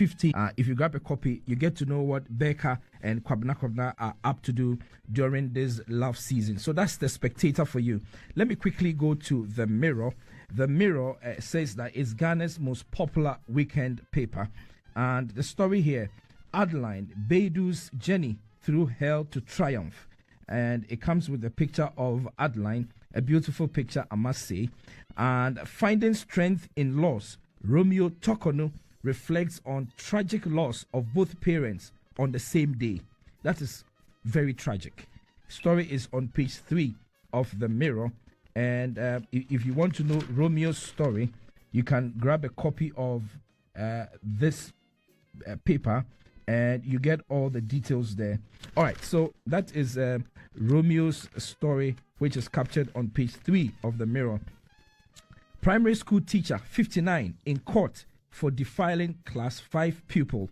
15. If you grab a copy, you get to know what Becca and Kwabena are up to do during this love season. So that's The Spectator for you. Let me quickly go to The Mirror. The Mirror says that it's Ghana's most popular weekend paper. And the story here, Adeline Beidu's journey through hell to triumph. And it comes with a picture of Adeline, a beautiful picture, I must say. And finding strength in loss, Romeo Tokono reflects on tragic loss of both parents on the same day. That is very tragic. Story is on page 3 of The Mirror. And if you want to know Romeo's story, you can grab a copy of this paper and you get all the details there. All right, so that is Romeo's story, which is captured on page 3 of The Mirror. Primary school teacher 59 in court for defiling class 5 pupil.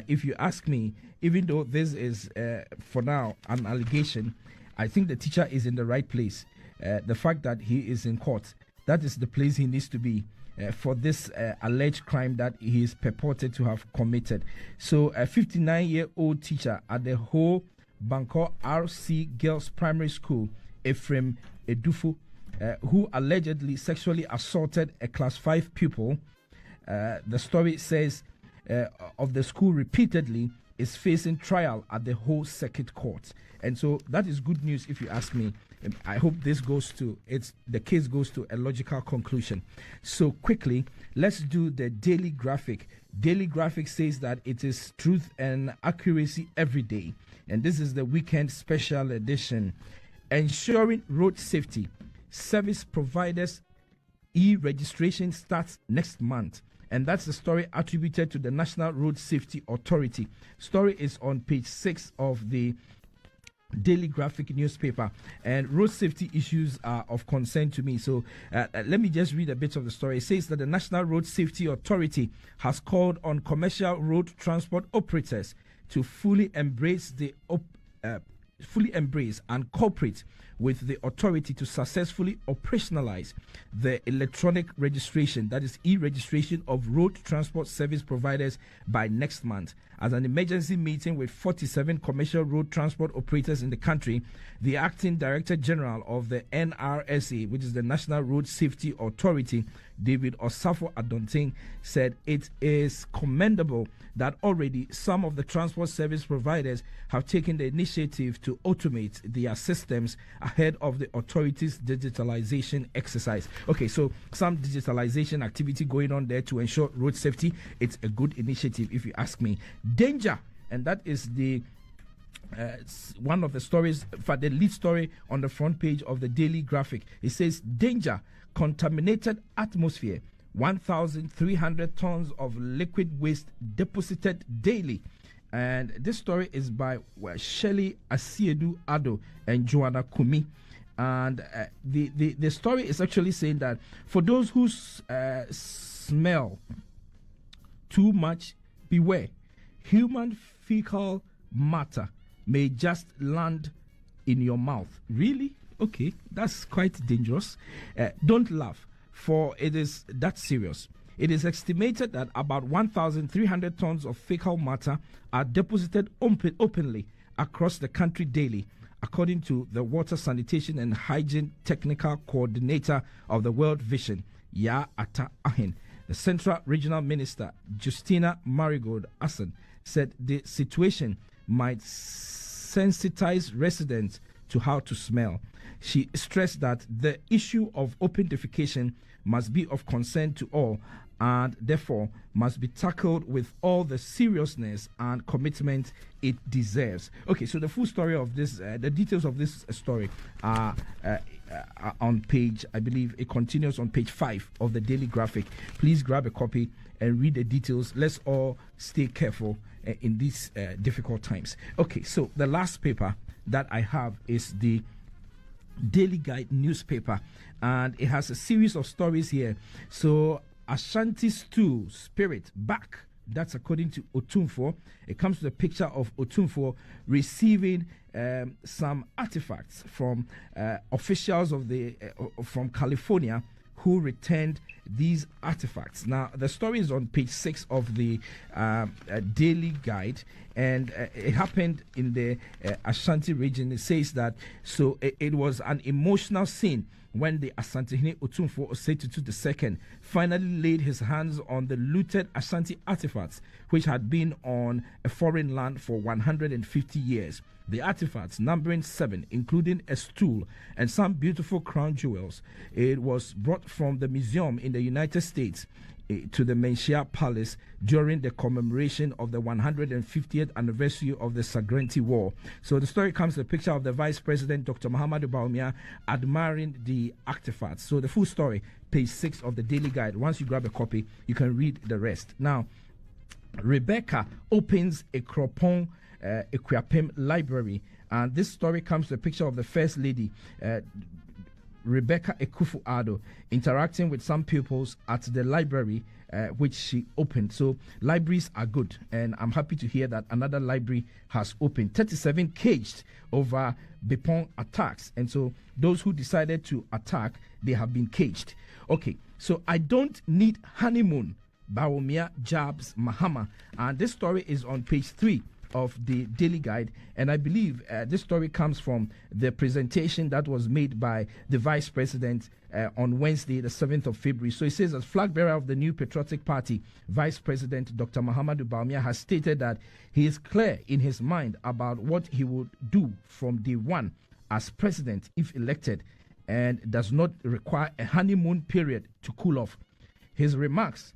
If you ask me, even though this is for now an allegation, I think the teacher is in the right place. The fact that he is in court, that is the place he needs to be for this alleged crime that he is purported to have committed. So a 59-year-old teacher at the Ho Bangkok RC Girls Primary School, Ephraim Edufo, who allegedly sexually assaulted a class 5 pupil. The story says of the school repeatedly is facing trial at the Ho Circuit Court. And so that is good news if you ask me. I hope this the case goes to a logical conclusion. So quickly, let's do the Daily Graphic. Daily Graphic says that it is truth and accuracy every day. And this is the weekend special edition. Ensuring road safety. Service providers e-registration starts next month. And that's the story attributed to the National Road Safety Authority. Story is on page 6 of the Daily Graphic newspaper, and road safety issues are of concern to me. So let me just read a bit of the story. It says that the National Road Safety Authority has called on commercial road transport operators to fully embrace and cooperate with the authority to successfully operationalize the electronic registration, that is e-registration of road transport service providers by next month. As an emergency meeting with 47 commercial road transport operators in the country, the acting director general of the NRSA, which is the National Road Safety Authority, David Osafo Adonting, said it is commendable that already some of the transport service providers have taken the initiative to automate their systems ahead of the authority's digitalization exercise. Okay, so some digitalization activity going on there to ensure road safety. It's a good initiative if you ask me. Danger, and that is the one of the stories, for the lead story on the front page of the Daily Graphic. It says, danger, contaminated atmosphere, 1,300 tons of liquid waste deposited daily. And this story is by Shelley Asiedu Ado and Joanna Kumi. And the story is actually saying that for those who smell too much, beware. Human fecal matter may just land in your mouth. Really? Okay, that's quite dangerous. Don't laugh, for it is that serious. It is estimated that about 1,300 tons of fecal matter are deposited openly across the country daily, according to the Water, Sanitation and Hygiene Technical Coordinator of the World Vision, Ya Ata Ahin. The Central Regional Minister, Justina Marigold Assen, said the situation might sensitize residents to how to smell. She stressed that the issue of open defecation must be of concern to all and therefore must be tackled with all the seriousness and commitment it deserves. Okay, so the full story of this, the details of this story are on page, I believe it continues on page 5 of the Daily Graphic. Please grab a copy and read the details. Let's all stay careful in these difficult times. Okay, so the last paper that I have is the Daily Guide newspaper, and it has a series of stories here. So Ashanti Stew Spirit back. That's according to Otumfo. It comes with a picture of Otumfo receiving some artifacts from officials of the from California who returned these artifacts. Now, the story is on page 6 of the Daily Guide, and it happened in the Ashanti region. It says that it was an emotional scene when the Asantehene Otumfuo Osei Tutu II finally laid his hands on the looted Ashanti artifacts, which had been on a foreign land for 150 years. The artifacts, numbering 7, including a stool and some beautiful crown jewels, it was brought from the museum in the United States to the Menchia Palace during the commemoration of the 150th anniversary of the Sagrenti War. So the story comes with a picture of the Vice President, Dr. Mahamudu Bawumia, admiring the artifacts. So the full story, page 6 of the Daily Guide. Once you grab a copy, you can read the rest. Now, Rebecca opens a Kropong Equiapem library, and this story comes with a picture of the First Lady, Rebecca Ekufu-Addo, interacting with some pupils at the library which she opened. So libraries are good, and I'm happy to hear that another library has opened. 37 caged over Bepong attacks, and so those who decided to attack, they have been caged. Okay, so I don't need honeymoon, Bawumia jabs Mahama, and this story is on page 3 of the Daily Guide, and I believe this story comes from the presentation that was made by the Vice President on Wednesday, the 7th of February. So it says, as flag bearer of the New Patriotic Party, Vice President Dr. Mahamudu Bawumia has stated that he is clear in his mind about what he would do from day one as president if elected, and does not require a honeymoon period to cool off. His remarks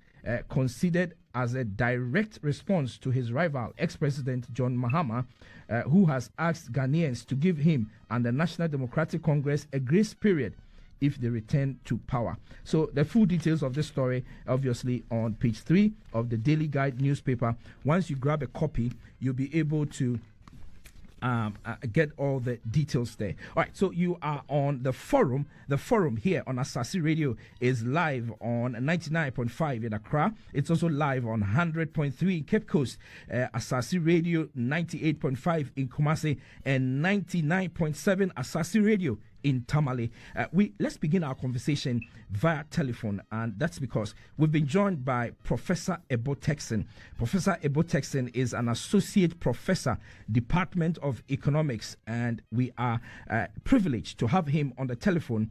considered as a direct response to his rival, ex-president John Mahama, who has asked Ghanaians to give him and the National Democratic Congress a grace period if they return to power. So the full details of this story, obviously, on page 3 of the Daily Guide newspaper. Once you grab a copy, you'll be able to get all the details there. All right, so you are on the forum. The forum here on Asase Radio is live on 99.5 in Accra. It's also live on 100.3 in Cape Coast, Asase Radio 98.5 in Kumasi, and 99.7 Asase Radio in Tamale. Let's begin our conversation via telephone, and that's because we've been joined by Professor Ebo Texon. Professor Ebo Texon is an associate professor, Department of Economics, and we are privileged to have him on the telephone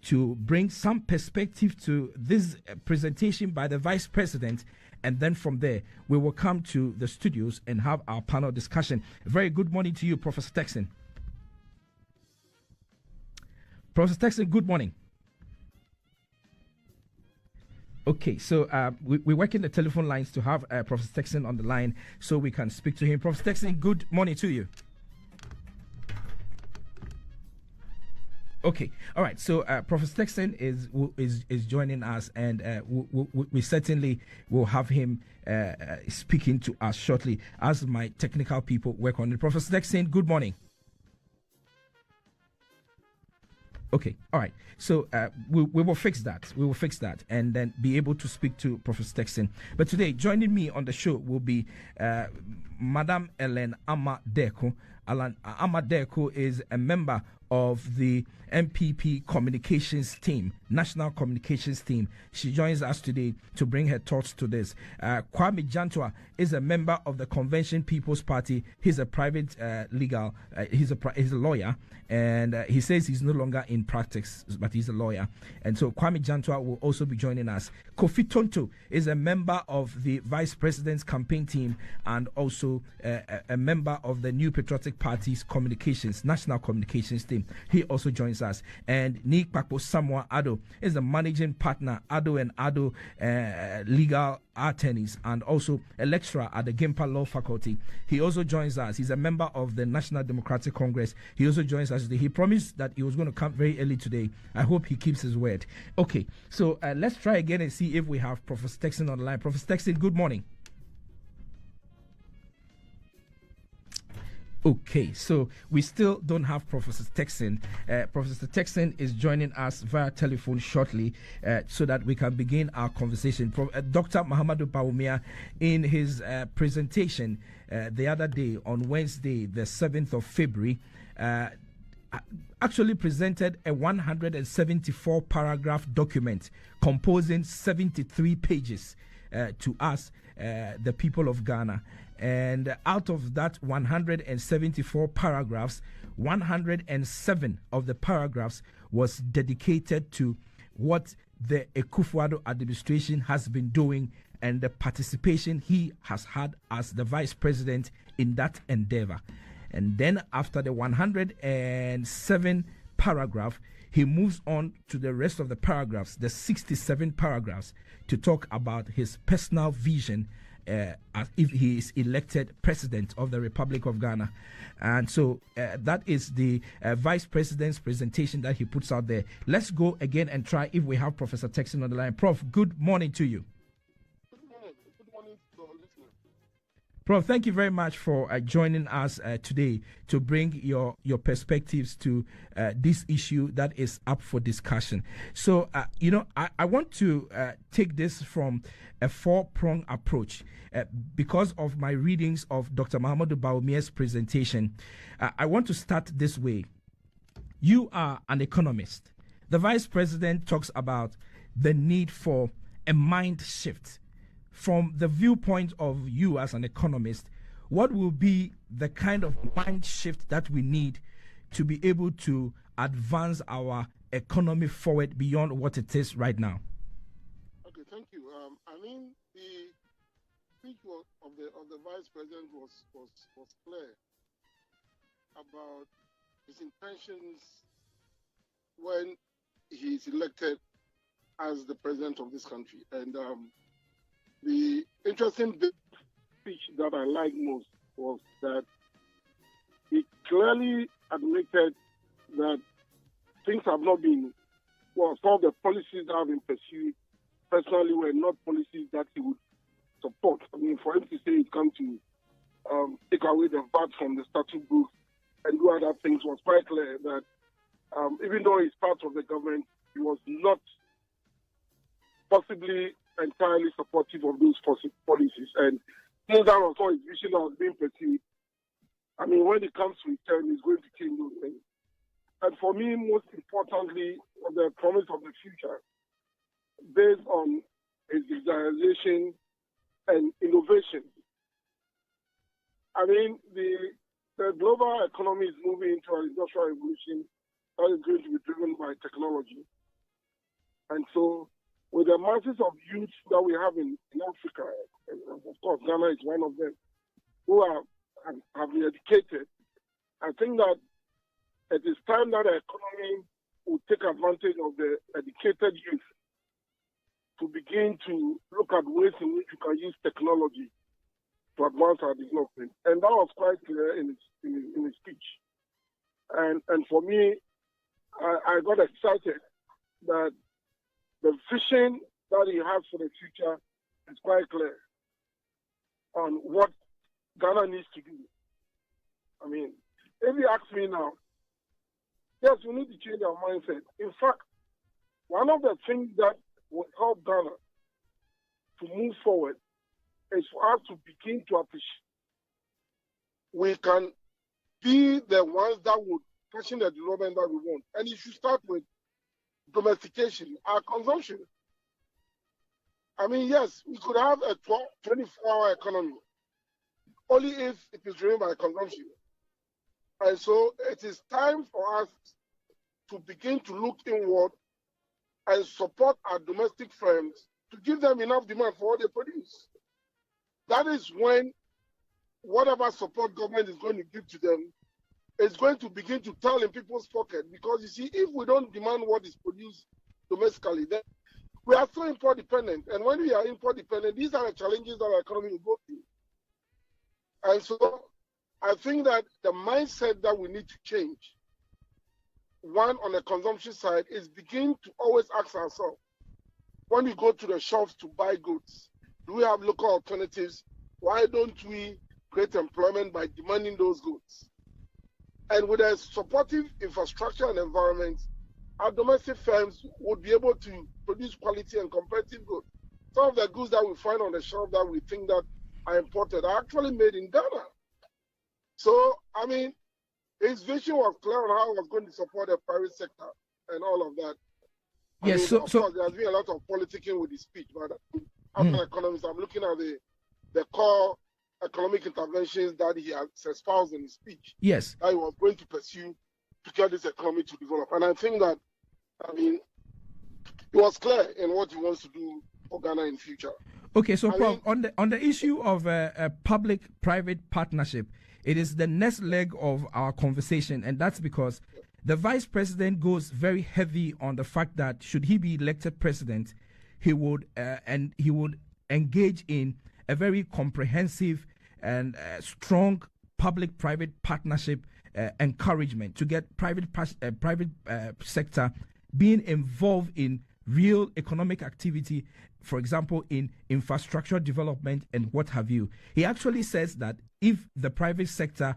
to bring some perspective to this presentation by the Vice President. And then from there, we will come to the studios and have our panel discussion. Very good morning to you, Professor Texon. Professor Texon, good morning. Okay, so we're working the telephone lines to have Professor Texon on the line so we can speak to him. Professor Texon, good morning to you. Okay, all right. So Professor Texon is joining us, and we certainly will have him speaking to us shortly as my technical people work on it. Professor Texon, good morning. Okay, all right. So we will fix that. We will fix that and then be able to speak to Professor Texon. But today, joining me on the show will be Madam Ellen Amadeko. Amadeko is a member of the MPP communications team, national communications team. She joins us today to bring her thoughts to this. Kwame Jantua is a member of the Convention People's Party. He's a private legal, he's a lawyer, and he says he's no longer in practice, but he's a lawyer. And so Kwame Jantua will also be joining us. Kofi Tonto is a member of the Vice President's campaign team and also a member of the New Patriotic Party's communications, national communications team. He also joins us. And Nick Pakpo Samoa Addo is the managing partner, Addo and Addo legal attorneys, and also a lecturer at the Gimpa Law Faculty. He also joins us. He's a member of the National Democratic Congress. He also joins us today. He promised that he was going to come very early today. I hope he keeps his word. Okay, so let's try again and see if we have Professor Texon on the line. Professor Texon, good morning. Okay, so we still don't have Professor Texon. Professor Texon is joining us via telephone shortly so that we can begin our conversation. Dr. Mahamudu Bawumia, in his presentation the other day on Wednesday, the 7th of February, actually presented a 174 paragraph document composing 73 pages to us, the people of Ghana. And out of that 174 paragraphs, 107 of the paragraphs was dedicated to what the Akufo-Addo administration has been doing and the participation he has had as the vice president in that endeavor. And then after the 107 paragraph, he moves on to the rest of the paragraphs, the 67 paragraphs, to talk about his personal vision as if he is elected president of the Republic of Ghana. And so that is the vice president's presentation that he puts out there. Let's go again and try if we have Professor Texting on the line. Prof, good morning to you. Good morning to our listeners. Prof, thank you very much for joining us today to bring your perspectives to this issue that is up for discussion. So, I want to take this from a four-pronged approach because of my readings of Dr. Mahamudu Bawumia's presentation. I want to start this way. You are an economist. The vice president talks about the need for a mind shift. From the viewpoint of you as an economist, what will be the kind of mind shift that we need to be able to advance our economy forward beyond what it is right now? Okay, thank you. The speech of the vice president was clear about his intentions when he is elected as the president of this country. And the interesting speech that I like most was that he clearly admitted that things have not been, some of the policies that have been pursued personally were not policies that he would support. I mean, for him to say he's come to take away the VAT from the statute book and do other things was quite clear that even though he's part of the government, he was not possibly entirely supportive of those policies. And since that was not his vision that was being pursued, I mean, when it comes to return, he's going to change those things. And for me, most importantly, the promise of the future, based on his digitalization and innovation. I mean, the global economy is moving into an industrial revolution that is going to be driven by technology. And so, with the masses of youth that we have in Africa, and of course Ghana is one of them, who have been educated, I think that it is time that the economy will take advantage of the educated youth to begin to look at ways in which you can use technology to advance our development. And that was quite clear in his speech. And for me, I got excited that the vision that he has for the future is quite clear on what Ghana needs to do. I mean, if you ask me now, yes, we need to change our mindset. In fact, one of the things that will help Ghana to move forward is for us to begin to appreciate. We can be the ones that would fashion the development that we want. And it should start with domestication, our consumption. I mean, yes, we could have a 24-hour economy, only if it is driven by consumption. And so it is time for us to begin to look inward and support our domestic firms to give them enough demand for what they produce. That is when whatever support government is going to give to them is going to begin to tell in people's pocket. Because you see, if we don't demand what is produced domestically, then we are still import dependent. And when we are import dependent, these are the challenges that our economy will go through. And so I think that the mindset that we need to change, one on the consumption side, is begin to always ask ourselves, when we go to the shops to buy goods, do we have local alternatives? Why don't we create employment by demanding those goods? And with a supportive infrastructure and environment, our domestic firms would be able to produce quality and competitive goods. Some of the goods that we find on the shelf that we think that are imported are actually made in Ghana. So, I mean, his vision was clear on how he was going to support the private sector and all of that. Yes, of course, there has been a lot of politicking with his speech, but as an economist, I'm looking at the core economic interventions that he has espoused in his speech. Yes. That he was going to pursue to get this economy to develop. And I think that, he was clear in what he wants to do for Ghana in future. Okay, so Prof, on the issue of a public-private partnership, it is the next leg of our conversation, and that's because the Vice President goes very heavy on the fact that should he be elected president, he would engage in a very comprehensive and strong public-private partnership encouragement to get private sector being involved in real economic activity, for example, in infrastructure development and what have you. He actually says that if the private sector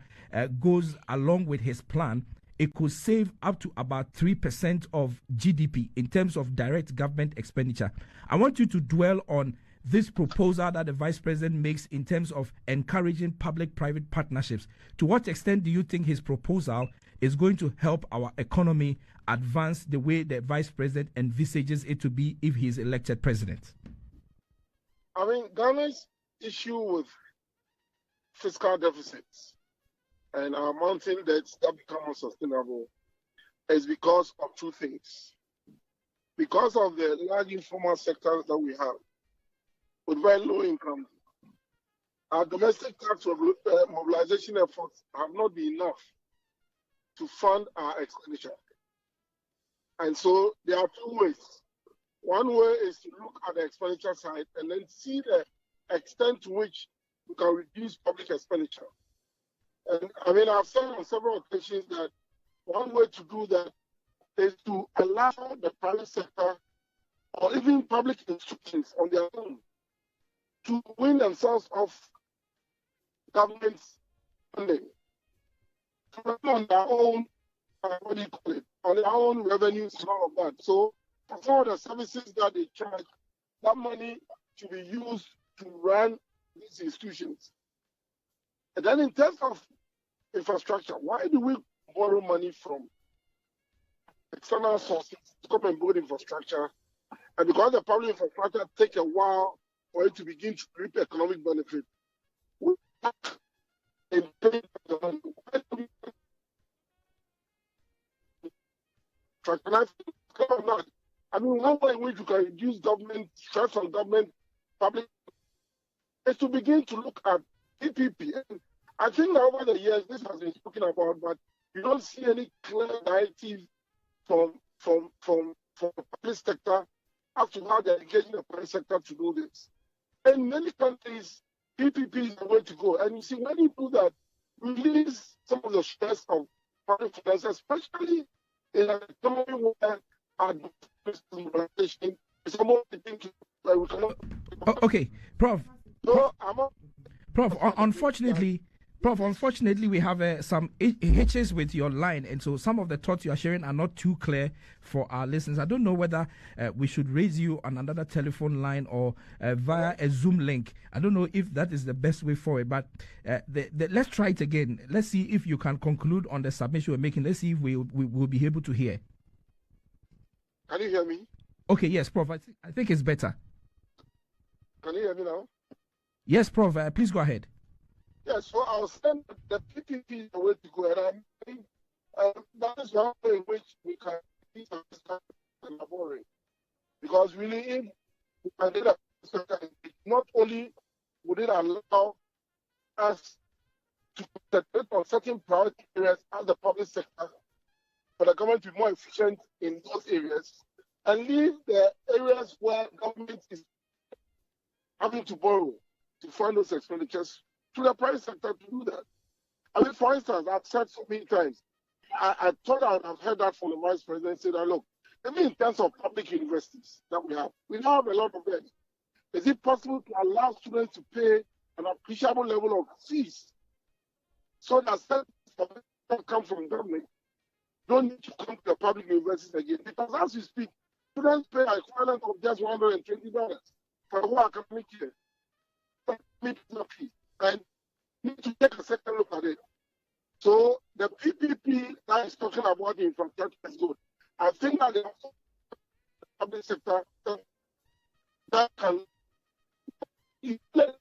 goes along with his plan, it could save up to about 3% of GDP in terms of direct government expenditure. I want you to dwell on this proposal that the Vice President makes in terms of encouraging public-private partnerships. To what extent do you think his proposal is going to help our economy advance the way the Vice President envisages it to be if he is elected president? Ghana's issue with fiscal deficits and our mounting debts that become unsustainable is because of two things. Because of the large informal sectors that we have with very low income, our domestic tax mobilization efforts have not been enough to fund our expenditure. And so there are two ways. One way is to look at the expenditure side and then see the extent to which we can reduce public expenditure. And I've said on several occasions that one way to do that is to allow the private sector or even public institutions on their own to win themselves off government funding, on their own, on their own revenues and all of that. So for some of the services that they charge, that money should be used to run these institutions. And then in terms of infrastructure, why do we borrow money from external sources to come and build infrastructure? And because the public infrastructure takes a while for it to begin to reap economic benefit, we in paying the money. One way in which you can reduce government stress on government public is to begin to look at PPP. And I think that over the years this has been spoken about, but you don't see any clear directive from the public sector as to how they're engaging the private sector to do this. In many countries, PPP is the way to go. And you see, when you do that, you release some of the stress of public finance, especially in an economy where our mobilization is almost beginning to we cannot. Okay, Prof. So, Prof, unfortunately, we have some hitches with your line, and so some of the thoughts you are sharing are not too clear for our listeners. I don't know whether we should raise you on another telephone line or via a Zoom link. I don't know if that is the best way forward, but let's try it again. Let's see if you can conclude on the submission we're making. Let's see if we will be able to hear. Can you hear me? Okay, yes, Prof. I think it's better. Can you hear me now? Yes, Prof. Please go ahead. Yes, so I was saying that the PPP is the way to go, and I think that is one way in which we can be boring. Because really, if we can do that, not only would it allow us to concentrate on certain priority areas as the public sector, for the government to be more efficient in those areas, and leave the areas where government is having to borrow to fund those expenditures to the private sector to do that. For instance, I've said so many times, I thought I would have heard that from the Vice President say that, look, even in terms of public universities that we now have a lot of them. Is it possible to allow students to pay an appreciable level of fees so that certain that come from government don't need to come to the public universities again? Because as we speak, students pay an equivalent of just $120 for a whole academic year. And need to take a second look at it. So the PPP talking about the infrastructure is good. I think that the public sector that can you can.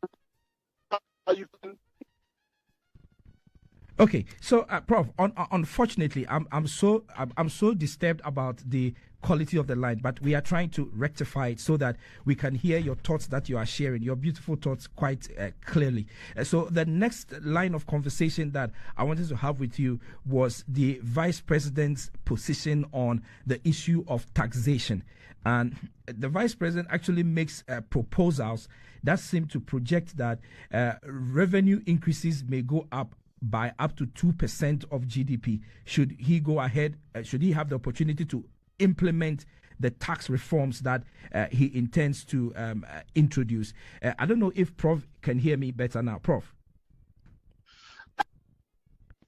Okay, so Prof, unfortunately, I'm so disturbed about the quality of the line, but we are trying to rectify it so that we can hear your thoughts that you are sharing, your beautiful thoughts quite clearly. So the next line of conversation that I wanted to have with you was the Vice President's position on the issue of taxation. And the Vice President actually makes proposals that seem to project that revenue increases may go up by up to 2% of GDP. Should he go ahead, should he have the opportunity to implement the tax reforms that he intends to introduce? I don't know if Prof can hear me better now. Prof?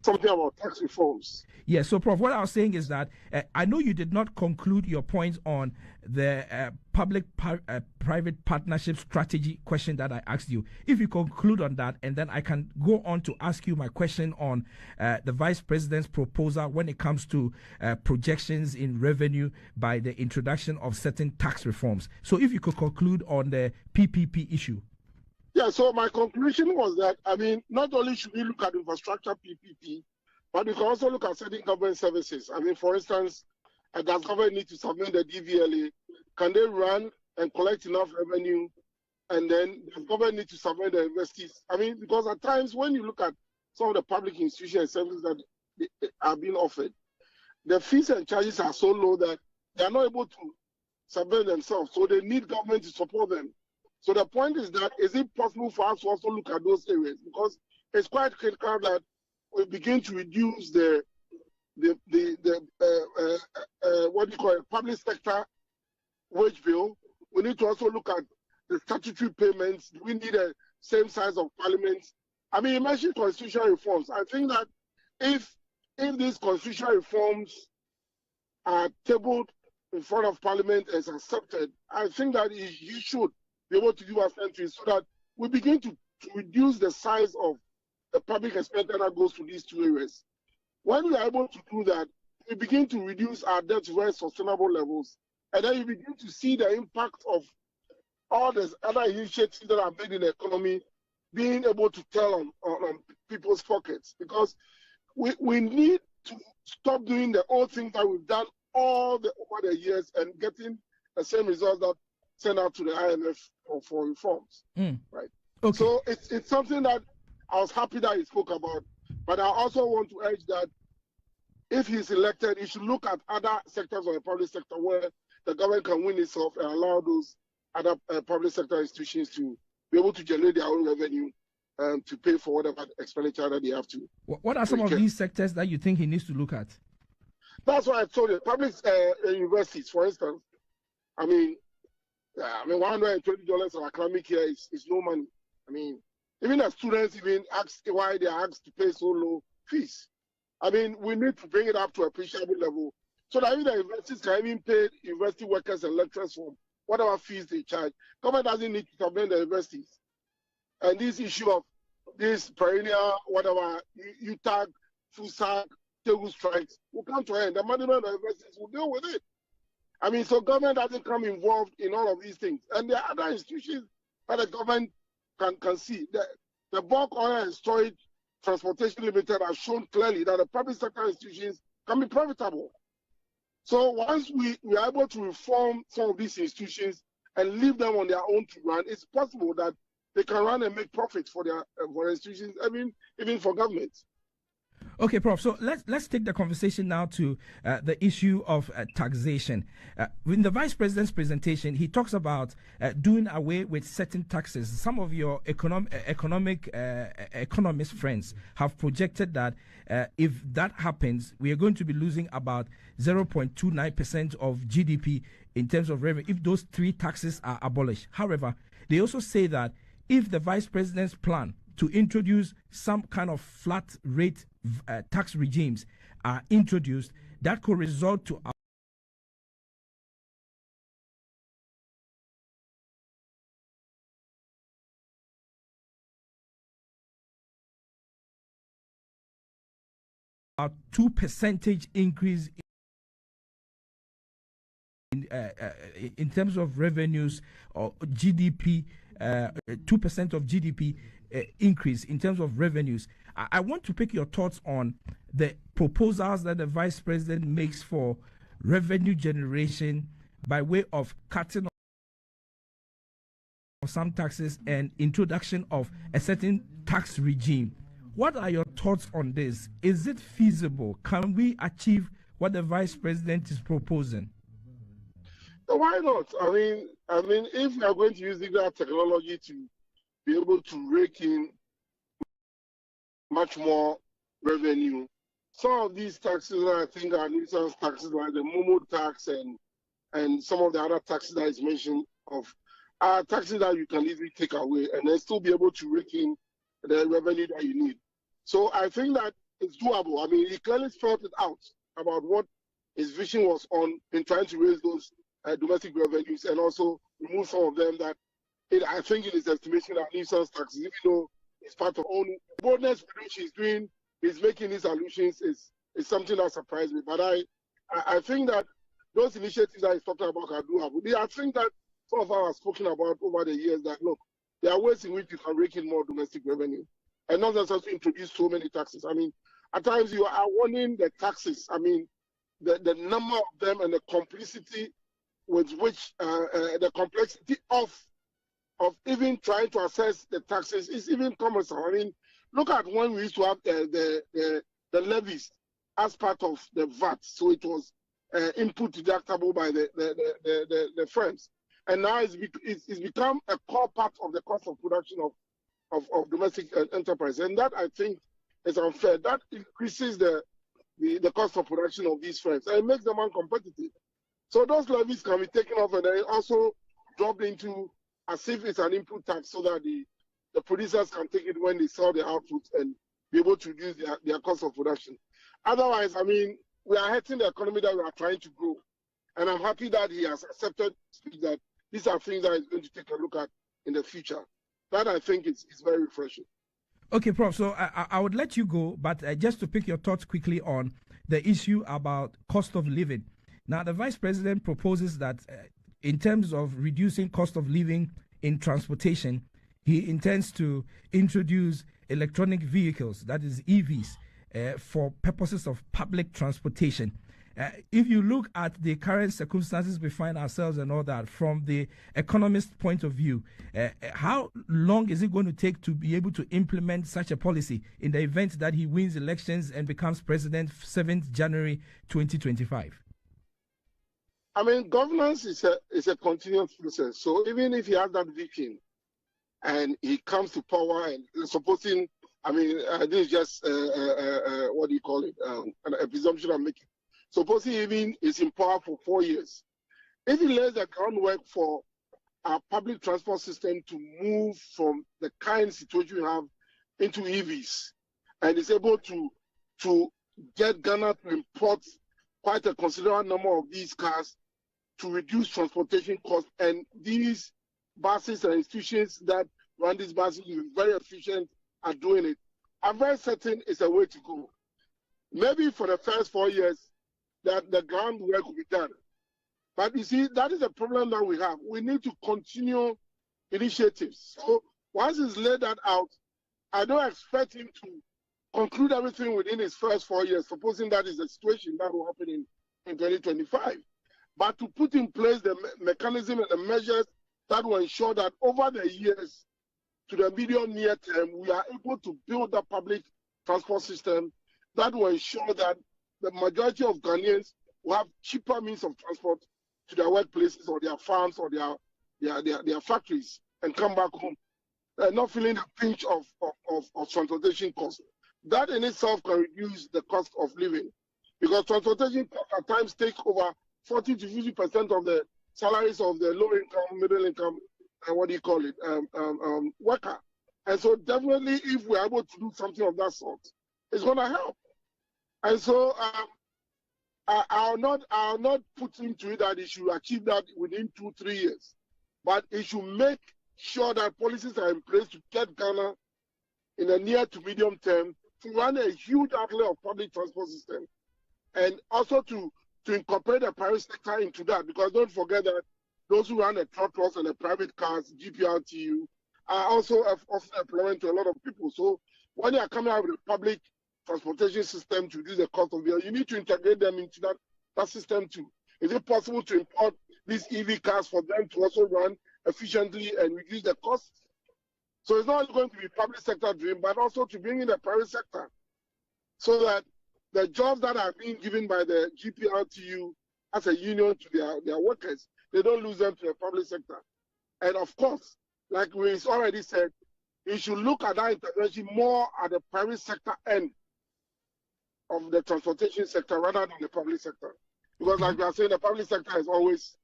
Something about tax reforms. Yeah, so Prof, what I was saying is that I know you did not conclude your point on the public-private partnership strategy question that I asked you. If you conclude on that, and then I can go on to ask you my question on the Vice President's proposal when it comes to projections in revenue by the introduction of certain tax reforms. So if you could conclude on the PPP issue. Yeah, so my conclusion was that, I mean, not only should we look at infrastructure PPP, but we can also look at certain government services. I mean, for instance, does government need to submit the DVLA? Can they run and collect enough revenue? And then does government need to submit the investees? I mean, because at times when you look at some of the public institutions and services that are being offered, the fees and charges are so low that they are not able to submit themselves. So they need government to support them. So the point is that, is it possible for us to also look at those areas? Because it's quite critical that we begin to reduce the what do you call it, public sector wage bill. We need to also look at the statutory payments. We need a same size of parliament. I mean, you mentioned constitutional reforms. I think that if these constitutional reforms are tabled in front of parliament as accepted, I think that you should be able to give us entries so that we begin to reduce the size of the public expenditure that goes to these two areas. When we are able to do that, we begin to reduce our debt to very sustainable levels, and then you begin to see the impact of all these other initiatives that are made in the economy being able to tell on people's pockets. Because we need to stop doing the old things that we've done over the years and getting the same results that sent out to the IMF for reforms. Right. Okay. So it's something that I was happy that he spoke about, but I also want to urge that if he's elected, he should look at other sectors of the public sector where the government can win itself and allow those other public sector institutions to be able to generate their own revenue to pay for whatever expenditure that they have to. What are some of these sectors that you think he needs to look at? That's why I told you. Public universities, for instance. I mean, $120 of academic year is no money. I mean, even the students even ask why they are asked to pay so low fees. I mean, we need to bring it up to a appreciable level so that even the universities can even pay university workers and lecturers for whatever fees they charge. Government doesn't need to submit the universities. And this issue of this perennial, whatever, UTAG, FUSAG, table strikes will come to an end. The management of the universities will deal with it. I mean, so government doesn't come involved in all of these things. And there are other institutions that the government can see. The Bulk Oil and Storage Transportation Limited has shown clearly that the public sector institutions can be profitable. So once we are able to reform some of these institutions and leave them on their own to run, it's possible that they can run and make profits for their institutions, I mean, even for governments. Okay, Prof. So let's take the conversation now to the issue of taxation. In the Vice President's presentation, he talks about doing away with certain taxes. Some of your economist friends have projected that if that happens, we are going to be losing about 0.29% of GDP in terms of revenue if those three taxes are abolished. However, they also say that if the Vice President's plan to introduce some kind of flat rate tax regimes are introduced, that could result to 2% increase in terms of revenues or GDP, 2% of GDP increase in terms of revenues. I want to pick your thoughts on the proposals that the Vice President makes for revenue generation by way of cutting of some taxes and introduction of a certain tax regime. What are your thoughts on this? Is it feasible? Can we achieve what the Vice President is proposing? Why not? I mean, if we are going to use digital technology to be able to rake in much more revenue, some of these taxes I think are nuisance taxes like the Momo tax and some of the other taxes that is mentioned of are taxes that you can easily take away and then still be able to rake in the revenue that you need. So I think that it's doable. I mean, he clearly spelled it out about what his vision was on in trying to raise those domestic revenues and also remove some of them that I think in his estimation are nuisance taxes, even though it's part of own boldness which he's doing, he's making these allusions is something that surprised me. But I think that those initiatives that he's talking about are doable. I think that some of us have spoken about over the years that, look, there are ways in which you can rake in more domestic revenue and not necessarily introduce so many taxes. I mean, at times you are warning the taxes. I mean, the number of them and the complicity with which the complexity of even trying to assess the taxes is even cumbersome. I mean, look at when we used to have the levies as part of the VAT, so it was input deductible by the firms, and now it's become a core part of the cost of production of domestic enterprise, and that I think is unfair. That increases the cost of production of these firms and it makes them uncompetitive. So those levies can be taken off and then also dropped into as if it's an input tax so that the producers can take it when they sell their output and be able to reduce their cost of production. Otherwise, I mean, we are hurting the economy that we are trying to grow. And I'm happy that he has accepted that these are things that he's going to take a look at in the future. That I think is very refreshing. Okay, Prof. So I would let you go, but just to pick your thoughts quickly on the issue about cost of living. Now, the Vice President proposes that in terms of reducing cost of living in transportation, he intends to introduce electronic vehicles, that is EVs, for purposes of public transportation. If you look at the current circumstances we find ourselves and all that, from the economist point of view, how long is it going to take to be able to implement such a policy in the event that he wins elections and becomes president 7th January 2025? I mean, governance is a continuous process. So even if he has that vision and he comes to power and supposing, I mean, this is just, what do you call it, a presumption I'm making. Supposing even is in power for 4 years. If he lays the groundwork for our public transport system to move from the kind situation we have into EVs and is able to get Ghana to import quite a considerable number of these cars to reduce transportation costs, and these buses and institutions that run these buses will be very efficient at doing it, I'm very certain it's a way to go. Maybe for the first 4 years, that the groundwork will be done. But you see, that is a problem that we have. We need to continue initiatives. So once he's laid that out, I don't expect him to conclude everything within his first 4 years, supposing that is the situation that will happen in 2025. But to put in place the mechanism and the measures that will ensure that over the years to the medium near term, we are able to build a public transport system that will ensure that the majority of Ghanaians will have cheaper means of transport to their workplaces or their farms or their factories and come back home, not feeling the pinch of transportation costs. That in itself can reduce the cost of living, because transportation costs at times take over 40 to 50% of the salaries of the low income, middle income, worker. And so definitely if we're able to do something of that sort, it's going to help. And so I'll not put into it that it should achieve that within 2-3 years, but it should make sure that policies are in place to get Ghana in the near to medium term to run a huge outlay of public transport system, and also to incorporate the private sector into that, because don't forget that those who run the trucks and the private cars, GPRTU, are also offering employment to a lot of people. So when they are coming out with a public transportation system to reduce the cost of fuel, you need to integrate them into that system too. Is it possible to import these EV cars for them to also run efficiently and reduce the costs? So it's not going to be public sector driven, but also to bring in the private sector, so that the jobs that are being given by the GPRTU as a union to their workers, they don't lose them to the public sector. And of course, like we already said, you should look at that intervention more at the private sector end of the transportation sector rather than the public sector. Because like we are saying, the public sector is always,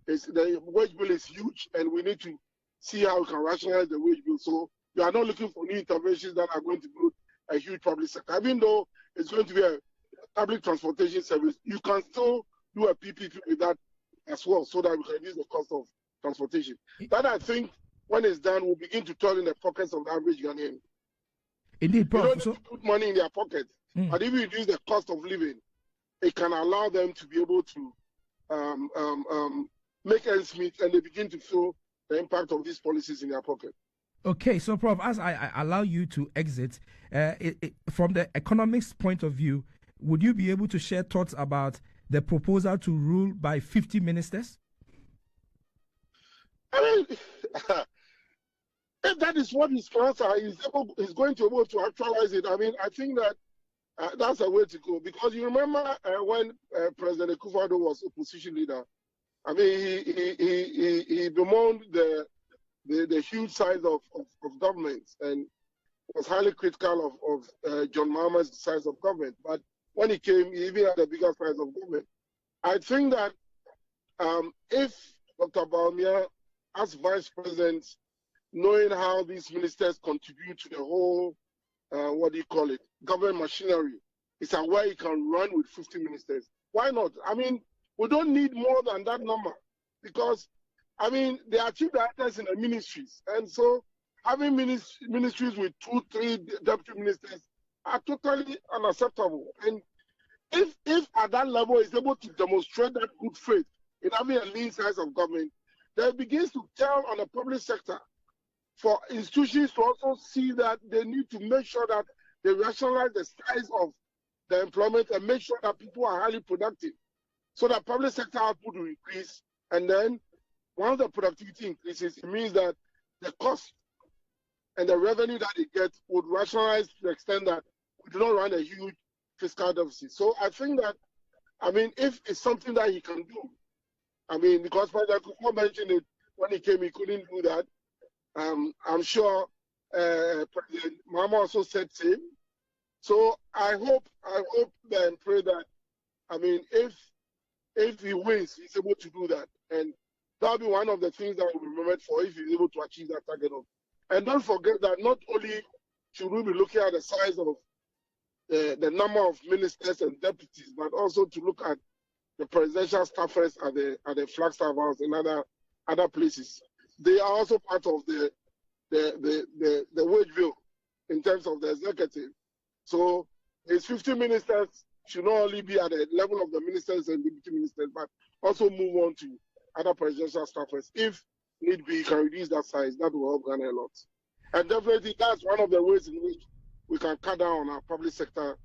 the wage bill is huge, and we need to see how we can rationalize the wage bill. So we are not looking for new interventions that are going to build a huge public sector. Even though it's going to be a public transportation service, you can still do a PPP with that as well, so that we can reduce the cost of transportation. That, I think, when it's done, will begin to turn in the pockets of the average Ghanaian. Indeed, Prof. You don't need to put money in their pockets, but if you reduce the cost of living, it can allow them to be able to make ends meet, and they begin to feel the impact of these policies in their pocket. Okay, so Prof, as I allow you to exit, from the economics point of view, would you be able to share thoughts about the proposal to rule by 50 ministers? I mean, if that is what his plans are, he's going to be able to actualize it. I mean, I think that that's a way to go. Because you remember when President Akufo-Addo was opposition leader, I mean, he bemoaned the huge size of governments and was highly critical of John Mahama's size of government. But when he came, he even had a bigger size of government. I think that if Dr. Bawumia, as vice president, knowing how these ministers contribute to the whole, government machinery, is aware he can run with 50 ministers. Why not? I mean, we don't need more than that number, because, I mean, they are chief directors in the ministries. And so having ministries with 2-3 deputy ministers are totally unacceptable. And if at that level is able to demonstrate that good faith in having a lean size of government, then it begins to tell on the public sector for institutions to also see that they need to make sure that they rationalize the size of the employment and make sure that people are highly productive, so that public sector output will increase. And then once the productivity increases, it means that the cost and the revenue that they get would rationalize to the extent that we do not run a huge fiscal deficit. So I think that, I mean, if it's something that he can do, I mean, because President Akufo mentioned it when he came, he couldn't do that. I'm sure President Mahama also said same. So I hope and pray that, I mean, if he wins, he's able to do that. And that'll be one of the things that will be remembered for if he's able to achieve that target. And don't forget that not only should we be looking at the size of the number of ministers and deputies, but also to look at the presidential staffers at the Flagstaff House and other places. They are also part of the wage bill in terms of the executive. So his 50 ministers should not only be at the level of the ministers and deputy ministers, but also move on to other presidential staffers. If need be, can reduce that size, that will help Ghana a lot. And definitely that's one of the ways in which we can cut down on our public sector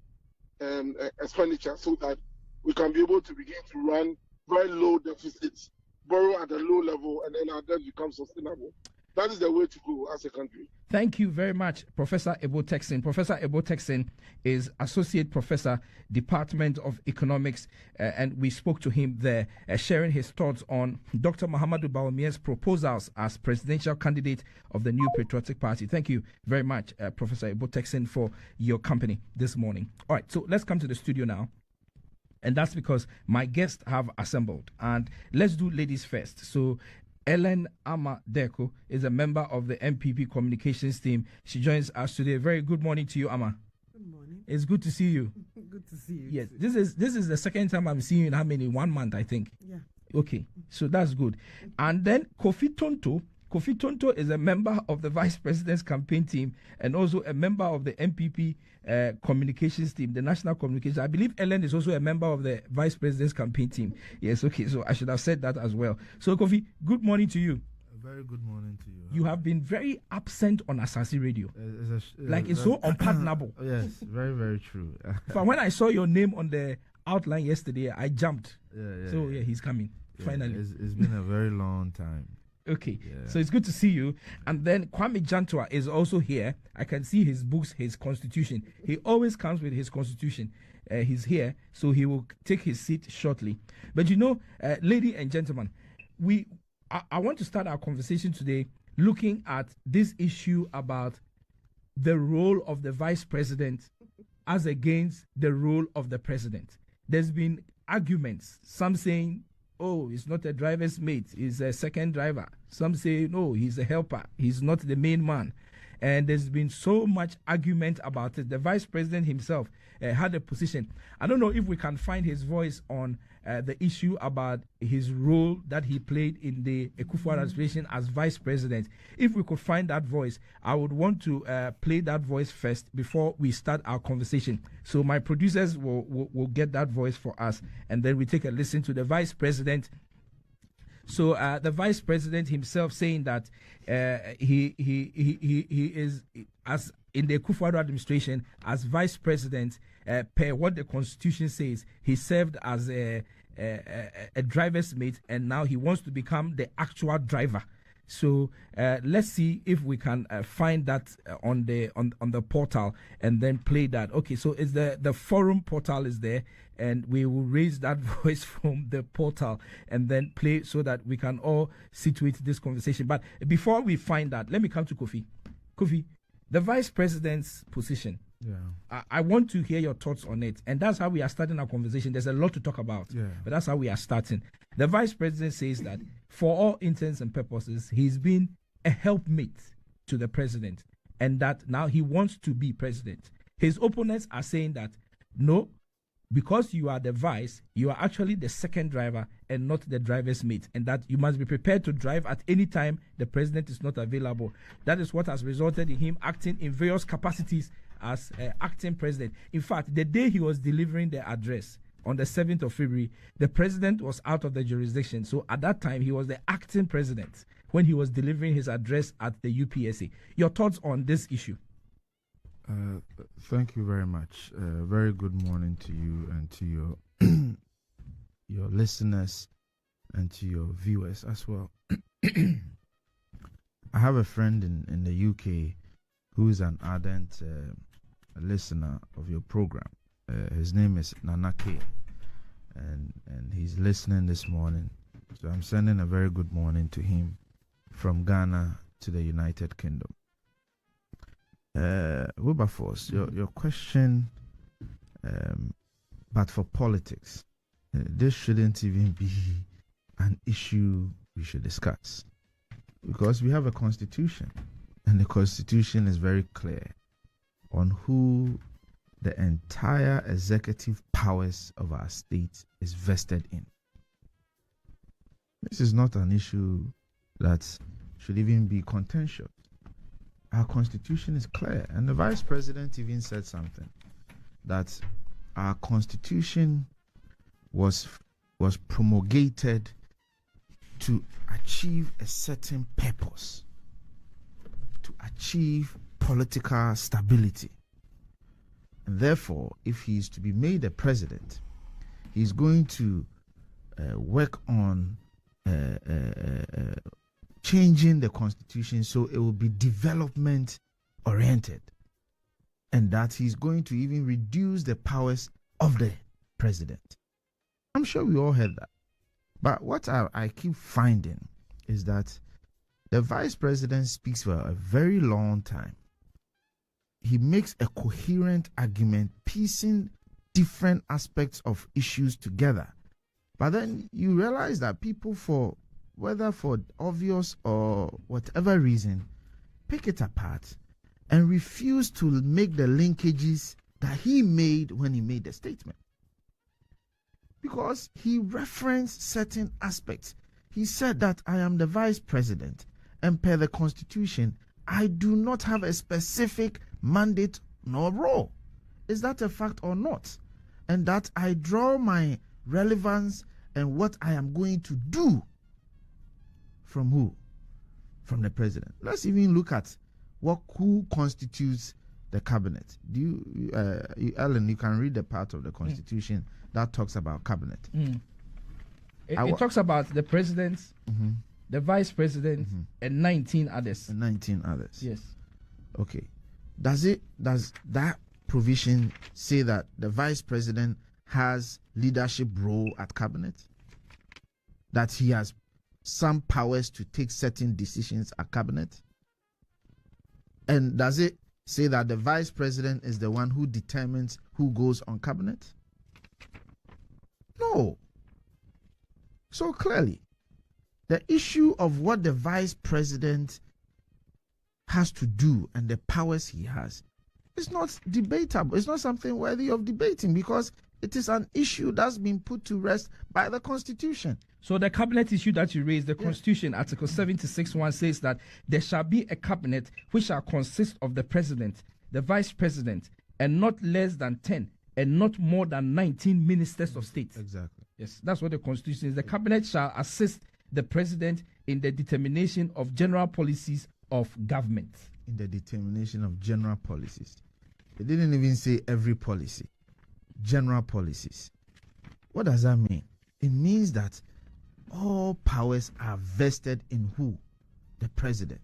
expenditure, so that we can be able to begin to run very low deficits, borrow at a low level, and then our debt becomes sustainable. That is the way to go as a country. Thank you very much, Professor Ebo Texin. Professor Ebo Texin is Associate Professor, Department of Economics, and we spoke to him there, sharing his thoughts on Dr. Mahamudu Bawumia's proposals as presidential candidate of the New Patriotic Party. Thank you very much, Professor Ebo Texin, for your company this morning. All right, so let's come to the studio now. And that's because my guests have assembled. And let's do ladies first. So Ellen Ama Deko is a member of the MPP communications team. She joins us today. Very good morning to you, Ama. Good morning. It's good to see you. Good to see you. Yes, this is the second time I'm seeing you in how many? 1 month, I think. Yeah. Okay, so that's good. And then Kofi Tonto Kofi Tonto is a member of the vice president's campaign team and also a member of the MPP communications team, the national communications. I believe Ellen is also a member of the vice president's campaign team. Yes, okay, so I should have said that as well. So, Kofi, good morning to you. A very good morning to you. You have been very absent on Asase Radio. It's so unpardonable. Yes, very, very true. But when I saw your name on the outline yesterday, I jumped. Yeah, he's coming. Finally. It's been a very long time. Okay, so it's good to see you. And then Kwame Jantua is also here. I can see his books, his constitution. He always comes with his constitution. He's here, so he will take his seat shortly. But ladies and gentlemen, I want to start our conversation today looking at this issue about the role of the vice president as against the role of the president. There's been arguments, some saying, oh, he's not a driver's mate, he's a second driver. Some say, no, he's a helper, he's not the main man. And there's been so much argument about it. The vice president himself had a position. I don't know if we can find his voice on the issue about his role that he played in the Akufo-Addo administration as vice president. If we could find that voice, I would want to play that voice first before we start our conversation. So my producers will get that voice for us, and then we take a listen to the vice president. So the vice president himself saying that he is, as in the Akufo-Addo administration, as vice president, per what the constitution says, he served as a driver's mate, and now he wants to become the actual driver. So let's see if we can find that on the portal and then play that. Okay, so it's the forum portal is there, and we will raise that voice from the portal and then play so that we can all situate this conversation. But before we find that, let me come to Kofi. Kofi, the vice president's position. Yeah. I want to hear your thoughts on it, and that's how we are starting our conversation. There's a lot to talk about, but that's how we are starting. The vice president says that for all intents and purposes, he's been a helpmate to the president, and that now he wants to be president. His opponents are saying that no, because you are the vice, you are actually the second driver and not the driver's mate, and that you must be prepared to drive at any time the president is not available. That is what has resulted in him acting in various capacities as acting president. In fact, the day he was delivering the address on the 7th of February, the president was out of the jurisdiction. So at that time, he was the acting president when he was delivering his address at the UPSA. Your thoughts on this issue? Thank you very much. Very good morning to you and to your your listeners and to your viewers as well. I have a friend in the UK who is an ardent listener of your program. His name is Nanake, and he's listening this morning. So I'm sending a very good morning to him from Ghana to the United Kingdom. Wilberforce, your question, but for politics, this shouldn't even be an issue we should discuss, because we have a constitution, and the constitution is very clear on who the entire executive powers of our state is vested in. This is not an issue that should even be contentious. Our constitution is clear, and the vice president even said something, that our constitution was promulgated to achieve a certain purpose, to achieve political stability. And therefore, if he is to be made a president, he's going to work on changing the constitution so it will be development oriented, and that he's going to even reduce the powers of the president. I'm sure we all heard that. But what I keep finding is that the vice president speaks for a very long time. He makes a coherent argument, piecing different aspects of issues together. But then you realize that people, whether for obvious or whatever reason, pick it apart and refuse to make the linkages that he made when he made the statement. Because he referenced certain aspects. He said that I am the vice president And per the Constitution, I do not have a specific mandate nor role. Is that a fact or not? And that I draw my relevance and what I am going to do from who? From the president. Let's even look at who constitutes the cabinet. Ellen, you can read the part of the Constitution that talks about cabinet. It talks about the president, the vice president, and 19 others. And 19 others. Yes. Okay. Does that provision say that the vice president has leadership role at cabinet? That he has some powers to take certain decisions at cabinet? And does it say that the vice president is the one who determines who goes on cabinet? No. So clearly, the issue of what the vice president has to do and the powers he has is not debatable. It's not something worthy of debating because it is an issue that's been put to rest by the Constitution. So the cabinet issue that you raised, the Constitution, Article 76(1) says that there shall be a cabinet which shall consist of the president, the vice president, and not less than 10 and not more than 19 ministers of state. Exactly. Yes, that's what the Constitution is. The cabinet shall assist the president in the determination of general policies of government. In the determination of general policies. It didn't even say every policy. General policies. What does that mean? It means that all powers are vested in who? The president.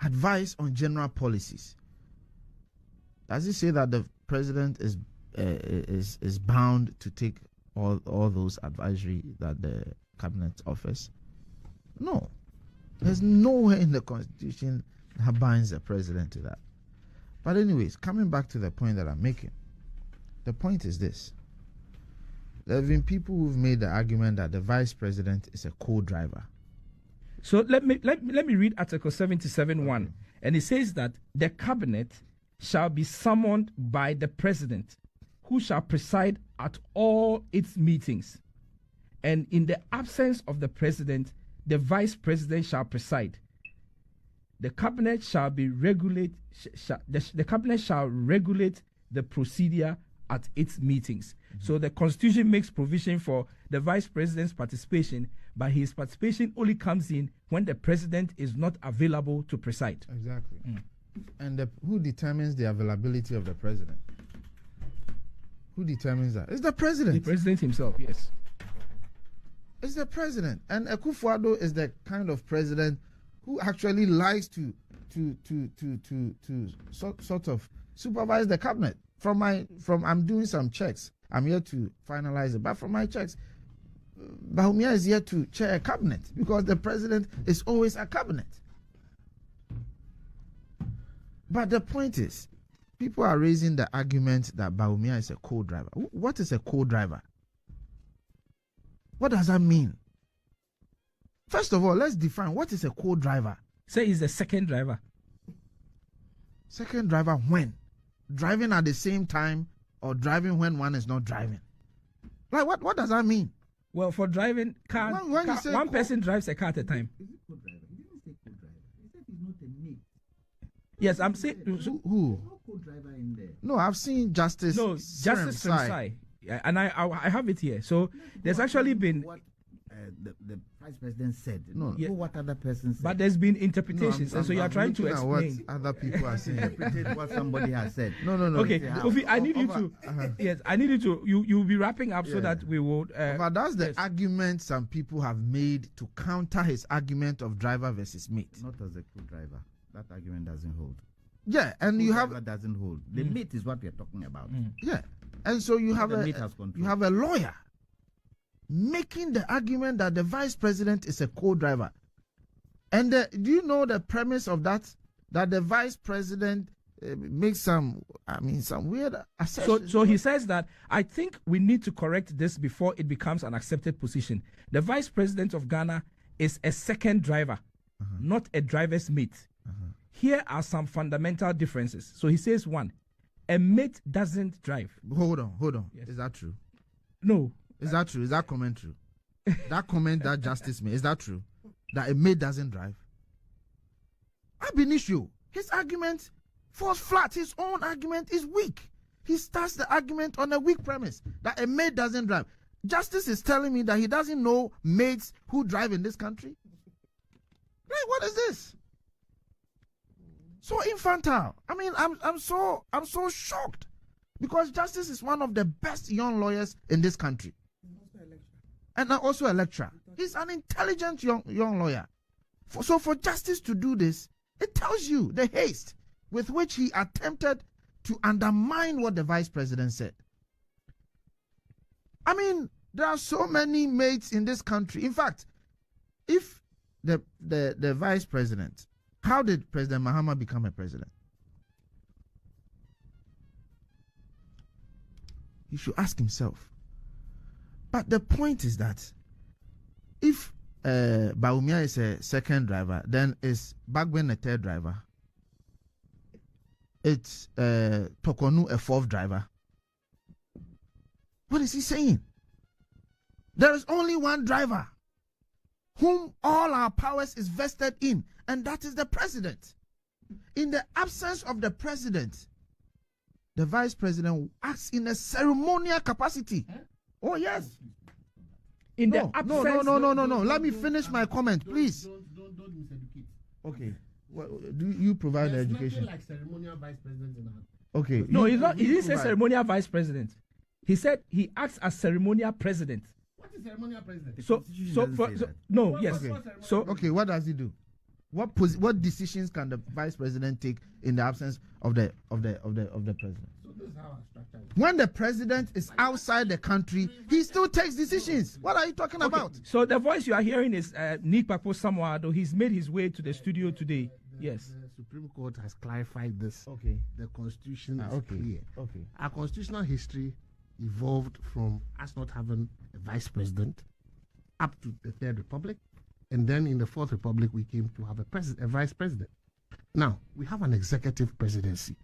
Advice on general policies. Does it say that the president is bound to take all those advisory that the cabinet offers? No. There's nowhere in the Constitution that binds the president to that. But anyways, coming back to the point that I'm making, the point is this. There have been people who've made the argument that the vice president is a co-driver. So let me read Article 77(1), and it says that the cabinet shall be summoned by the president, who shall preside at all its meetings, and in the absence of the president, the vice president shall preside. The cabinet shall regulate the procedure at its meetings. So the Constitution makes provision for the vice president's participation, but his participation only comes in when the president is not available to preside. Exactly. And who determines the availability of the president? Who determines that? It's the president. The president himself, yes. It's the president. And Akufo-Addo is the kind of president who actually likes to sort of supervise the cabinet. I'm doing some checks. I'm here to finalize it. But from my checks, Bawumia is here to chair a cabinet because the president is always a cabinet. But the point is, people are raising the argument that Bawumia is a co-driver. What is a co-driver? What does that mean? First of all, let's define what is a co-driver. Say he's the second driver. Second driver when? Driving at the same time or driving when one is not driving? Like what does that mean? Well, for driving car, one person drives a car at a time. Is it co-driver? He didn't say co-driver. He said he's not a mate. Yes, I'm saying who? There's no co-driver in there. No, I've seen Justice. No, Justice Sremsai. And I have it here. So there's actually been what the vice president said. No, yeah. What other person said. But there's been interpretations, and so you are trying to explain what other people are saying. Interpret what somebody has said. No. Okay, Kofi, I need you to. Yes, I need you to. You'll be wrapping up so that we will. But that's the argument some people have made to counter his argument of driver versus mate. Not as a co-driver. That argument doesn't hold. Yeah, and you have doesn't hold. The mate is what we are talking about. Yeah, and so you have you have a lawyer making the argument that the vice president is a co-driver. And do you know the premise of that? That the vice president makes some weird assertions. So he says that I think we need to correct this before it becomes an accepted position. The vice president of Ghana is a second driver, not a driver's mate. Here are some fundamental differences. So he says, one, a mate doesn't drive. Hold on. Yes. Is that true? No. Is that true? Is that comment true? That comment that Justice made, is that true? that a maid doesn't drive? Ab initio, his argument falls flat. His own argument is weak. He starts the argument on a weak premise that a maid doesn't drive. Justice is telling me that he doesn't know maids who drive in this country. Right? What is this? So infantile. I mean, I'm so shocked because Justice is one of the best young lawyers in this country, and also a lecturer. He's an intelligent young lawyer. So for Justice to do this, it tells you the haste with which he attempted to undermine what the vice president said. I mean, there are so many maids in this country. In fact, if the vice president, how did President Mahama become a president? He should ask himself. But the point is that if Bawumia is a second driver, then is Bagben a third driver? It's Tokonu a fourth driver? What is he saying? There is only one driver whom all our powers is vested in, and that is the president. In the absence of the president, the vice president acts in a ceremonial capacity. Oh, yes. In the absence... No. Let me finish my comment, please. Don't miseducate. Okay. Well, do you provide the education? Like ceremonial vice president in our... Okay. No, he's not. He didn't say ceremonial vice president. He said he acts as ceremonial president. What is ceremonial president? Okay, what does he do? What decisions can the vice president take in the absence of the president? So this is how I structure it. When the president is outside the country, he still takes decisions. What are you talking about? So the voice you are hearing is Nick Papo Samoado. He's made his way to the studio today. Yes. The Supreme Court has clarified this. Okay. The Constitution is okay. clear. Okay. Our constitutional history evolved from us not having a vice president up to the Third Republic, and then in the Fourth Republic we came to have a vice president. Now we have an executive presidency,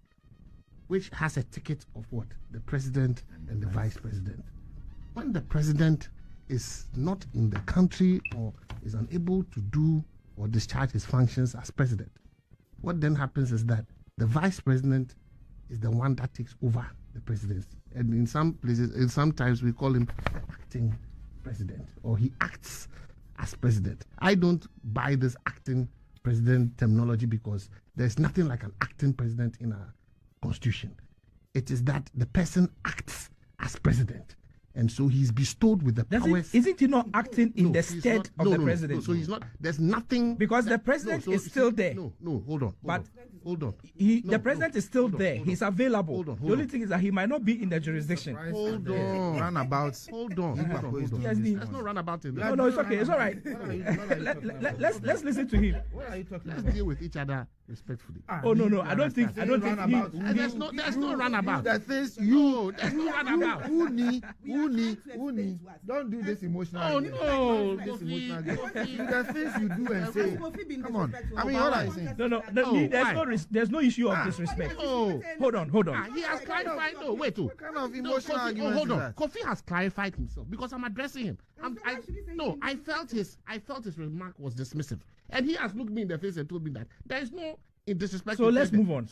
which has a ticket of what? The president and the vice president. When the president is not in the country or is unable to do or discharge his functions as president, what then happens is that the vice president is the one that takes over the presidency. And in some places, sometimes we call him the acting president, or he acts as president. I don't buy this acting president terminology because there's nothing like an acting president in our constitution. It is that the person acts as president, and so he's bestowed with the powers. Isn't he not acting in the stead of the president? No, so he's not. There's nothing because the president is still there. No, hold on. The president is still there. He's available. Hold on. The only thing is that he might not be in the jurisdiction. Hold on. Runabout. Hold on. There's no runabout in this. No, it's okay. It's all right. Let's listen to him. What are you talking Let's about? deal with each other respectfully. Oh no, I don't think. There's no runabout. The things There's no runabout. Uni. Don't do this emotional. Oh game. no, This emotional Kofi. game. The things you do and say. Come on. I mean, what are you saying? No. There's no issue of disrespect. Oh. Hold on. He has clarified. No, wait. What kind of No, emotional Kofi, argument hold is on. that? Kofi has clarified himself because I'm addressing him. I felt his remark was dismissive, and he has looked me in the face and told me that there is no disrespect. So let's move on.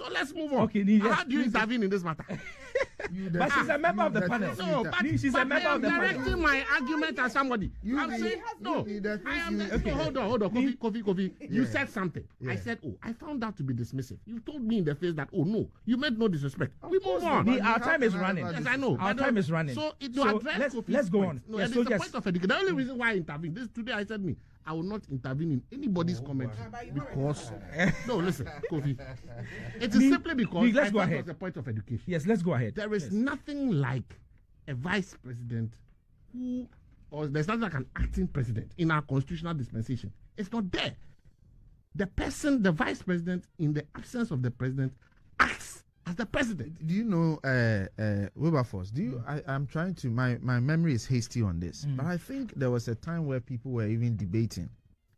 Okay, how do you intervene in this matter? But she's a member of the panel. No, but She's a member of the panel. directing my argument at somebody. I'm saying no. Hold on. Kofi. You said something. Yeah. I said, I found that to be dismissive. You told me in the face that, no, you meant no disrespect. We move on. Our time is running. Yes, I know. Our time is running. So let's go on. No, Yes, it's the point of education. The only reason why I intervened today, I said I will not intervene in anybody's comment because no, listen, Kofi. It is simply because let's go I thought ahead. it was a point of education. Yes, let's go ahead. There is nothing like a vice president there's nothing like an acting president in our constitutional dispensation. It's not there. The vice president, in the absence of the president, acts as the president. Do you know Wilberforce? I'm trying to my memory is hasty on this, but I think there was a time where people were even debating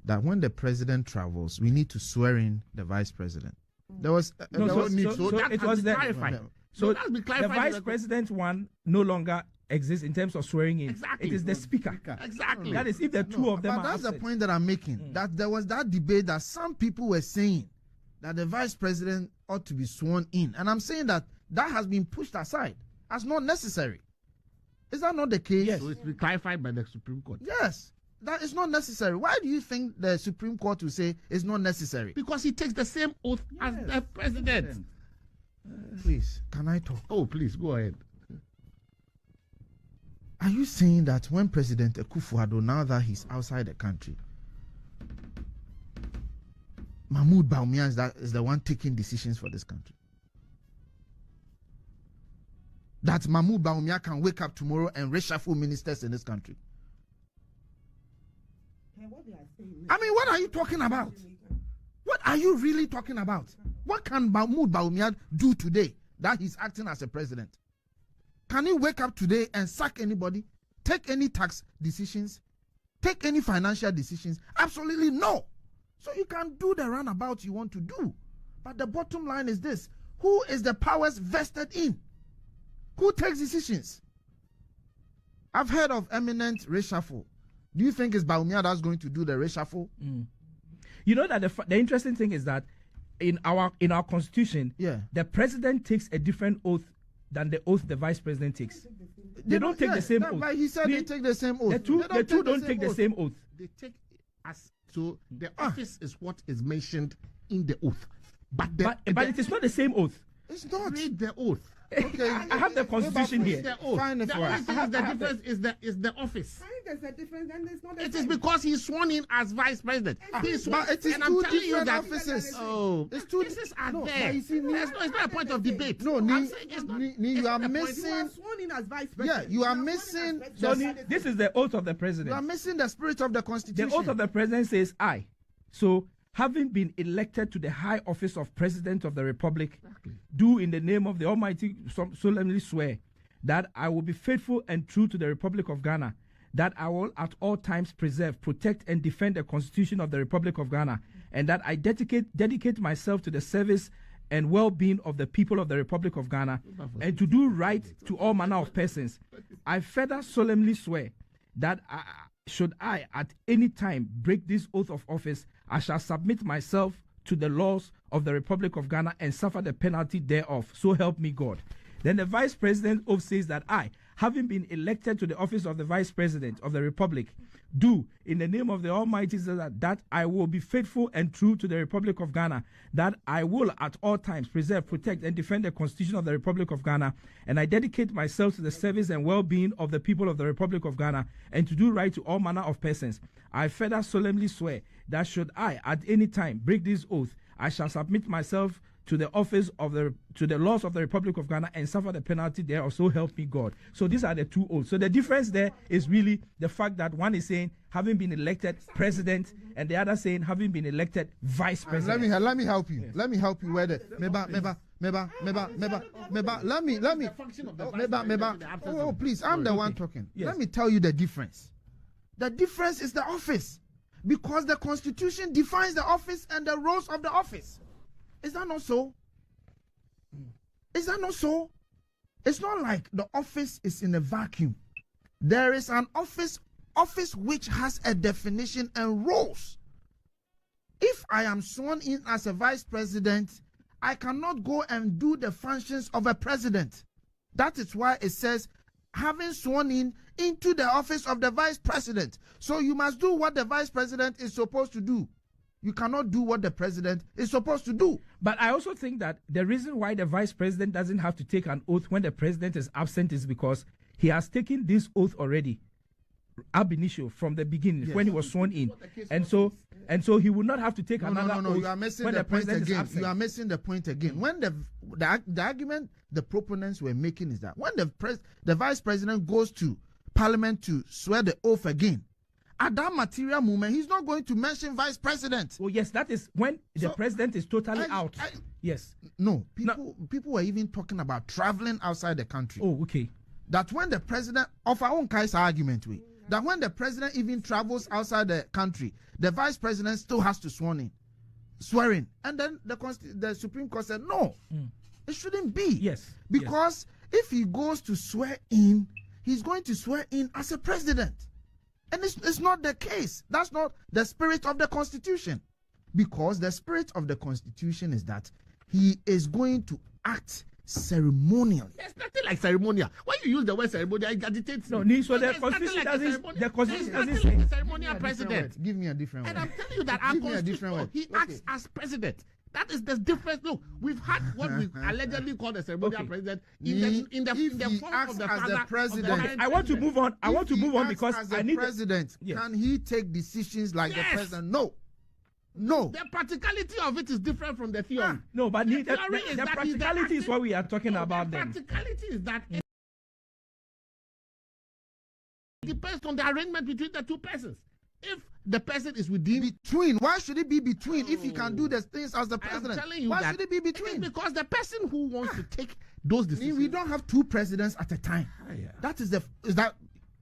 that when the president travels, we need to swear in the vice president. There was So that it was clarified. So that's been the clarified vice president one no longer exists in terms of swearing in. Exactly. It is the speaker. Exactly. That is if the two of them but are that's the absent. point that I'm making. That there was that debate that some people were saying that the vice president ought to be sworn in. And I'm saying that has been pushed aside as not necessary. Is that not the case? Yes. So it's been clarified by the Supreme Court. Yes. That is not necessary. Why do you think the Supreme Court will say it's not necessary? Because he takes the same oath as the president. Please, can I talk? Oh, please, go ahead. Are you saying that when President Akufo-Addo, now that he's outside the country, Mahmoud Bawumia is the one taking decisions for this country? That Mahmoud Bawumia can wake up tomorrow and reshuffle ministers in this country? I mean, what are you talking about? What are you really talking about? What can Mahmoud Bawumia do today that he's acting as a president? Can he wake up today and sack anybody? Take any tax decisions? Take any financial decisions? Absolutely no. So you can do the runabout you want to do. But the bottom line is this. Who is the powers vested in? Who takes decisions? I've heard of eminent reshuffle. Do you think it's Bawumia that's going to do the reshuffle? You know that the interesting thing is that in our constitution, Yeah. the president takes a different oath than the oath the vice president takes. They don't take the same oath. But he said they take the same oath. The two don't take the same oath. They take as so the office is what is mentioned in the oath. But But it is not the same oath. It's not. read the oath. Okay. I have the constitution Read here. the oath. Fine The for only us. thing is the difference is the office. I think there's a difference, and it's not the It is same. because he's sworn in as vice president. He's sworn, But it is and I'm two telling you different that offices. Oh, It's two. pieces are No, there. but you see, It's not a point of debate. No, I'm Ni, saying it's not. you are You missing. are sworn in as vice Yeah, president. you are sworn in as missing. president. So the- this is the oath of the You are president. missing the spirit of the The constitution. oath of the president says, "I." So, having been elected to the high office of President of the Republic, do in the name of the Almighty solemnly swear that I will be faithful and true to the Republic of Ghana, that I will at all times preserve, protect, and defend the Constitution of the Republic of Ghana, and that I dedicate myself to the service and well-being of the people of the Republic of Ghana, and to do right to all manner of persons. I further solemnly swear that should I at any time break this oath of office, I shall submit myself to the laws of the Republic of Ghana and suffer the penalty thereof. So help me God. Then the vice president oath says that I, having been elected to the office of the vice president of the Republic, do in the name of the Almighty that I will be faithful and true to the Republic of Ghana, that I will at all times preserve, protect, and defend the Constitution of the Republic of Ghana, and I dedicate myself to the service and well-being of the people of the Republic of Ghana, and to do right to all manner of persons. I further solemnly swear that should I at any time break this oath, I shall submit myself to the office of to the laws of the Republic of Ghana and suffer the penalty thereof. So help me God. So these are the two oaths. So the difference there is really the fact that one is saying having been elected president, and the other saying having been elected vice president. Let me help you. Let me help you where the meba. Oh, please, I'm the one talking. Yes. Let me tell you the difference. The difference is the office, because the Constitution defines the office and the roles of the office. Is that not so? Is that not so? It's not like the office is in a vacuum. There is an office which has a definition and roles. If I am sworn in as a vice president, I cannot go and do the functions of a president. That is why it says, having sworn in into the office of the vice president. So you must do what the vice president is supposed to do. You cannot do what the president is supposed to do. But I also think that the reason why the vice president doesn't have to take an oath when the president is absent is because he has taken this oath already ab initio from the beginning, when he was sworn in, and so he would not have to take another oath you are missing when the the point president is again. absent. You are missing the point again. When the argument the proponents were making is that when the vice president goes to parliament to swear the oath again, at that material moment, he's not going to mention vice president. Oh yes, that is when the So, president is totally out. Yes. No, people were even talking about traveling outside the country. Oh, okay. That when the president, of our own case argument, that when the president even travels outside the country, the vice president still has to swear in. And then the Supreme Court said, no, it shouldn't be. Yes. Because if he goes to swear in, he's going to swear in as a president. And it's not the case. That's not the spirit of the Constitution. Because the spirit of the Constitution is that he is going to act ceremonially. There's nothing like ceremonial. When you use the word ceremonial, it agitates. No, me. so the There's nothing Constitution like a doesn't. ceremonial- The Constitution there's doesn't nothing like say. a ceremonial president. Give me a different word. And I'm telling you that our Give me a different Constitution, word. he acts as president. That is the difference. Look, we've had what we allegedly call the ceremonial president in the he form acts of the as father the of president. the Okay, current I want to president. move on. I want to If he move on acts because as I the need. president. Yes. Can he take decisions like the Yes. president? No. No. The practicality of it is different from the theory. No, but The the theory is that he's the practicality is acting- what we are talking No, about. the Then practicality is that it depends on the arrangement between the two persons. If the person is within, Between. Why should it be between if he can do the things as the I am president? telling you Why that should it be it is between? because the person who wants to take those decisions. We don't have two presidents at a time. That is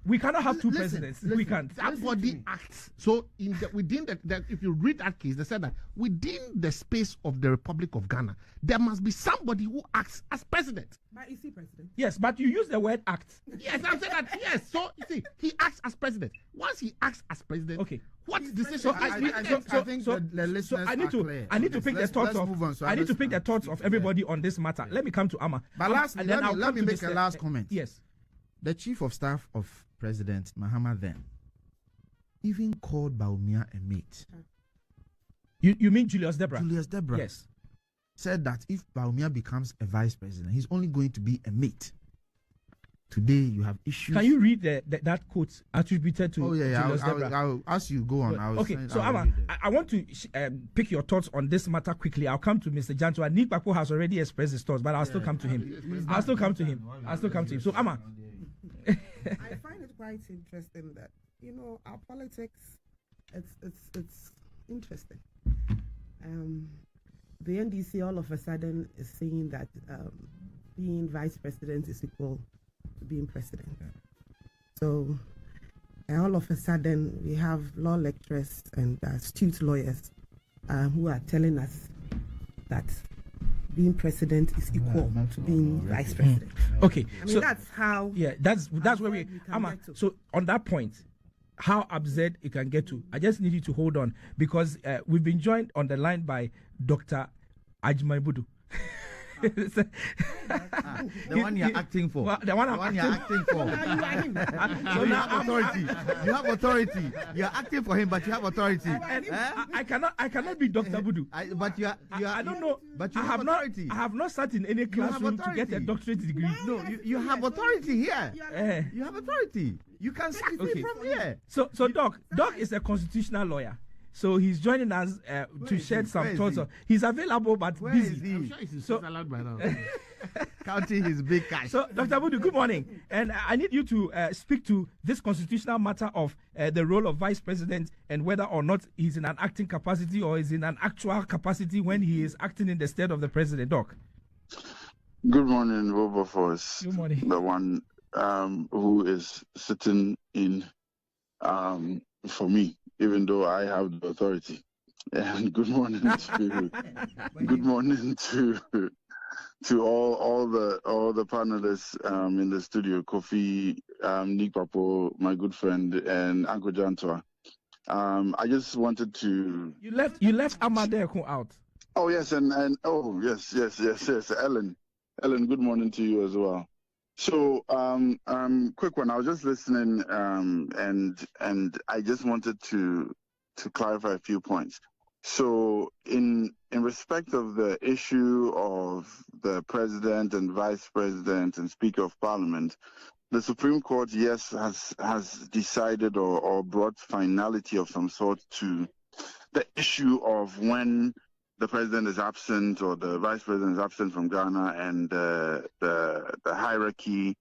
we cannot have two Listen, presidents. listen. We can't. That Listen body to me. acts. So within the if you read that case, they said that within the space of the Republic of Ghana, there must be somebody who acts as president. But is he president? Yes, but you use the word act. Yes, I'm saying that. Yes. So you see, he acts as president. Once he acts as president, Okay. what decision? So I think the listeners I need are to clear. I need to pick the Let's thoughts move on of so I need to others pick the can thoughts speak of to everybody on this matter. Let me come to Amma. But lastly, and then I'll let come me to make Mr. a last comment. Yes. The chief of staff of President Mahama then even called Bawumia a mate. You mean Julius Debra? Julius Debra Yes. said that if Bawumia becomes a vice president, he's only going to be a mate. Today you have issues. Can you read that quote attributed to Julius Debra? I'll, as you go on. Okay, so Amma, I want to pick your thoughts on this matter quickly. I'll come to Mr. Jantua. Nick Bako has already expressed his thoughts, but I'll still come to him. I'll still come to him. So Amma. I find it quite interesting that our politics. It's interesting. The NDC all of a sudden is saying that being vice president is equal to being president. So all of a sudden we have law lecturers and astute lawyers who are telling us that being president is equal to being vice president. Okay, I mean, that's how. Yeah, that's where we can Amma. get to. So on that point, how absurd it can get to. I just need you to hold on because we've been joined on the line by Dr. Ajimai Budu. the one you're acting for. Well, the one you're acting for. So you have authority. You have authority. You're acting for him, but you have authority. And I cannot be Dr. Budu. But you are. I don't know. But you I have authority. I have not sat in any classroom to get a authority. doctorate degree. No, you have authority here. Eh. You have authority. You can sack me Okay. from here. So Doc is a constitutional lawyer. So he's joining us to shed some thoughts. He's available but Where busy. is he? I'm sure he's in So- Switzerland by now. Counting his big cash. So, Dr. Budu, good morning. And I need you to speak to this constitutional matter of the role of vice president and whether or not he's in an acting capacity or is in an actual capacity when he is acting in the stead of the president. Doc. Good morning, Wilberforce. Good morning. The one who is sitting in for me, even though I have the authority. And good morning to good morning to all the panelists in the studio, Kofi, Nick Papo, my good friend, and Uncle Jantua. I just wanted to. You left Amadeko out. Oh yes, and oh yes, Ellen, good morning to you as well. So, quick one. I was just listening, and I just wanted to clarify a few points. So, in respect of the issue of the president and vice president and speaker of parliament, the Supreme Court, yes, has decided or brought finality of some sort to the issue of when the president is absent or the vice president is absent from Ghana, and the hierarchy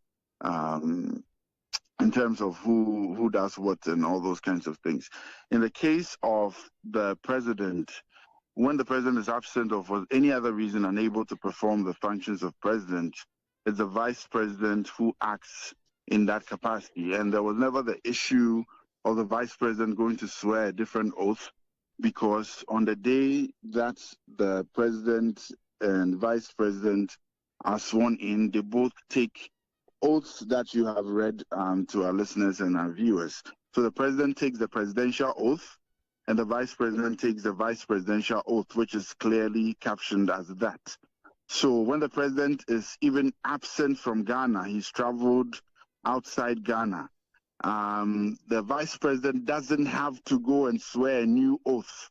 in terms of who does what and all those kinds of things. In the case of the president, when the president is absent or for any other reason unable to perform the functions of president, it's the vice president who acts in that capacity. And there was never the issue of the vice president going to swear a different oath, because on the day that the president and vice president are sworn in, they both take oaths that you have read to our listeners and our viewers. So the president takes the presidential oath, and the vice president takes the vice presidential oath, which is clearly captioned as that. So when the president is even absent from Ghana, he's traveled outside Ghana, the vice president doesn't have to go and swear a new oath.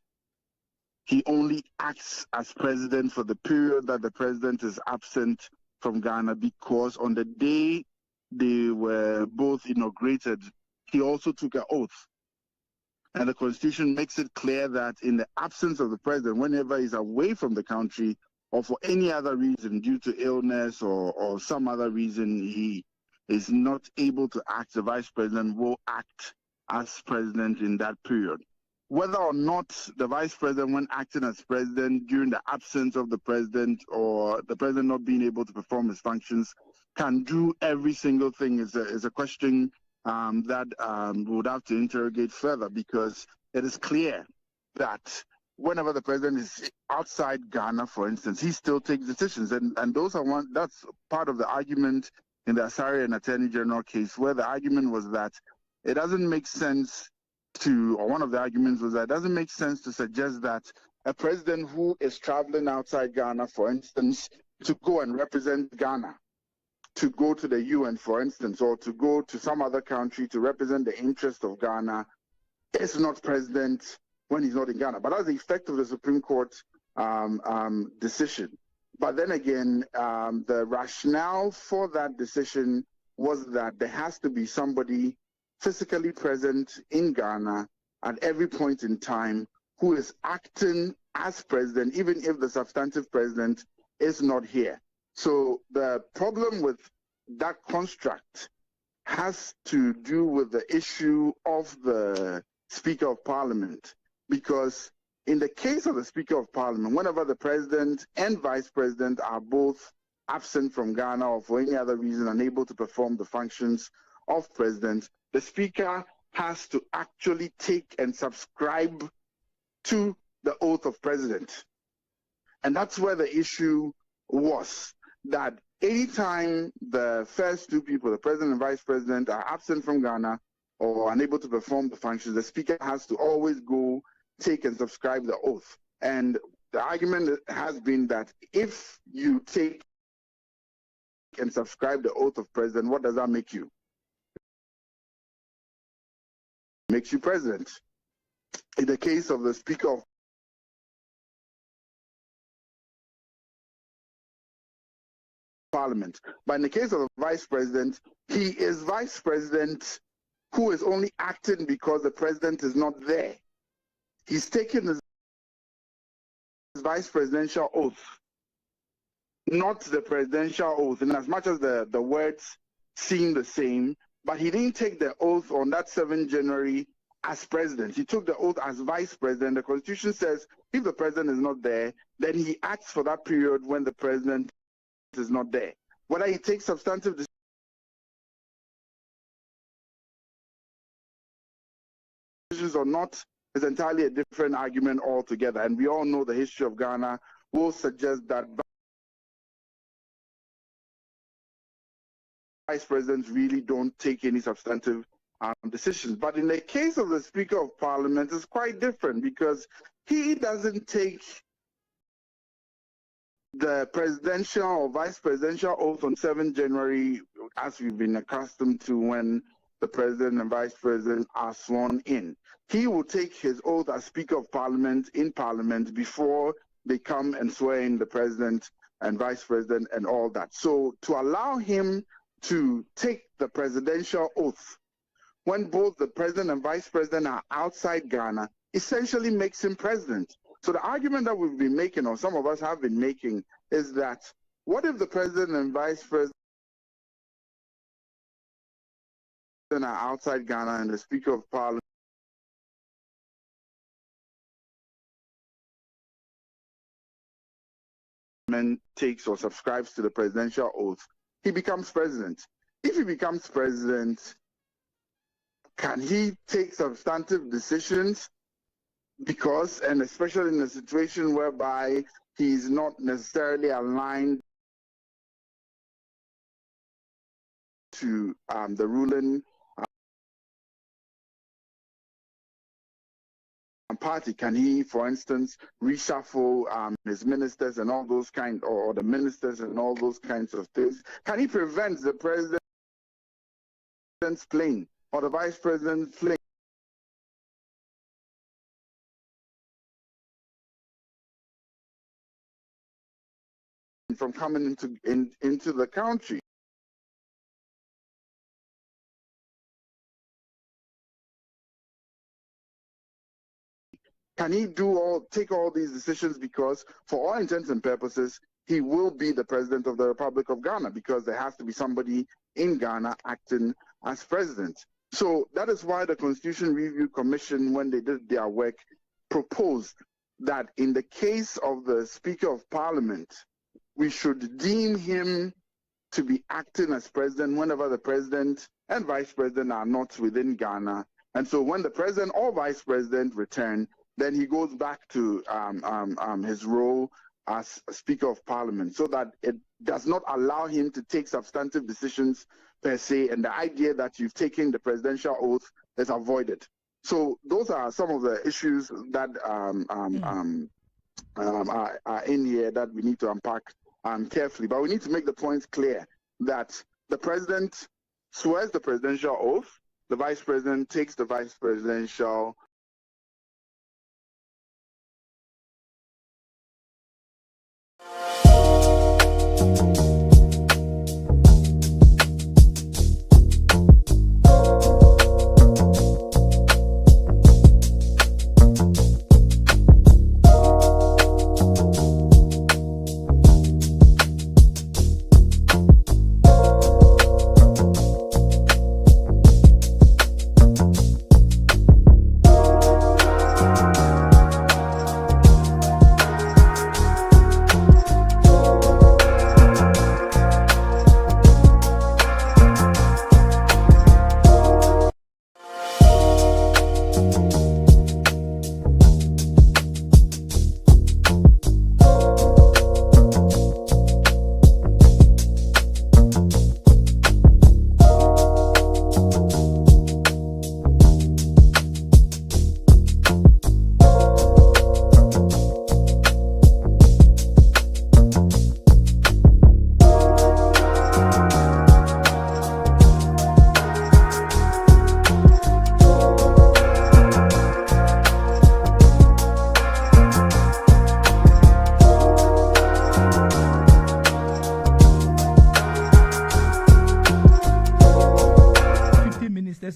He only acts as president for the period that the president is absent from Ghana, because on the day they were both inaugurated, he also took an oath. And the Constitution makes it clear that in the absence of the president, whenever he's away from the country or for any other reason, due to illness or some other reason, he is not able to act, the vice president will act as president in that period. Whether or not the vice president, when acting as president during the absence of the president or the president not being able to perform his functions, can do every single thing is a question that we would have to interrogate further, because it is clear that whenever the president is outside Ghana, for instance, he still takes decisions. And that's part of the argument in the Asare and Attorney General case, where the argument was that it doesn't make sense one of the arguments was that it doesn't make sense to suggest that a president who is traveling outside Ghana, for instance, to go and represent Ghana, to go to the UN, for instance, or to go to some other country to represent the interest of Ghana, is not president when he's not in Ghana. But that's the effect of the Supreme Court decision. But then again, the rationale for that decision was that there has to be somebody physically present in Ghana at every point in time who is acting as president, even if the substantive president is not here. So the problem with that construct has to do with the issue of the Speaker of Parliament, because in the case of the Speaker of Parliament, whenever the president and vice president are both absent from Ghana or for any other reason unable to perform the functions of president, the Speaker has to actually take and subscribe to the oath of president. And that's where the issue was, that anytime the first two people, the president and vice president, are absent from Ghana or unable to perform the functions, the Speaker has to always go take and subscribe the oath. And the argument has been that if you take and subscribe the oath of president, what does that make you? Makes you president. In the case of the Speaker of Parliament. But in the case of the vice president, he is vice president who is only acting because the president is not there. He's taken his vice presidential oath, not the presidential oath, and as much as the words seem the same, but he didn't take the oath on that 7th January as president. He took the oath as vice president. The Constitution says if the president is not there, then he acts for that period when the president is not there. Whether he takes substantive decisions or not is entirely a different argument altogether. And we all know the history of Ghana will suggest that vice presidents really don't take any substantive decisions. But in the case of the Speaker of Parliament, it's quite different, because he doesn't take the presidential or vice presidential oath on 7th January, as we've been accustomed to when the president and vice president are sworn in. He will take his oath as Speaker of Parliament in Parliament before they come and swear in the president and vice president and all that. So to allow him to take the presidential oath when both the president and vice president are outside Ghana essentially makes him president. So the argument that we've been making, or some of us have been making, is that what if the president and vice president are outside Ghana and the Speaker of Parliament takes or subscribes to the presidential oath? He becomes president. If he becomes president, can he take substantive decisions? Because, and especially in a situation whereby he's not necessarily aligned to the ruling party? Can he, for instance, reshuffle his ministers and all those or the ministers and all those kinds of things? Can he prevent the president's plane or the vice president's plane from coming into the country? Can he take all these decisions? Because for all intents and purposes, he will be the president of the Republic of Ghana, because there has to be somebody in Ghana acting as president. So that is why the Constitution Review Commission, when they did their work, proposed that in the case of the Speaker of Parliament, we should deem him to be acting as president whenever the president and vice president are not within Ghana. And so when the president or vice president return, then he goes back to his role as Speaker of Parliament, so that it does not allow him to take substantive decisions per se, and the idea that you've taken the presidential oath is avoided. So those are some of the issues that are in here that we need to unpack carefully. But we need to make the point clear that the president swears the presidential oath, the vice president takes the vice presidential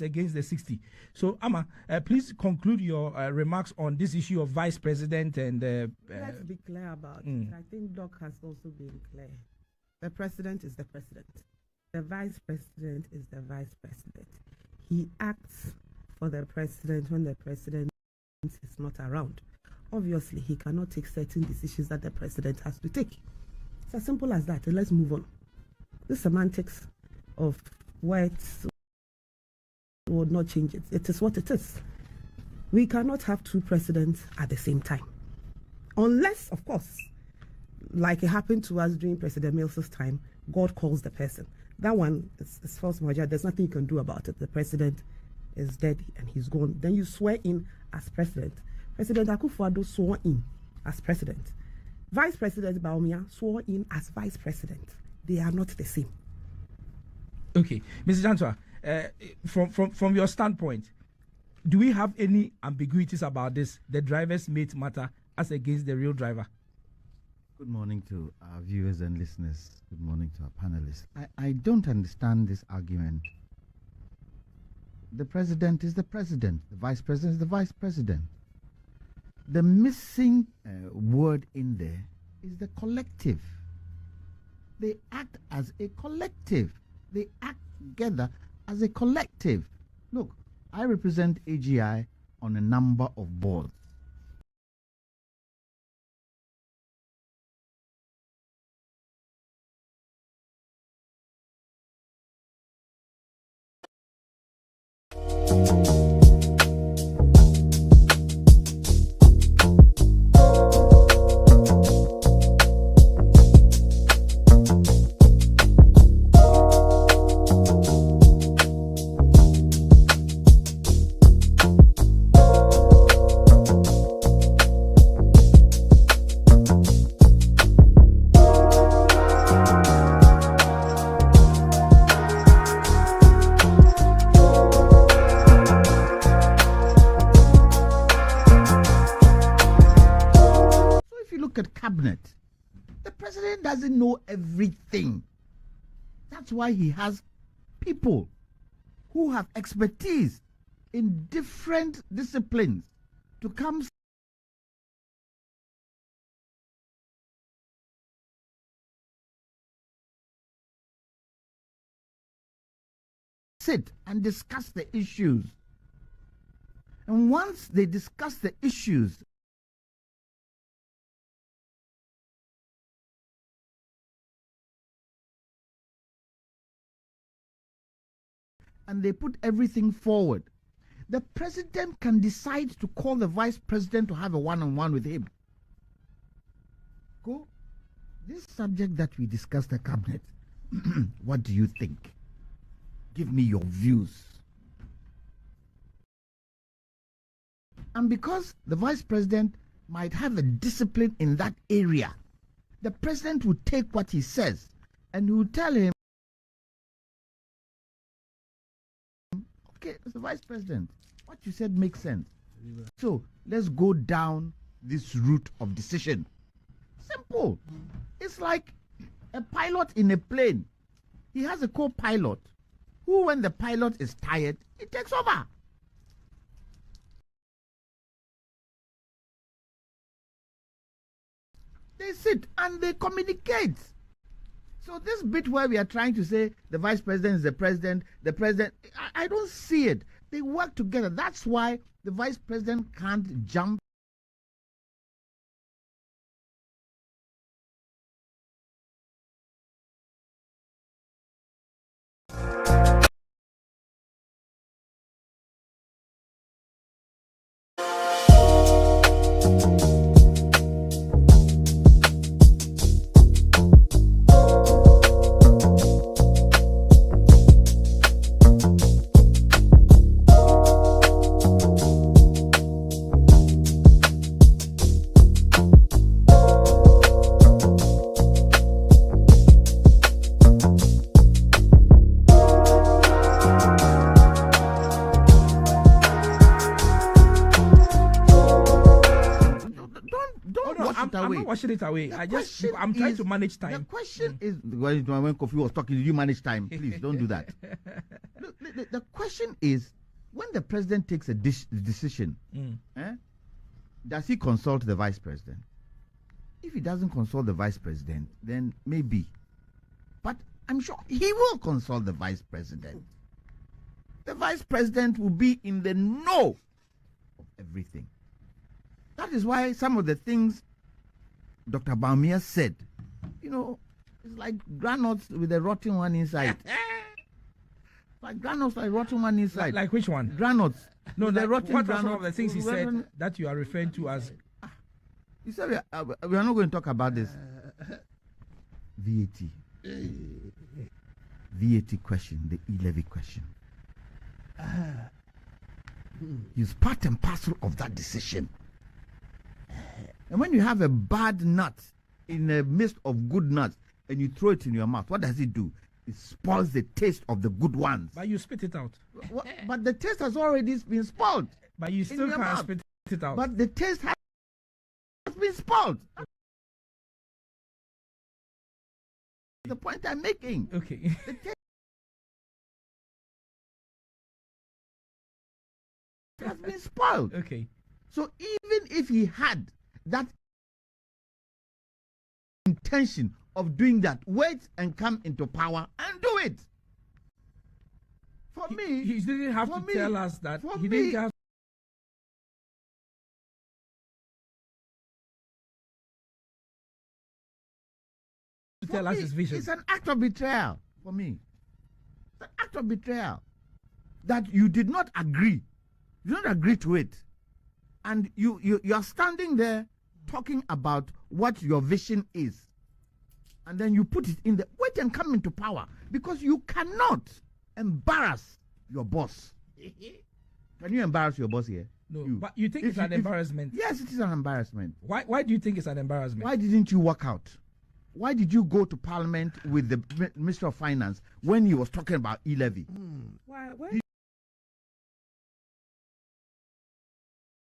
against the 60. So, Amma, please conclude your remarks on this issue of vice president and... Let's be clear about it. I think Doc has also been clear. The president is the president. The vice president is the vice president. He acts for the president when the president is not around. Obviously, he cannot take certain decisions that the president has to take. It's as simple as that. And let's move on. The semantics of words would not change it. It is what it is. We cannot have two presidents at the same time. Unless, of course, like it happened to us during President Mills's time, God calls the person. That one is false majority. There's nothing you can do about it. The president is dead and he's gone. Then you swear in as president. President Akufo-Addo swore in as president. Vice President Bawumia swore in as vice president. They are not the same. Okay, Mr. Jantua, from your standpoint, do we have any ambiguities about this, the driver's mate matter as against the real driver? Good morning to our viewers and listeners. Good morning to our panelists. I don't understand this argument. The president is the president. The vice president is the vice president. The missing word in there is the collective. They act as a collective. They act together as a collective. Look, I represent AGI on a number of boards. That's why he has people who have expertise in different disciplines to come sit and discuss the issues. And once they discuss the issues, and they put everything forward, the president can decide to call the vice president to have a one-on-one with him. Go. This subject that we discussed the cabinet, what do you think? Give me your views. And because the vice president might have a discipline in that area, the president will take what he says and he will tell him, okay, Mr. Vice President, what you said makes sense. So let's go down this route of decision. Simple. It's like a pilot in a plane. He has a co-pilot who, when the pilot is tired, he takes over. They sit and they communicate. So this bit where we are trying to say the vice president is the president, I don't see it. They work together. That's why the vice president can't jump. I'm not washing it away. I'm trying to manage time. The question is, when Kofi was talking, did you manage time? Please don't do that. Look, the question is, when the president takes a decision, does he consult the vice president? If he doesn't consult the vice president, then maybe. But I'm sure he will consult the vice president. The vice president will be in the know of everything. That is why some of the things Dr. Bawumia said, it's like granules with a rotten one inside. Like granules like rotten one inside. Like which one? Granules. No, the like, rotten what are granules. some of the things he said that you are referring to as? You said we are not going to talk about this. VAT. VAT question, the e-levy question. He's part and parcel of that decision. And when you have a bad nut in the midst of good nuts and you throw it in your mouth, what does it do? It spoils the taste of the good ones. But you spit it out. But the taste has already been spoiled. But you still can't spit it out. But the taste has been spoiled. The point I'm making. Okay. The taste has been spoiled. Okay. So even if he had that intention of doing that, wait and come into power and do it. For me, he didn't have to tell us that. He didn't have to tell us his vision. It's an act of betrayal for me. It's an act of betrayal that you did not agree. You don't agree to it. And you are standing there talking about what your vision is. And then you put it in the wait and come into power, because you cannot embarrass your boss. Can you embarrass your boss here? No, but you think it's an embarrassment? Yes, it is an embarrassment. Why do you think it's an embarrassment? Why didn't you walk out? Why did you go to Parliament with the Minister of Finance when he was talking about e-levy? Why?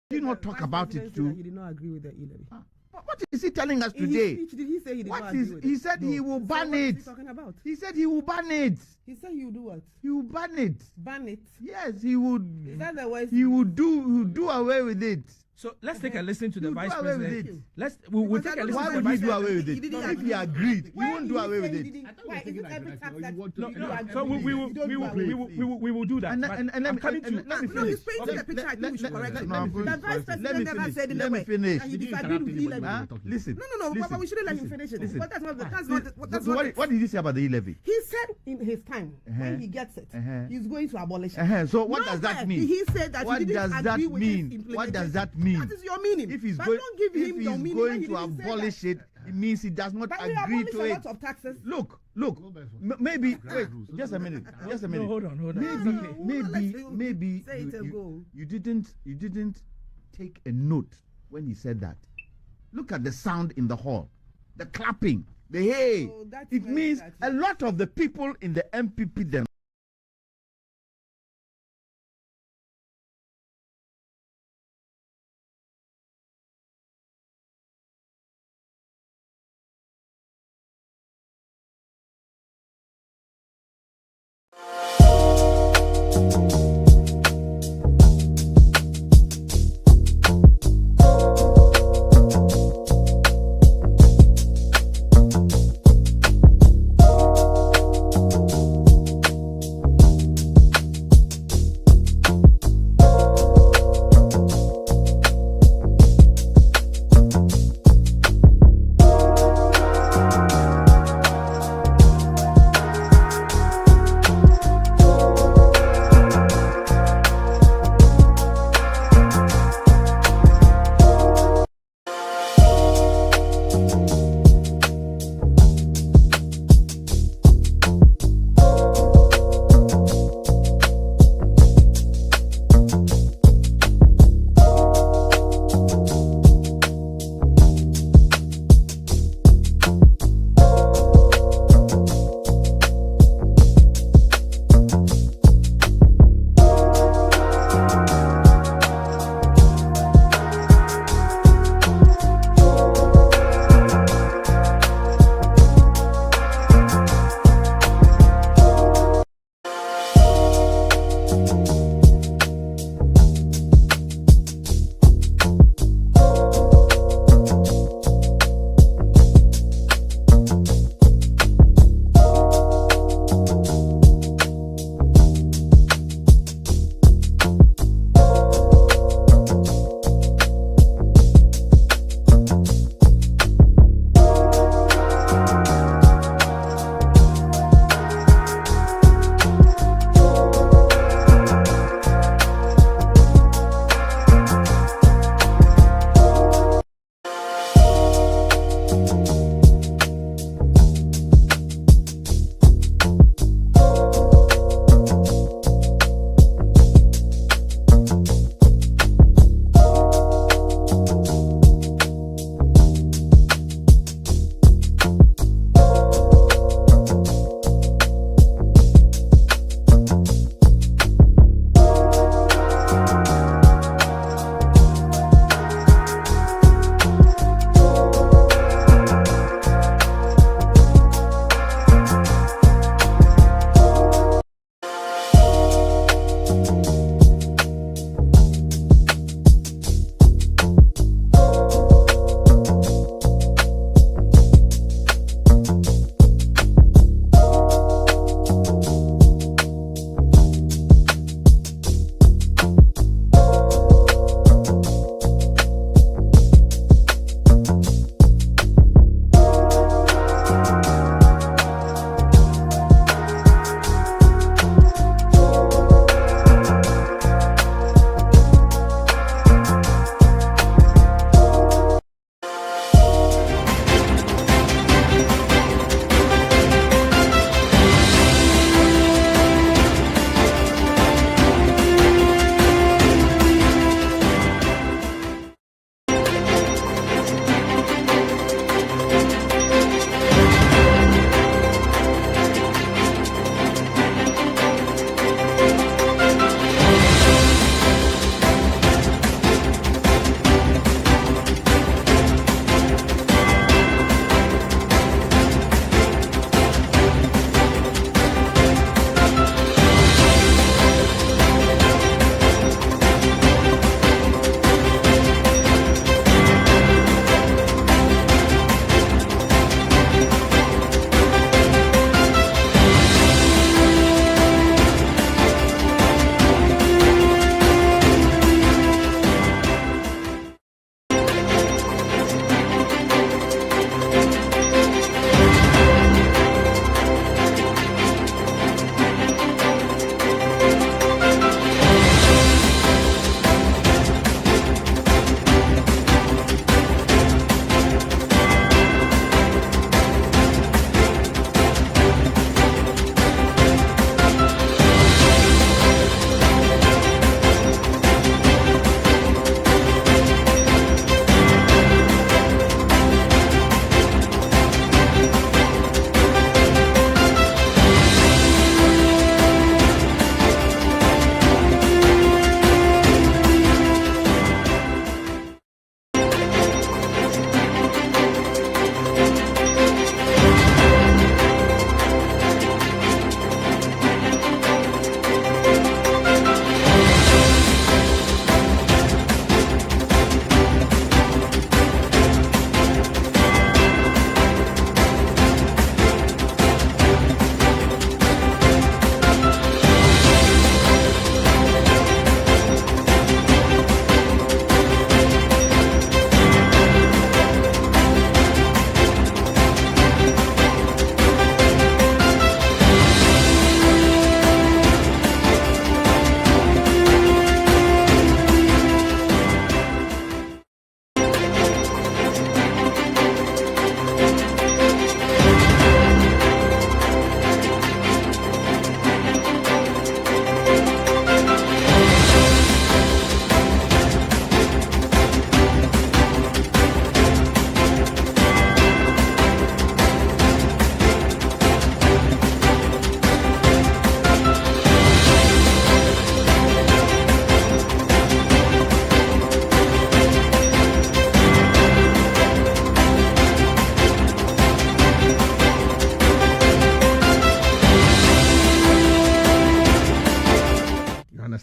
Did you not talk about it too? He did not agree with the e-levy. What is he telling us In his today? speech, did he say he did What not is agree with he it? said he will So ban what is it. he talking about? He said he will ban it. He said he will do what? He will ban it. Ban it. Yes, he would. Is that the words? He would do away with it. So let's take a listen to the You vice do away with president. it. We'll Because take I a don't listen Why to the would he vice do president. away with He it? didn't If agree. he agreed, he Why won't do did away with say it. he didn't- I thought Why? you were Is it taking every like tax that, that you want to- No, you no. agree So with? we You will don't we do will away we with will it. we will do that. And But let I'm me- coming to and let me let- No, he's finish. painting Okay. a picture. I think we should correct him. let me The finish. vice Let president me never finish. said in Let the me way finish. that he Did you disagreed interrupt with anybody E-levy. when Huh? you were talking? Listen. No, but we shouldn't let him finish it. Listen. But that's not that's So not what did he say about the e-levy? he said in his time Uh-huh. when he gets it, Uh-huh. he's going to abolish it. So what does Nowhere that mean? did he said that What he didn't does that agree with his mean? What does implementation? that mean? That is your meaning. If he's but going, don't give if him he's your meaning going when he to didn't say abolish that. it, it means he does not But he agree abolished to a it. lot of taxes. Look. Go back for- Maybe Ground wait. rules. Just a minute. Just a No, minute. hold on. No, Maybe let's say it and go. you didn't take a note when he said that. Look at the sound in the hall, the clapping, the hey. So that's It when means that a lot of the people in the MPP them.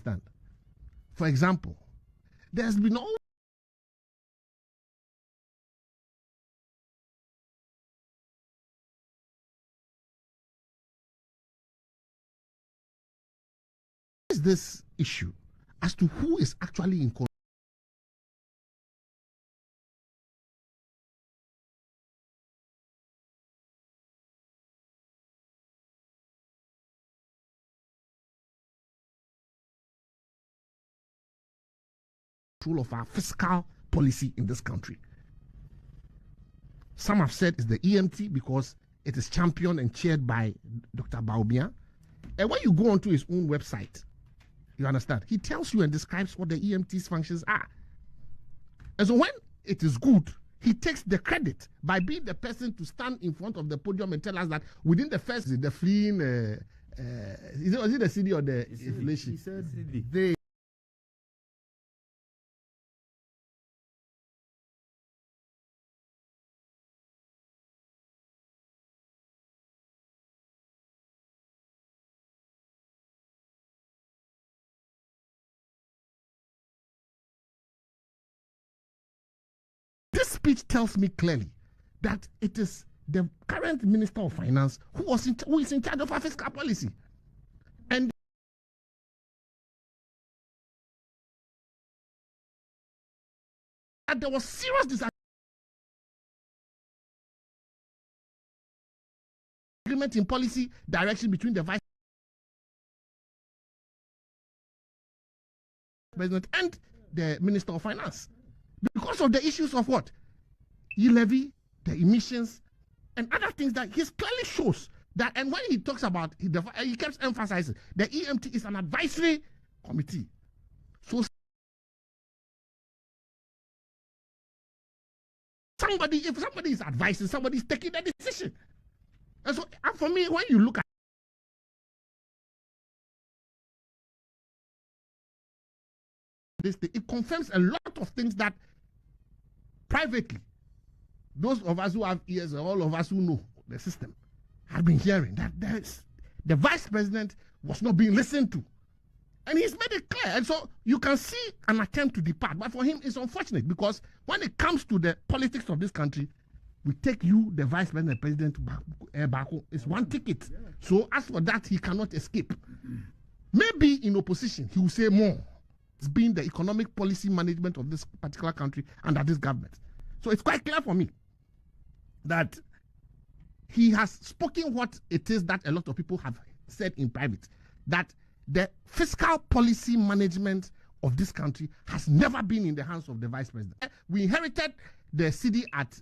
understand? For example, there's been always this issue as to who is actually in control of our fiscal policy in this country. Some have said it's the EMT because it is championed and chaired by Dr. Bawumia. And when you go onto his own website, you understand, he tells you and describes what the EMT's functions are. And so when it is good, he takes the credit by being the person to stand in front of the podium and tell us that within the first, the fleeing, was it the city or the inflation? He said they This speech tells me clearly that it is the current Minister of Finance who is in charge of our fiscal policy. And there was serious disagreement in policy direction between the Vice President and the Minister of Finance. Because of the issues of what? E-levy, the emissions, and other things that he clearly shows that. And when he talks about, he keeps emphasizing the EMT is an advisory committee. So if somebody is advising, somebody is taking the decision. And so for me, when you look at this, it confirms a lot of things that privately, those of us who have ears, all of us who know the system, have been hearing that the Vice President was not being listened to. And he's made it clear. And so you can see an attempt to depart. But for him, it's unfortunate because when it comes to the politics of this country, we take you, the Vice President, President, back home. It's one ticket. So as for that, he cannot escape. Maybe in opposition, he will say more. It's been the economic policy management of this particular country under this government. So it's quite clear for me that he has spoken what it is that a lot of people have said in private, that the fiscal policy management of this country has never been in the hands of the Vice President. We inherited the cedi at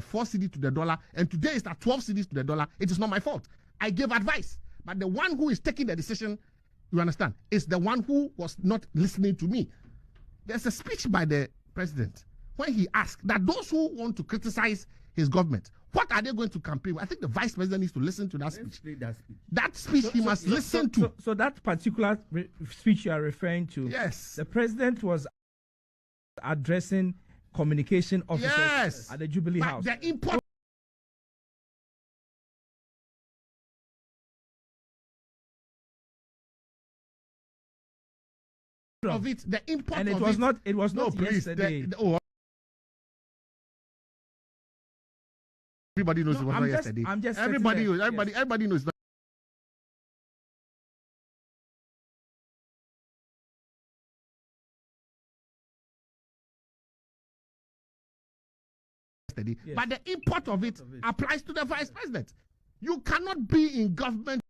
4 cedi to the dollar, and today it's at 12 cedis to the dollar. It is not my fault. I gave advice, but the one who is taking the decision, you understand, is the one who was not listening to me. There's a speech by the president when he asked that those who want to criticize his government, what are they going to campaign? I think the Vice President needs to listen to that speech. That speech he must listen to. So that particular speech you are referring to, yes, the president was addressing communication officers, yes, at the Jubilee House. The import of it, the import and it of was it, not. It was no, not please, yesterday. Everybody knows No, it was I'm not just- yesterday. I'm just Everybody setting knows. the- yes. Everybody knows. Yesterday. Yes. But the import of it applies to the Vice President. You cannot be in government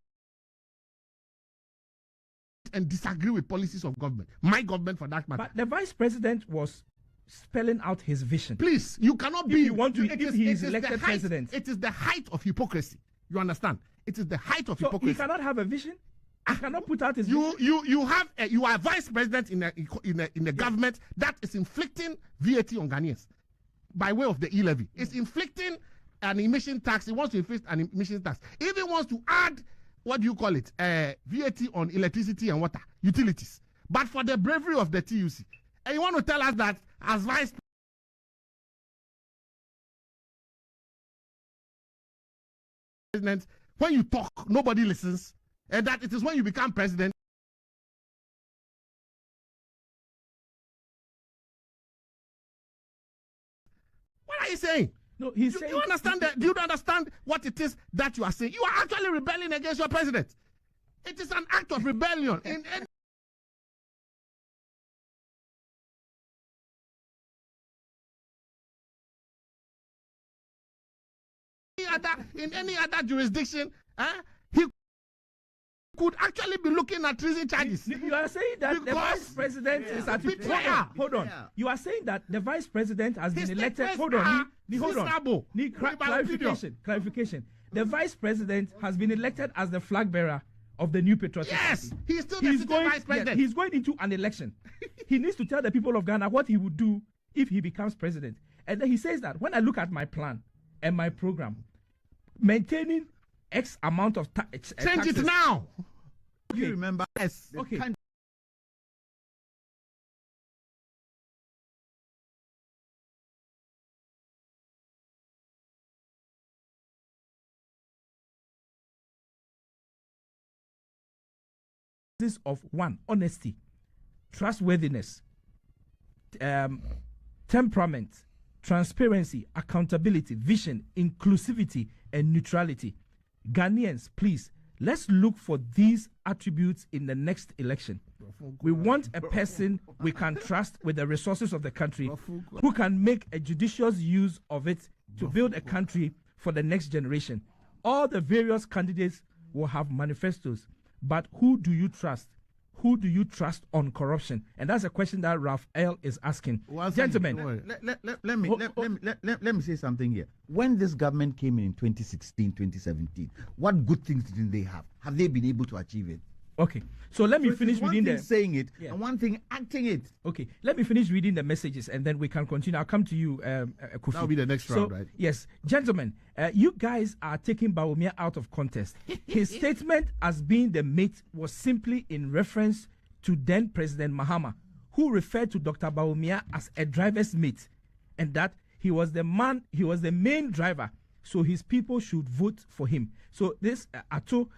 and disagree with policies of government. My government, for that matter. But the Vice President was spelling out his vision. Please, you cannot If be. you want to- it if he is the elected height- president. It is the height of hypocrisy. You understand? It is the height of So he hypocrisy. cannot have a vision. He cannot put out his vision. You are Vice President in a government that is inflicting VAT on Ghanaians by way of the e-levy. It's inflicting an emission tax. It wants to inflict an emission tax. It even wants to add, what do you call it, VAT on electricity and water utilities. But for the bravery of the TUC, and you want to tell us that as Vice President, when you talk, nobody listens, and that it is when you become president you saying? No, he's saying. Do you understand that? Do you understand what it is that you are saying? You are actually rebelling against your president. It is an act of rebellion in any other jurisdiction. He could actually be looking at treason charges. You are saying that the vice president is at betrayal. Hold on. You are saying that the vice president has been elected. Hold on. Clarification. The vice president has been elected as the flag bearer of the New Patriotic Yes, Party. he's still the vice president. He's going into an election. He needs to tell the people of Ghana what he would do if he becomes president. And then he says that when I look at my plan and my program, maintaining X amount of change taxes. it now. You remember? Yes. Okay. Of one, honesty, trustworthiness, temperament, transparency, accountability, vision, inclusivity, and neutrality. Ghanaians, please, let's look for these attributes in the next election. We want a person we can trust with the resources of the country, who can make a judicious use of it to build a country for the next generation. All the various candidates will have manifestos, but who do you trust? Who do you trust on corruption? And that's a question that Ralph L. is asking. Well, gentlemen, let me say something here. When this government came in 2016, 2017, what good things didn't they have? Have they been able to achieve it? Okay, so let me finish reading the saying it, and one thing acting it. Okay, let me finish reading the messages, and then we can continue. I'll come to you, Kofi. That'll be the next round, right? Yes, gentlemen, you guys are taking Bawumia out of context. His statement as being the mate was simply in reference to then President Mahama, who referred to Dr. Bawumia as a driver's mate, and that he was the main driver, so his people should vote for him. So this Ato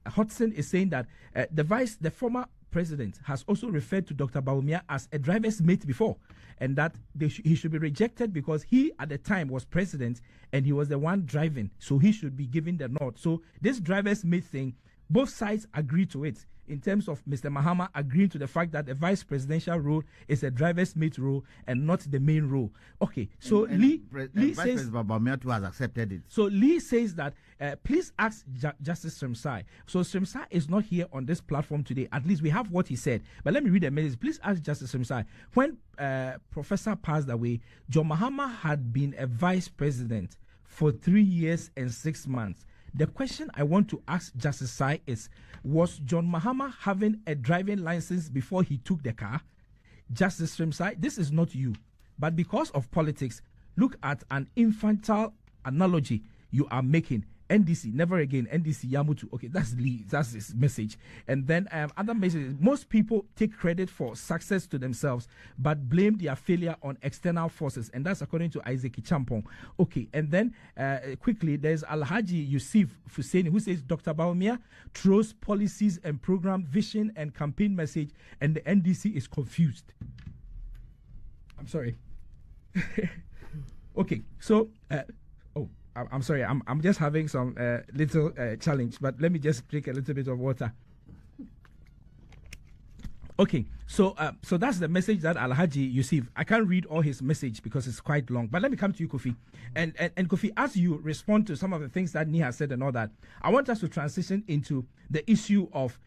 Hodson is saying that the former president has also referred to Dr. Bawumia as a driver's mate before, and that he should be rejected because he at the time was president and he was the one driving, so he should be given the nod. So this driver's mate thing, both sides agree to it, in terms of Mr. Mahama agreeing to the fact that the vice presidential role is a driver's mate role and not the main role. Okay, so Lee says Bawumia has accepted it. So Lee says that please ask Justice Srimsai. So Srimsai is not here on this platform today. At least we have what he said. But let me read the message. Please ask Justice Srimsai. When Professor passed away, John Mahama had been a vice president for 3 years and 6 months. The question I want to ask Justice Sai is, was John Mahama having a driving license before he took the car? Justice Srimsai, this is not you. But because of politics, look at an infantile analogy you are making. NDC, never again, NDC Yamutu. Okay, that's Lee, that's his message. And then other messages. Most people take credit for success to themselves, but blame their failure on external forces. And that's according to Isaac Champong. Okay, and then quickly, there's Alhaji Yusuf Fuseni, who says Dr. Bawumia throws policies and program vision and campaign message, and the NDC is confused. I'm sorry. Okay, so I'm sorry, I'm just having some little challenge, but let me just drink a little bit of water. Okay, so that's the message that Alhaji Yusuf. I can't read all his message because it's quite long, but let me come to you, Kofi. And Kofi, as you respond to some of the things that Nia said and all that, I want us to transition into the issue of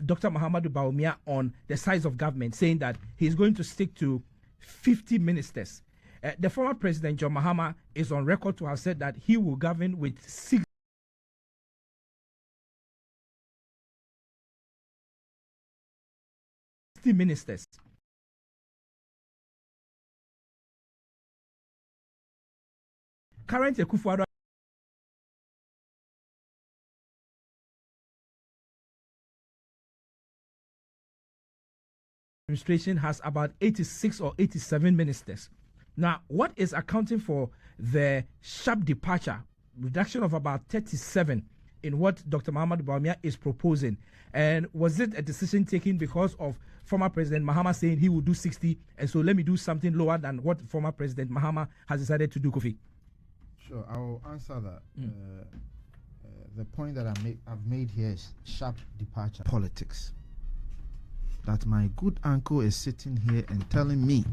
Dr. Mahamudu Bawumia on the size of government, saying that he's going to stick to 50 ministers. The former president, John Mahama, is on record to have said that he will govern with 60 ministers. Current Akufo-Addo administration has about 86 or 87 ministers. Now, what is accounting for the sharp departure, reduction of about 37 in what Dr. Mahamudu Bawumia is proposing? And was it a decision taken because of former President Mahama saying he will do 60, and so let me do something lower than what former President Mahama has decided to do, Kofi? Sure, I'll answer that. The point that I've made here is sharp departure politics. That my good uncle is sitting here and telling me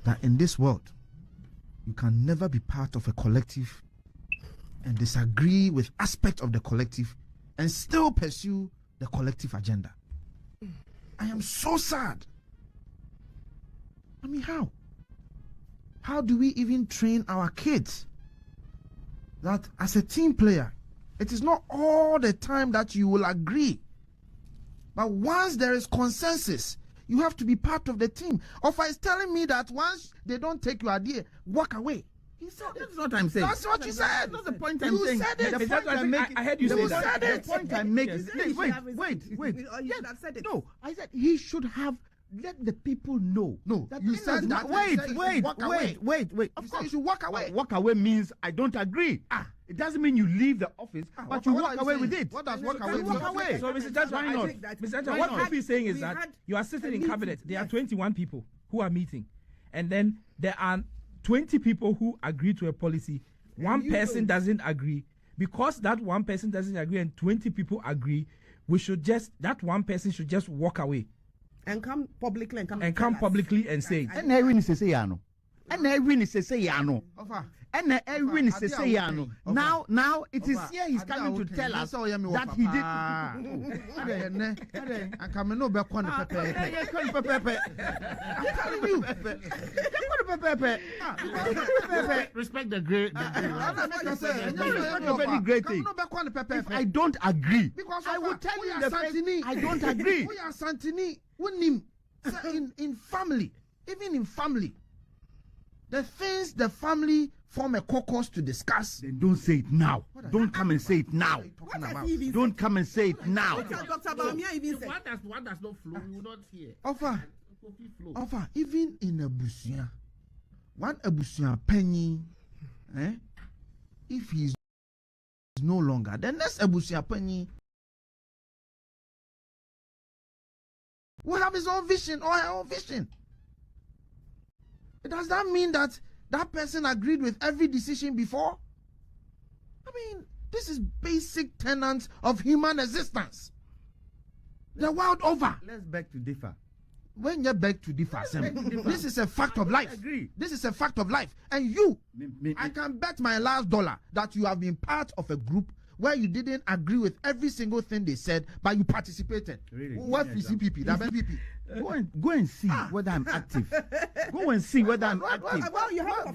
that in this world, you can never be part of a collective and disagree with aspects of the collective and still pursue the collective agenda. I am so sad. I mean, how? How do we even train our kids that as a team player, it is not all the time that you will agree. But once there is consensus, you have to be part of the team. Ofa is telling me that once they don't take your idea, walk away. He said that's what I'm saying. That's what you said. That's not the point I'm saying. You said it. The point I'm making. I heard you say that. The point I'm making. Wait. You should have said it. No, I said he should have let the people know. No, that you said that. Wait. Of course, you should walk away. Walk away means I don't agree. It doesn't mean you leave the office, but you walk away with it. What does walk away mean? Walk away. So, Mr. Judge, why not? Mr. Judge, what Kofi is saying is that you are sitting in cabinet. There are 21 people who are meeting, and then there are 20 people who agree to a policy. One person doesn't agree. Because that one person doesn't agree and 20 people agree, that one person should just walk away. And come publicly and come publicly and say. And everyone is say yano. And everyone is say yano. And everyone is say yano. Now it is here he's coming to tell us that he did. I'm telling you. Respect the great. Very great thing. If I don't agree, I will tell you the first. I don't agree. In family, even in family, the things the family form a caucus to discuss. Then don't say it now. Don't come and say it now. Don't come and say it now. Dr. Bawumia even said. What does not flow, you will not hear. Offer, even in a busia, one abusia penny, if he's no longer, then next abusia penny will have his own vision or her own vision. Does that mean that that person agreed with every decision before? I mean, this is basic tenets of human existence. The world over. Let's beg to differ. When you beg to differ, this is a fact of life. Agree. This is a fact of life. And you, I can bet my last dollar that you have been part of a group where you didn't agree with every single thing they said, but you participated. Really? What CPP? That CPP. Go and see whether I'm active. Go and see whether I'm active.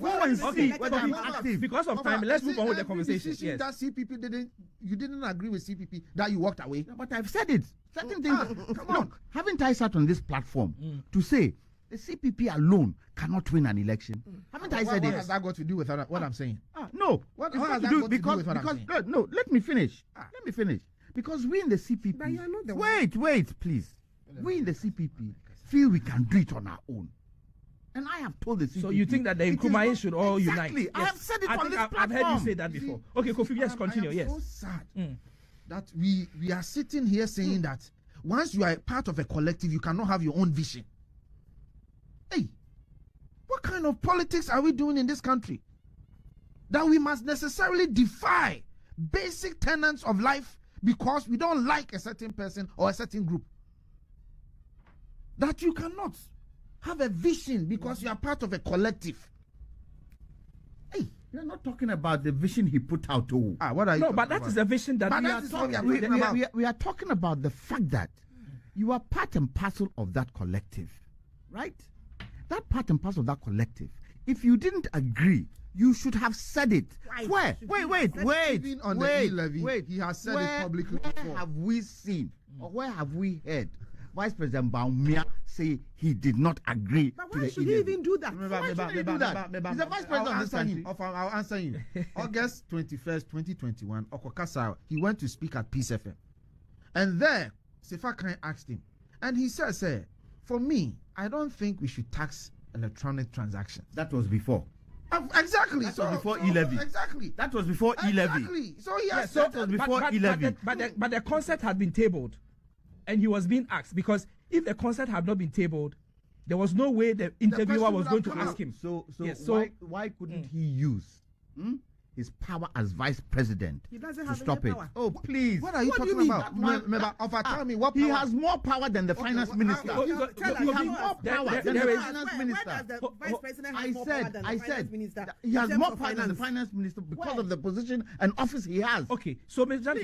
Go and see whether I'm active. Because of time, let's move on with the conversation. Yes. That CPP you didn't agree with CPP, that you walked away. No, but I've said it. Certain things. Come on. Haven't I sat on this platform to say the CPP alone cannot win an election? Haven't I said it? What has that got to do with what I'm saying? No. What has that got to do with what I'm saying? No, let me finish. Let me finish. Because we in the CPP. But you are not the wait, please. We in the CPP feel we can do it on our own. And I have told the CPP. So you think that the Nkrumah should all unite? Exactly. I have said it on this platform. I've heard you say that before. Okay, Kofi, yes, continue. Yes. I am so sad that we are sitting here saying that once you are part of a collective, you cannot have your own vision. Hey, what kind of politics are we doing in this country? That we must necessarily defy basic tenets of life because we don't like a certain person or a certain group. That you cannot have a vision because you are part of a collective. Hey, you're not talking about the vision he put out. What are you? No, but that is a vision that we are talking about the fact that you are part and parcel of that collective, right? That part and parcel of that collective. If you didn't agree, you should have said it. Where? Wait. Even on the E-levy, he has said it publicly before. Where have we seen or where have we heard Vice President Bawumia say he did not agree but to why the should he even do that? Why should he do that? He's the Vice President of this country. I'll answer you. August 21st, 2021, Okokasa, he went to speak at Peace FM. And there, Sefa Khan asked him. And he said, for me, I don't think we should tax electronic transactions. That was before. Exactly. That was before E-levy. Exactly. That was before E-levy. Exactly. So he has that was before E-levy. But the concept had been tabled. And he was being asked, because if the concert had not been tabled, there was no way the interviewer was going to ask him. So yes, why couldn't he use his power as vice president He doesn't to have stop any it. power. Oh, please. What are you talking about? Tell me what power. He has more power than the finance minister. Tell us, He has tell more us. power than the there is- finance Where minister. does the vice president have I more power said, than the finance minister? that he has in terms more of power than the finance minister because Where? of the position and office he has. Okay, so Mr.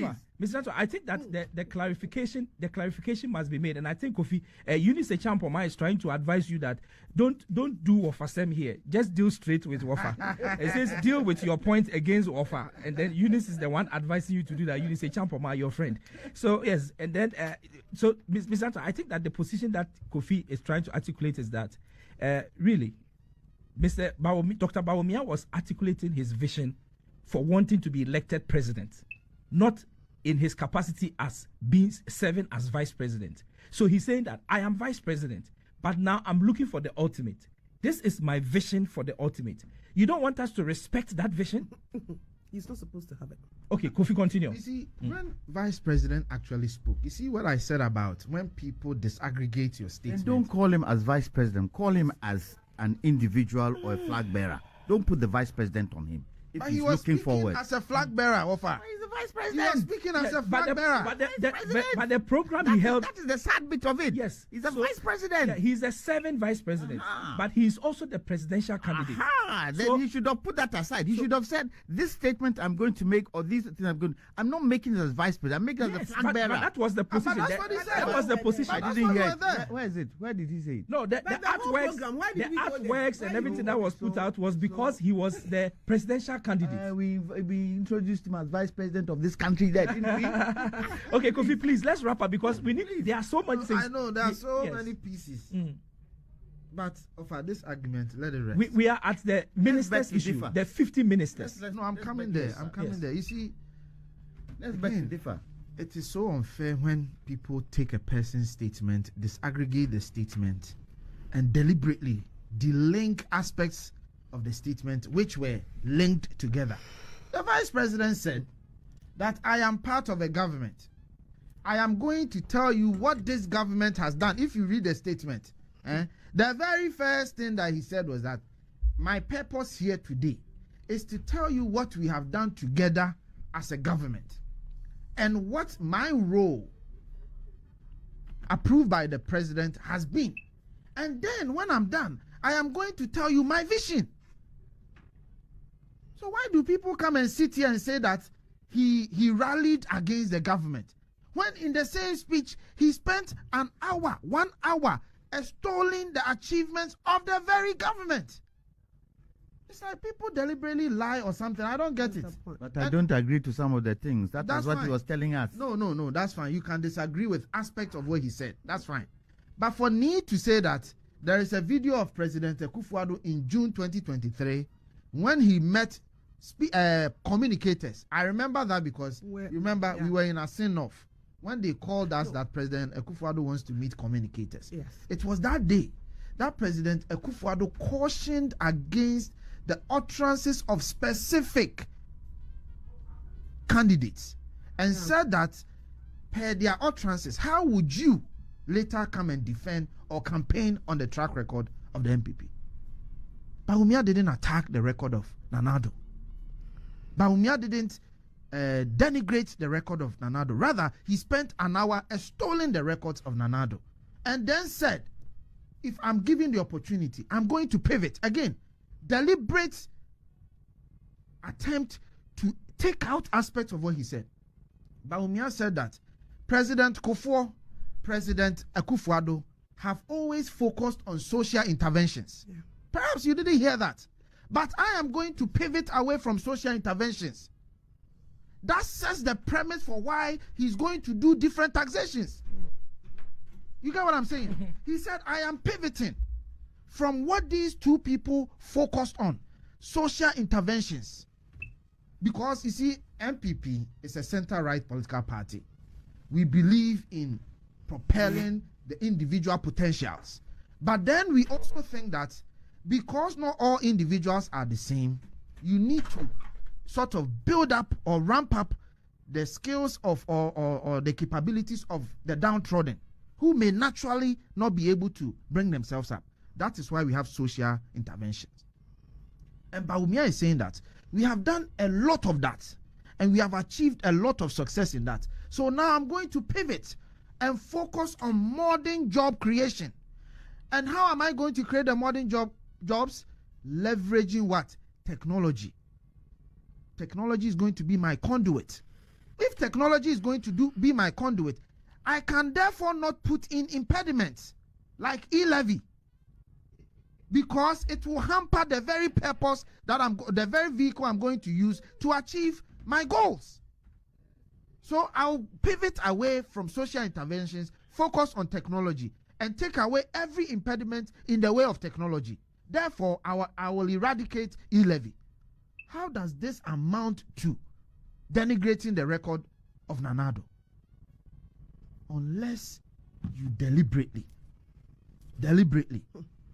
Jantua, I think that the clarification must be made, and I think Kofi Eunice Champoma is trying to advise you that don't do Wafasem here. Just deal straight with Wafa. It says deal with your point against Wafa, and then Eunice is the one advising you to do that. Eunice Champoma, your friend. So yes, and then so Ms. Jantua, I think that the position that Kofi is trying to articulate is that really, Dr. Bawumia was articulating his vision for wanting to be elected president, not in his capacity as serving as vice president. So he's saying that I am vice president, but now I'm looking for the ultimate. This is my vision for the ultimate. You don't want us to respect that vision? He's not supposed to have it. Okay, Kofi, continue. You see, when vice president actually spoke, you see what I said about when people disaggregate your statement. And don't call him as vice president. Call him as an individual or a flag bearer. Don't put the vice president on him. If But he's he was looking speaking forward. as a flag bearer, Wafa. He's the vice He was president. speaking as a But flag bearer. but the program he held. That is the sad bit of it. Yes. He's the So- vice president. Yeah, he's a serving vice president, but he's also the presidential candidate. Then So- he should have put that aside. He should have said, this statement I'm going to make, or these things I'm not making it as vice president. I'm making it as a Yes, flag but bearer. that was the position. that's what he said. That was the position. I That's didn't what hear we're it. there. Where is it? Where did he say it? No, the But the whole program, why did we go there? artworks Why and did everything we that go was there? put out was because he was the presidential candidate. We introduced him as vice president of this country there, didn't we? Okay, Kofi, please, let's wrap up because we need. There are so many things. I know there are so Yes. many pieces. Mm. But for this argument, let it rest. We are at the ministers' to issue, differ. the 50 ministers. No, I'm coming there. I'm coming Yes. there. You see, Let's beg to Again, differ. it is so unfair when people take a person's statement, disaggregate the statement, and deliberately delink aspects of the statement which were linked together. The vice president said that I am part of a government. I am going to tell you what this government has done. If you read the statement, the very first thing that he said was that my purpose here today is to tell you what we have done together as a government and what my role approved by the president has been. And then when I'm done, I am going to tell you my vision. So why do people come and sit here and say that he rallied against the government when in the same speech he spent 1 hour extolling the achievements of the very government? It's like people deliberately lie or something. I don't get it. But I don't agree to some of the things. That's what fine. he was telling us. No, that's fine. You can disagree with aspects of what he said. That's fine. But for me to say that there is a video of President Akufo-Addo in June 2023 when he met communicators. I remember that because we were in Asinov when they called us that President Akufo-Addo wants to meet communicators. Yes. It was that day that President Akufo-Addo cautioned against the utterances of specific candidates and said that per their utterances, how would you later come and defend or campaign on the track record of the MPP? Bawumia didn't attack the record of Nana Addo. Bawumia didn't denigrate the record of Nana Addo. Rather, he spent an hour extolling the records of Nana Addo and then said, if I'm given the opportunity, I'm going to pivot. Again, deliberate attempt to take out aspects of what he said. Bawumia said that President Kufuor, President Akufo-Addo have always focused on social interventions. Yeah. Perhaps you didn't hear that. But I am going to pivot away from social interventions. That sets the premise for why he's going to do different taxations. You get what I'm saying? He said, I am pivoting from what these two people focused on, social interventions. Because you see, MPP is a center-right political party. We believe in propelling the individual potentials. But then we also think that because not all individuals are the same, you need to sort of build up or ramp up the skills of or the capabilities of the downtrodden who may naturally not be able to bring themselves up. That is why we have social interventions. And Bawumia is saying that We have done a lot of that, and we have achieved a lot of success in that. So now I'm going to pivot and focus on modern job creation. And how am I going to create the modern jobs? Leveraging what? Technology. Technology is going to be my conduit. If technology is going to be my conduit, I can therefore not put in impediments like e-levy, because it will hamper the very purpose that the very vehicle I'm going to use to achieve my goals. So I'll pivot away from social interventions, focus on technology, and take away every impediment in the way of technology. Therefore, I will eradicate e-levy. How does this amount to denigrating the record of Nana Addo? Unless you deliberately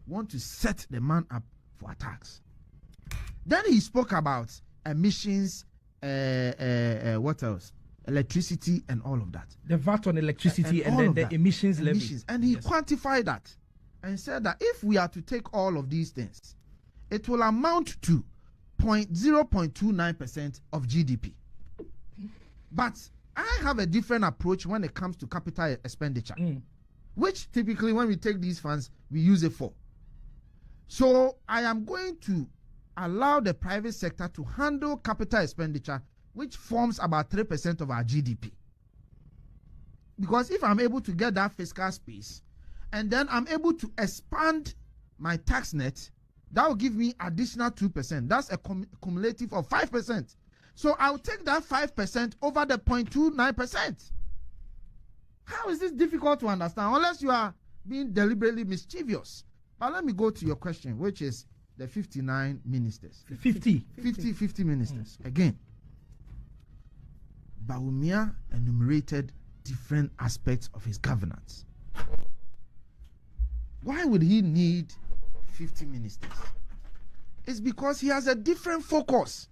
want to set the man up for attacks. Then he spoke about emissions, what else? Electricity and all of that. The VAT on electricity and then the emissions levy. And he quantified that and said that if we are to take all of these things, it will amount to 0.29% of GDP. But I have a different approach when it comes to capital expenditure, which typically when we take these funds, we use it for. So I am going to allow the private sector to handle capital expenditure, which forms about 3% of our GDP. Because if I'm able to get that fiscal space, and then I'm able to expand my tax net, that will give me additional 2%. That's a cumulative of 5%. So I'll take that 5% over the 0.29%. How is this difficult to understand? Unless you are being deliberately mischievous. But let me go to your question, which is the 59 ministers. 50 ministers. Again, Bawumia enumerated different aspects of his governance. Why would he need 50 ministers? It's because he has a different focus.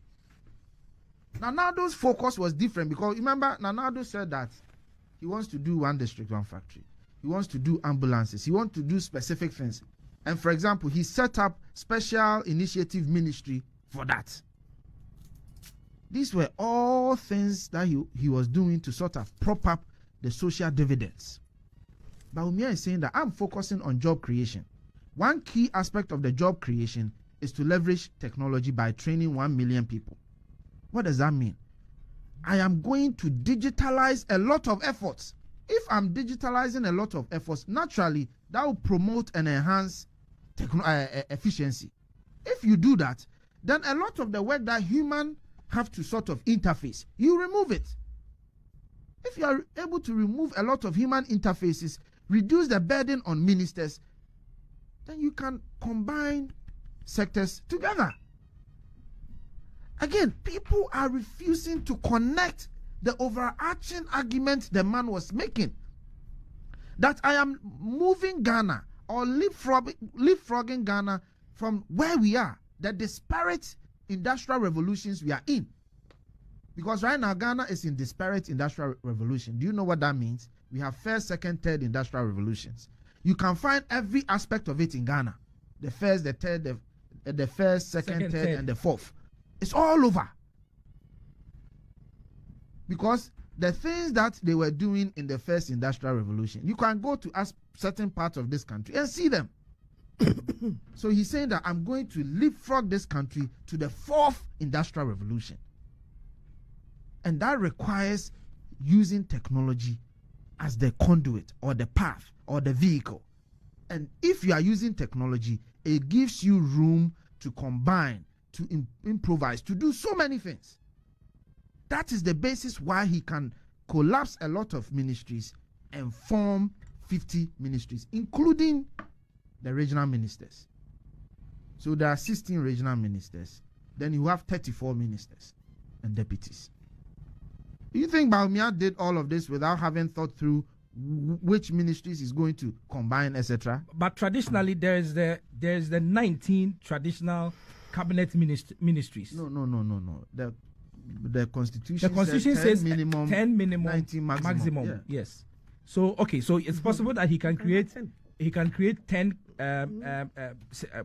Nana Addo's focus was different because remember, Nana Addo said that he wants to do one district, one factory. He wants to do ambulances. He wants to do specific things. And for example, he set up special initiative ministry for that. These were all things that he was doing to sort of prop up the social dividends. Bawumia is saying that I'm focusing on job creation. One key aspect of the job creation is to leverage technology by training 1 million people. What does that mean? I am going to digitalize a lot of efforts. If I'm digitalizing a lot of efforts, naturally, that will promote and enhance efficiency. If you do that, then a lot of the work that humans have to sort of interface, you remove it. If you are able to remove a lot of human interfaces, reduce the burden on ministers, then you can combine sectors together. Again, people are refusing to connect the overarching argument the man was making, that I am moving Ghana or leapfrogging Ghana from where we are, the disparate industrial revolutions we are in. Because right now, Ghana is in disparate industrial revolution. Do you know what that means? We have first, second, third industrial revolutions. You can find every aspect of it in Ghana. The first, the third, the first, second, third, and the fourth. It's all over. Because the things that they were doing in the first industrial revolution, you can go to certain parts of this country and see them. So he's saying that I'm going to leapfrog this country to the fourth industrial revolution. And that requires using technology as the conduit or the path or the vehicle. And if you are using technology, it gives you room to combine, to improvise, to do so many things. That is the basis why he can collapse a lot of ministries and form 50 ministries, including the regional ministers. So there are 16 regional ministers. Then you have 34 ministers and deputies. Do you think Bawumia did all of this without having thought through which ministries is going to combine, etc.? But traditionally, there is the 19 traditional cabinet ministries. No. The constitution says 10 minimum, 10 minimum, 19 maximum. Yeah. Yes. So okay, so it's possible that he can create 10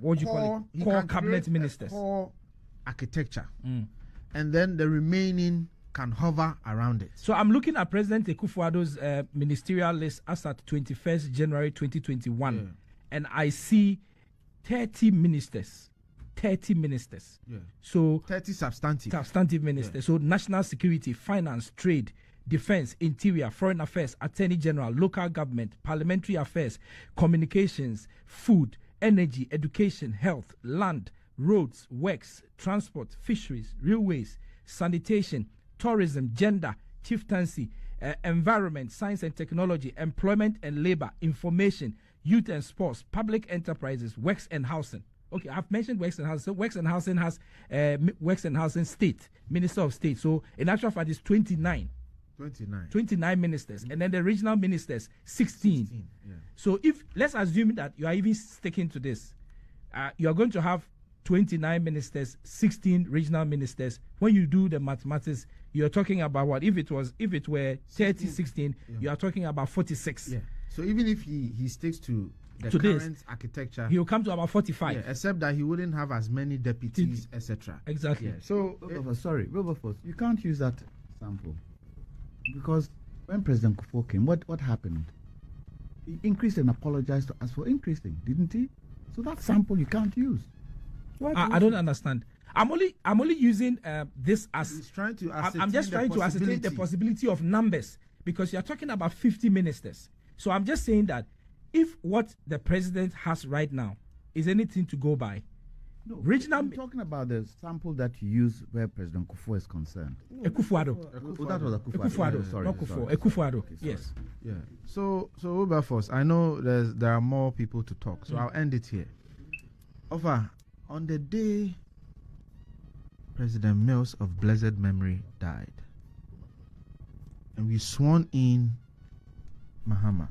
what do you call it? Core cabinet ministers. Core architecture, and then the remaining can hover around it. So I'm looking at President Akufo-Addo's ministerial list as at 21st January 2021, and I see 30 ministers. 30 ministers. Yeah. So 30 substantive ministers. Yeah. So national security, finance, trade, defense, interior, foreign affairs, attorney general, local government, parliamentary affairs, communications, food, energy, education, health, land, roads, works, transport, fisheries, railways, sanitation, tourism, gender, chieftaincy, environment, science and technology, employment and labor, information, youth and sports, public enterprises, works and housing. Okay, I've mentioned works and housing. So works and housing has works and housing state, Minister of State. So in actual fact, it's 29 ministers, and then the regional ministers 16. Yeah. So if let's assume that you are even sticking to this, you are going to have 29 ministers, 16 regional ministers. When you do the mathematics, you are talking about what? If it were 30, 16, you are talking about 46. Yeah. So even if he sticks to the to current this architecture, he will come to about 45. Yeah, except that he wouldn't have as many deputies, etc. Exactly. Yeah. So Wilberforce, you can't use that sample because when President Kufuor came, what happened? He increased and apologized to us for increasing, didn't he? So that sample you can't use. I don't understand. I'm only using this as he's trying to. I'm just trying to ascertain the possibility of numbers because you're talking about 50 ministers. So I'm just saying that if what the president has right now is anything to go by, no, regional. I'm talking about the sample that you use where President Kufuor is concerned. Akufo-Addo. That was Akufo-Addo. Sorry, not Kufuor. sorry. Akufo-Addo. Okay, yes. Yeah. So Wilberforce, I know there are more people to talk, so I'll end it here. On the day President Mills of blessed memory died, and we sworn in Mahama.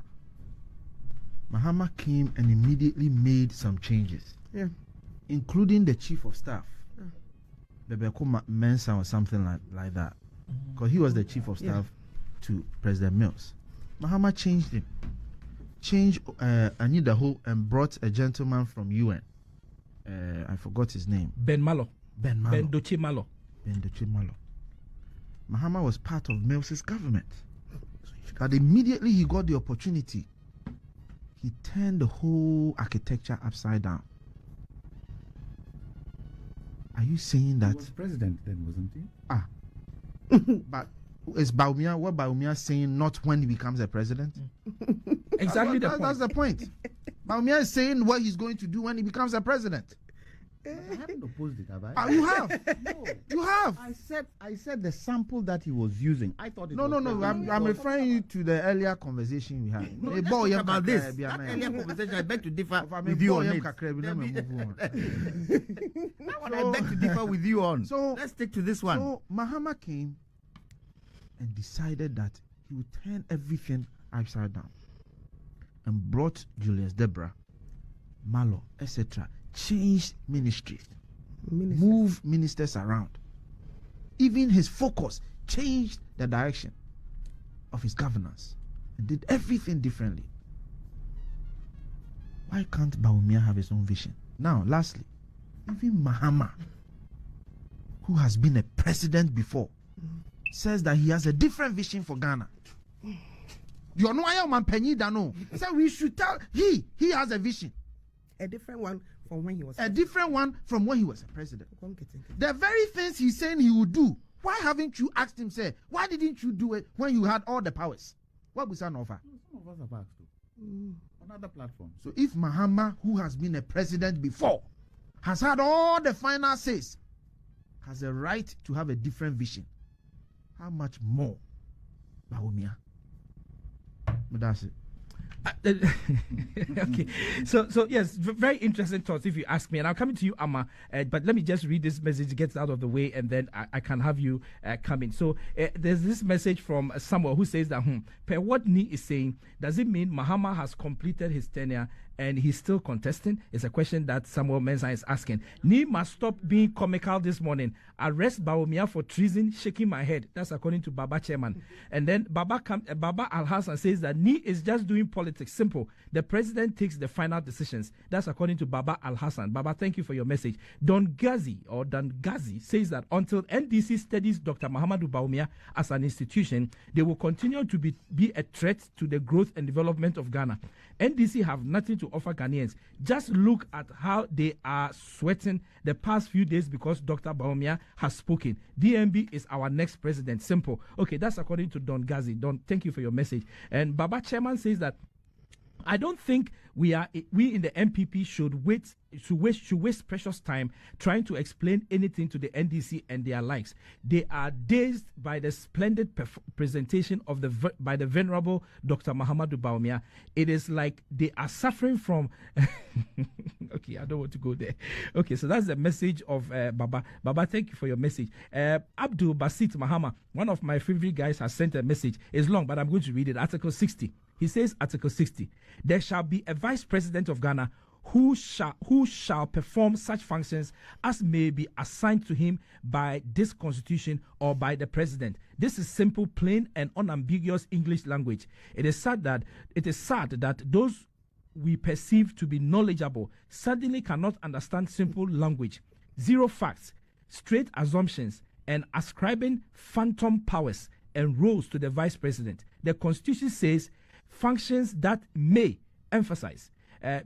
Mahama came and immediately made some changes, including the chief of staff, Bebeko Mensah or something like that, because he was the chief of staff to President Mills. Mahama changed him, changed Anidaho, and brought a gentleman from UN. I forgot his name. Ben Doche Malo. Mahama was part of Mills's government. But immediately he got the opportunity, he turned the whole architecture upside down. Are you saying that? He was president then, wasn't he? But is Bawumia what Bawumia saying? Not when he becomes a president. Exactly that's the point. Bawumia is saying what he's going to do when he becomes a president. I haven't opposed it, have I? You have. No. You have. I said the sample that he was using. I thought it No. I'm referring you to the earlier conversation we had. No, let's talk about this. That earlier conversation, I beg to differ with you on it. That one I beg to differ with you on. So let's stick to this one. So Mahama came and decided that he would turn everything upside down and brought Julius Deborah, Malo, etc. Changed ministries, move ministers around. Even his focus changed the direction of his governance and did everything differently. Why can't Bawumia have his own vision? Now, lastly, even Mahama, who has been a president before, says that he has a different vision for Ghana. You know, I am a penny dano. So we should tell he has a vision. A different one from when he was a president. The very things he's saying he would do, why haven't you asked him, say, why didn't you do it when you had all the powers? What was an offer? Some of us have asked to. On other platforms. So if Mahama, who has been a president before, has had all the final says, has a right to have a different vision, how much more Bawumia? But that's it. Okay, so yes, very interesting thoughts if you ask me, and I'm coming to you, Amma. But let me just read this message to get out of the way, and then I can have you come in. So there's this message from Samuel who says that per what Ni is saying, does it mean Mahama has completed his tenure and he's still contesting? It's a question that Samuel Mensah is asking. Ni must stop being comical this morning. Arrest Bawumia for treason, shaking my head. That's according to Baba Chairman. And then Baba Al-Hassan says that Ni is just doing politics politics. Simple. The president takes the final decisions. That's according to Baba Al-Hassan. Baba, thank you for your message. Don Gazi says that until NDC studies Dr. Mahamudu Bawumia as an institution, they will continue to be a threat to the growth and development of Ghana. NDC have nothing to offer Ghanaians. Just look at how they are sweating the past few days because Dr. Bawumia has spoken. DMB is our next president. Simple. Okay, that's according to Don Gazi. Don, thank you for your message. And Baba Chairman says that I don't think we in the MPP should waste precious time trying to explain anything to the NDC and their likes. They are dazed by the splendid presentation of by the venerable Dr. Mahamudu Bawumia. It is like they are suffering from. Okay, I don't want to go there. Okay, so that's the message of Baba. Baba, thank you for your message. Abdul Basit Mahama, one of my favorite guys, has sent a message. It's long, but I'm going to read it. Article 60. He says, Article 60, there shall be a vice president of Ghana who shall perform such functions as may be assigned to him by this constitution or by the president. This is simple, plain, and unambiguous English language. It is sad that those we perceive to be knowledgeable suddenly cannot understand simple language, zero facts, straight assumptions, and ascribing phantom powers and roles to the vice president. The constitution says functions that may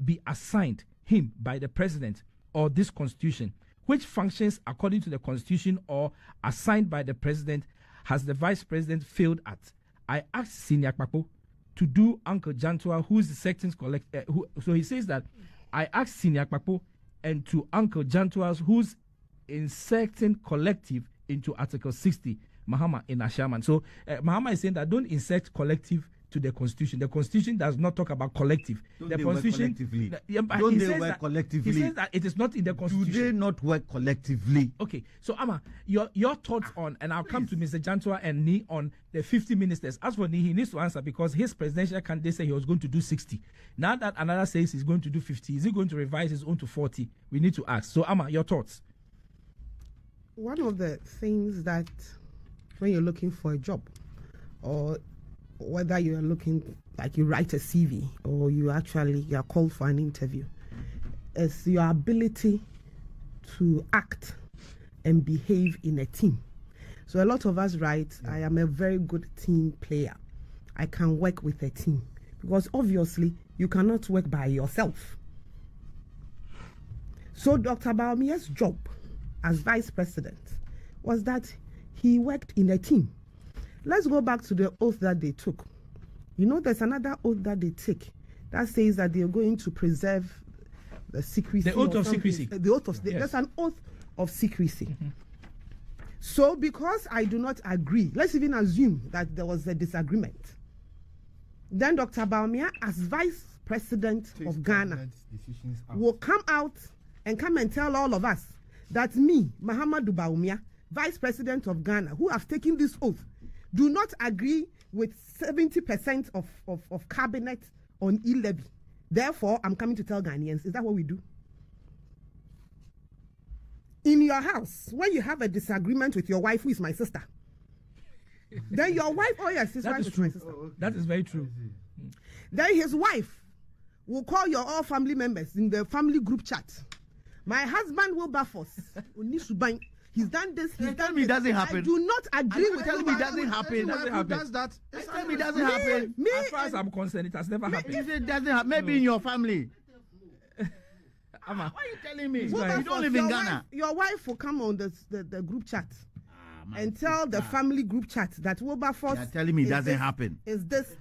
be assigned him by the president or this constitution. Which functions, according to the constitution or assigned by the president, has the vice president failed at? I asked Senior Kpapo to do Uncle Jantua, who's the sections so he says that I asked Senior Kpapo and to Uncle Jantua, who's inserting collective into Article 60, Mahama in Ashaman. So Mahama is saying that don't insert collective to the constitution. The constitution does not talk about collective. Don't the they constitution work collectively? Don't they work collectively? He says that it is not in the constitution. Do they not work collectively? Okay, so Ama, your thoughts on, and I'll come to Mr. Jantua and Ni on the 50 ministers. As for Ni, he needs to answer because his presidential candidate said he was going to do 60. Now that another says he's going to do 50, is he going to revise his own to 40? We need to ask. So Ama, your thoughts? One of the things that when you're looking for a job, or whether you're looking, like you write a CV or you are called for an interview, is your ability to act and behave in a team. So a lot of us write, I am a very good team player. I can work with a team. Because obviously, you cannot work by yourself. So Dr. Bawumia's job as vice president was that he worked in a team. Let's go back to the oath that they took. You know, there's another oath that they take that says that they are going to preserve the secrecy. The oath of secrecy. The oath of yes. There's an oath of secrecy. Mm-hmm. So because I do not agree, let's even assume that there was a disagreement. Then Dr. Bawumia, as vice president of Ghana, will come out and tell all of us that me, Mahamudu Bawumia, vice president of Ghana, who have taken this oath, do not agree with 70% of cabinet on e-levy. Therefore, I'm coming to tell Ghanaians. Is that what we do? In your house, when you have a disagreement with your wife, who is my sister, then your wife, oh yes, his wife is my sister. That is very true. Then his wife will call your all family members in the family group chat. My husband will Wilberforce. He's done this. He's done me this. Doesn't happen. I do not agree with tell me doesn't happen. Does that? Tell me doesn't happen. As far as I'm concerned, it has never happened. If it doesn't happen, maybe in your family. Why are you telling me? You don't live in Ghana. Your wife will come on the group chat and tell the family group chat that Wilberforce. You're telling me it doesn't happen. Is this?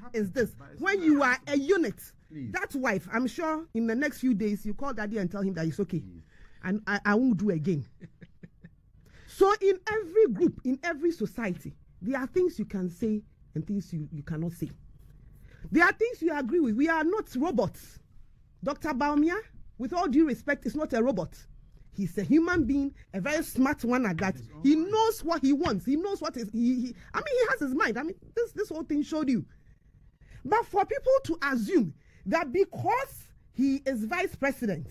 When you are a unit, that wife, I'm sure in the next few days you call daddy and tell him that it's okay, and I won't do again. So in every group, in every society, there are things you can say and things you cannot say. There are things you agree with. We are not robots. Dr. Bawumia, with all due respect, is not a robot. He's a human being, a very smart one at that. He knows what he wants. He knows what is he has his mind. I mean, this whole thing showed you. But for people to assume that because he is vice president,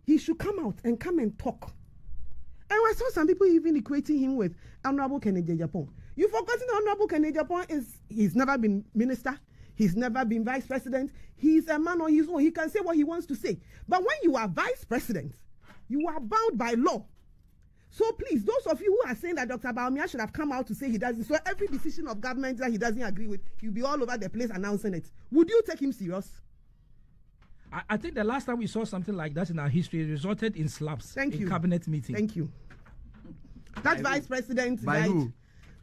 he should come out and talk. And I saw some people even equating him with Honorable Kennedy Japan. You've forgotten Honorable Kennedy Japan he's never been minister. He's never been vice president. He's a man on his own. He can say what he wants to say. But when you are vice president, you are bound by law. So please, those of you who are saying that Dr. Bawumia should have come out to say he doesn't, so every decision of government that he doesn't agree with, he'll be all over the place announcing it. Would you take him serious? I think the last time we saw something like that in our history, it resulted in slaps in cabinet meeting. Thank you. That vice president. By who?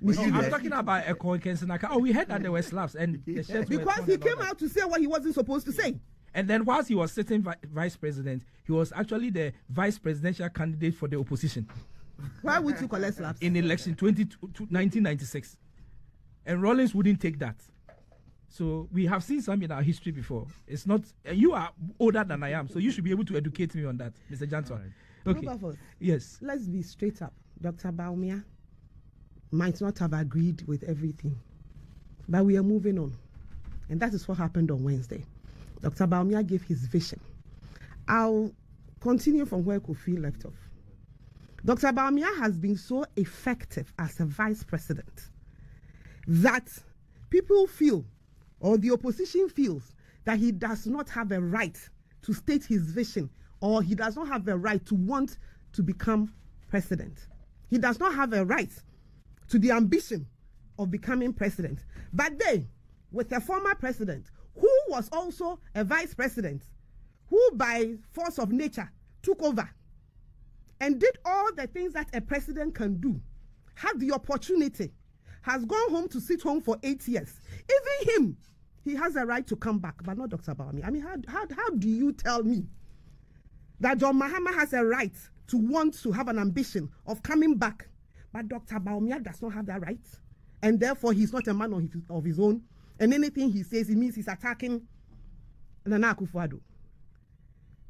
I'm talking about Eko Kensenaka. Oh, we heard that there were slaps. And because he came out to say what he wasn't supposed to say. And then whilst he was sitting vice president, he was actually the vice presidential candidate for the opposition. Why would you collect slaps? In election 1996. And Rawlings wouldn't take that. So we have seen some in our history before. It's not, you are older than I am, so you should be able to educate me on that, Mr. Johnson. Right. Okay. Yes. Let's be straight up. Dr. Bawumia might not have agreed with everything, but we are moving on. And that is what happened on Wednesday. Dr. Bawumia gave his vision. I'll continue from where Kofi left off. Dr. Bawumia has been so effective as a vice president that people feel, or the opposition feels, that he does not have a right to state his vision, or he does not have a right to want to become president. He does not have a right to the ambition of becoming president. But they, with a former president, who was also a vice president, who by force of nature took over and did all the things that a president can do, had the opportunity, has gone home to sit home for 8 years. Even him, he has a right to come back, but not Dr. Bawumia. I mean, how do you tell me that John Mahama has a right to want to have an ambition of coming back, but Dr. Bawumia does not have that right, and therefore he's not a man of his own, and anything he says, it means he's attacking Nana Akufo-Addo.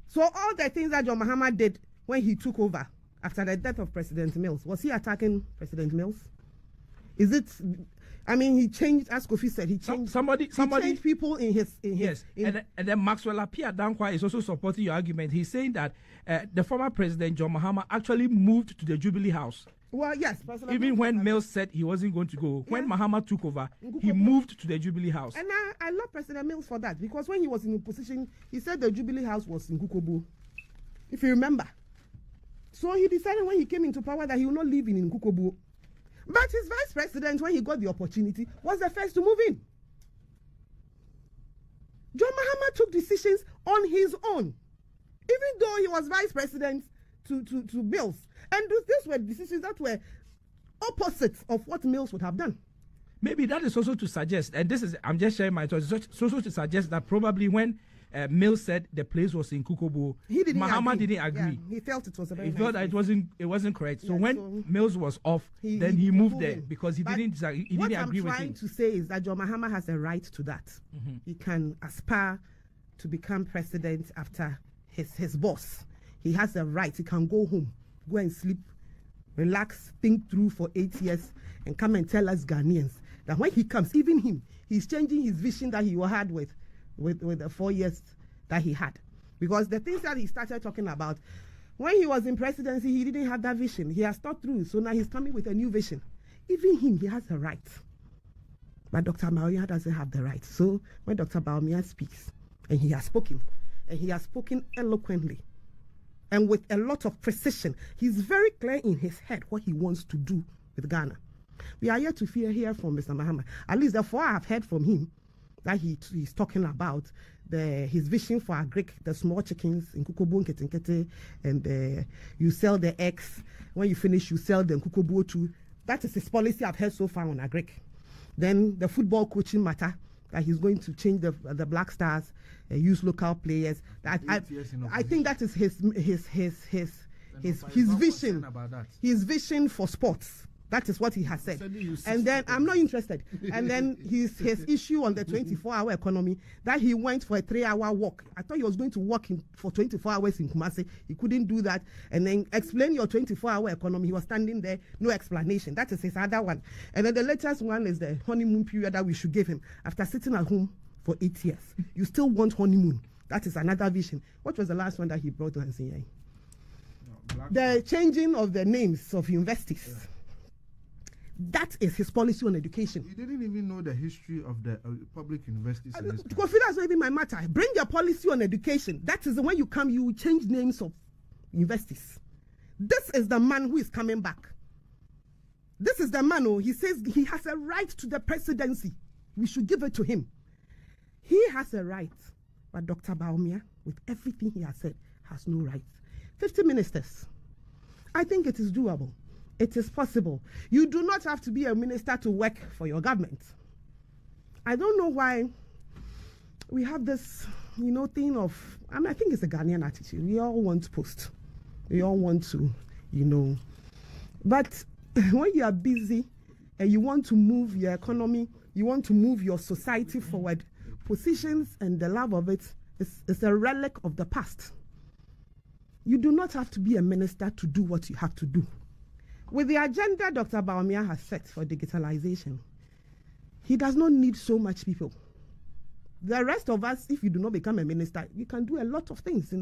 So all the things that John Mahama did when he took over after the death of President Mills, was he attacking President Mills? Is it? I mean, he changed, as Kofi said, he changed. Somebody changed people in his. Yes, and then Maxwell Appiah Dankwa is also supporting your argument. He's saying that the former president John Mahama actually moved to the Jubilee House. Well, yes. Even when Mills said he wasn't going to go, when Mahama took over, he moved to the Jubilee House. And I love President Mills for that, because when he was in opposition, he said the Jubilee House was in Nkukobu, if you remember. So he decided when he came into power that he will not live in Nkukobu. But his vice president, when he got the opportunity, was the first to move in. John Mahama took decisions on his own, even though he was vice president to Mills. And these were decisions that were opposites of what Mills would have done. Maybe that is also to suggest, and this is, I'm just sharing my thoughts, it's also to suggest that probably when Mills said the place was in Nkukobu, Mahama didn't agree. Yeah, he felt it was a very He felt that it wasn't correct. So when Mills was off, then he moved there because he didn't agree with him. What I'm trying to say is that John Mahama has a right to that. He can aspire to become president after his boss. He has a right. He can go home, go and sleep, relax, think through for 8 years, and come and tell us Ghanaians that when he comes, even him, he's changing his vision that he had with the 4 years that he had. Because the things that he started talking about, when he was in presidency, he didn't have that vision. He has thought through, so now he's coming with a new vision. Even him, he has a right. But Dr. Bawumia doesn't have the right. So when Dr. Bawumia speaks, and he has spoken eloquently, and with a lot of precision, he's very clear in his head what he wants to do with Ghana. We are yet to hear from Mr. Mahama. At least therefore I have heard from him that he's talking about his vision for agric, the small chickens in Nkukobu and Ketenkete, and you sell the eggs. When you finish, you sell the Nkukobu too. That is his policy I've heard so far on agric. Then the football coaching matter, that he's going to change the Black Stars, use local players. I think that is his vision. His vision for sports. That is what he has said. And then I'm not interested. And then his issue on the 24-hour economy, that he went for a 3-hour walk. I thought he was going to walk for 24 hours in Kumasi. He couldn't do that. And then explain your 24-hour economy. He was standing there, no explanation. That is his other one. And then the latest one is the honeymoon period that we should give him. After sitting at home for 8 years, you still want honeymoon. That is another vision. What was the last one that he brought to Hansi? The changing of the names of universities. That is his policy on education. You didn't even know the history of the public universities in this country. Kofi, that's not even my matter. Bring your policy on education. That is when you come, you change names of universities. This is the man who is coming back. This is the man who he says he has a right to the presidency. We should give it to him. He has a right. But Dr. Bawumia, with everything he has said, has no right. 50 ministers. I think it is doable. It is possible. You do not have to be a minister to work for your government. I don't know why we have this, thing of, I think it's a Ghanaian attitude. We all want to post. We all want to, But when you are busy and you want to move your economy, you want to move your society forward, positions and the love of it is a relic of the past. You do not have to be a minister to do what you have to do. With the agenda Dr. Bawumia has set for digitalization, he does not need so much people. The rest of us, if you do not become a minister, you can do a lot of things.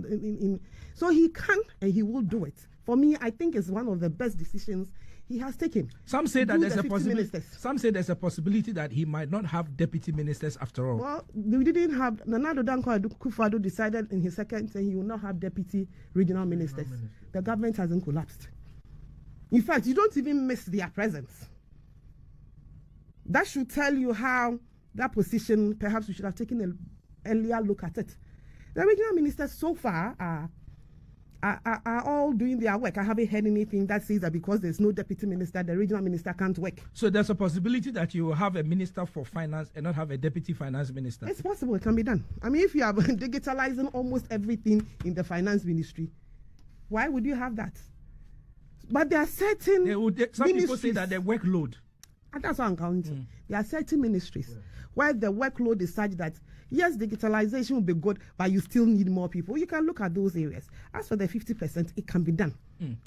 So he can and he will do it. For me, I think it's one of the best decisions he has taken. Some say that there's a possibility. Some say there's a possibility that he might not have deputy ministers after all. Well, we didn't have. Nana Addo Dankwa Akufo-Addo decided in his second term he will not have deputy regional ministers. The government hasn't collapsed. In fact, you don't even miss their presence. That should tell you how that position, perhaps we should have taken an earlier look at it. The regional ministers so far are all doing their work. I haven't heard anything that says that because there's no deputy minister, the regional minister can't work. So there's a possibility that you will have a minister for finance and not have a deputy finance minister? It's possible. It can be done. I mean, if you are digitalizing almost everything in the finance ministry, why would you have that? But there are certain some people say that the workload. And that's what I'm counting. There are certain ministries where the workload is such that, yes, digitalization will be good, but you still need more people. You can look at those areas. As for the 50%, it can be done.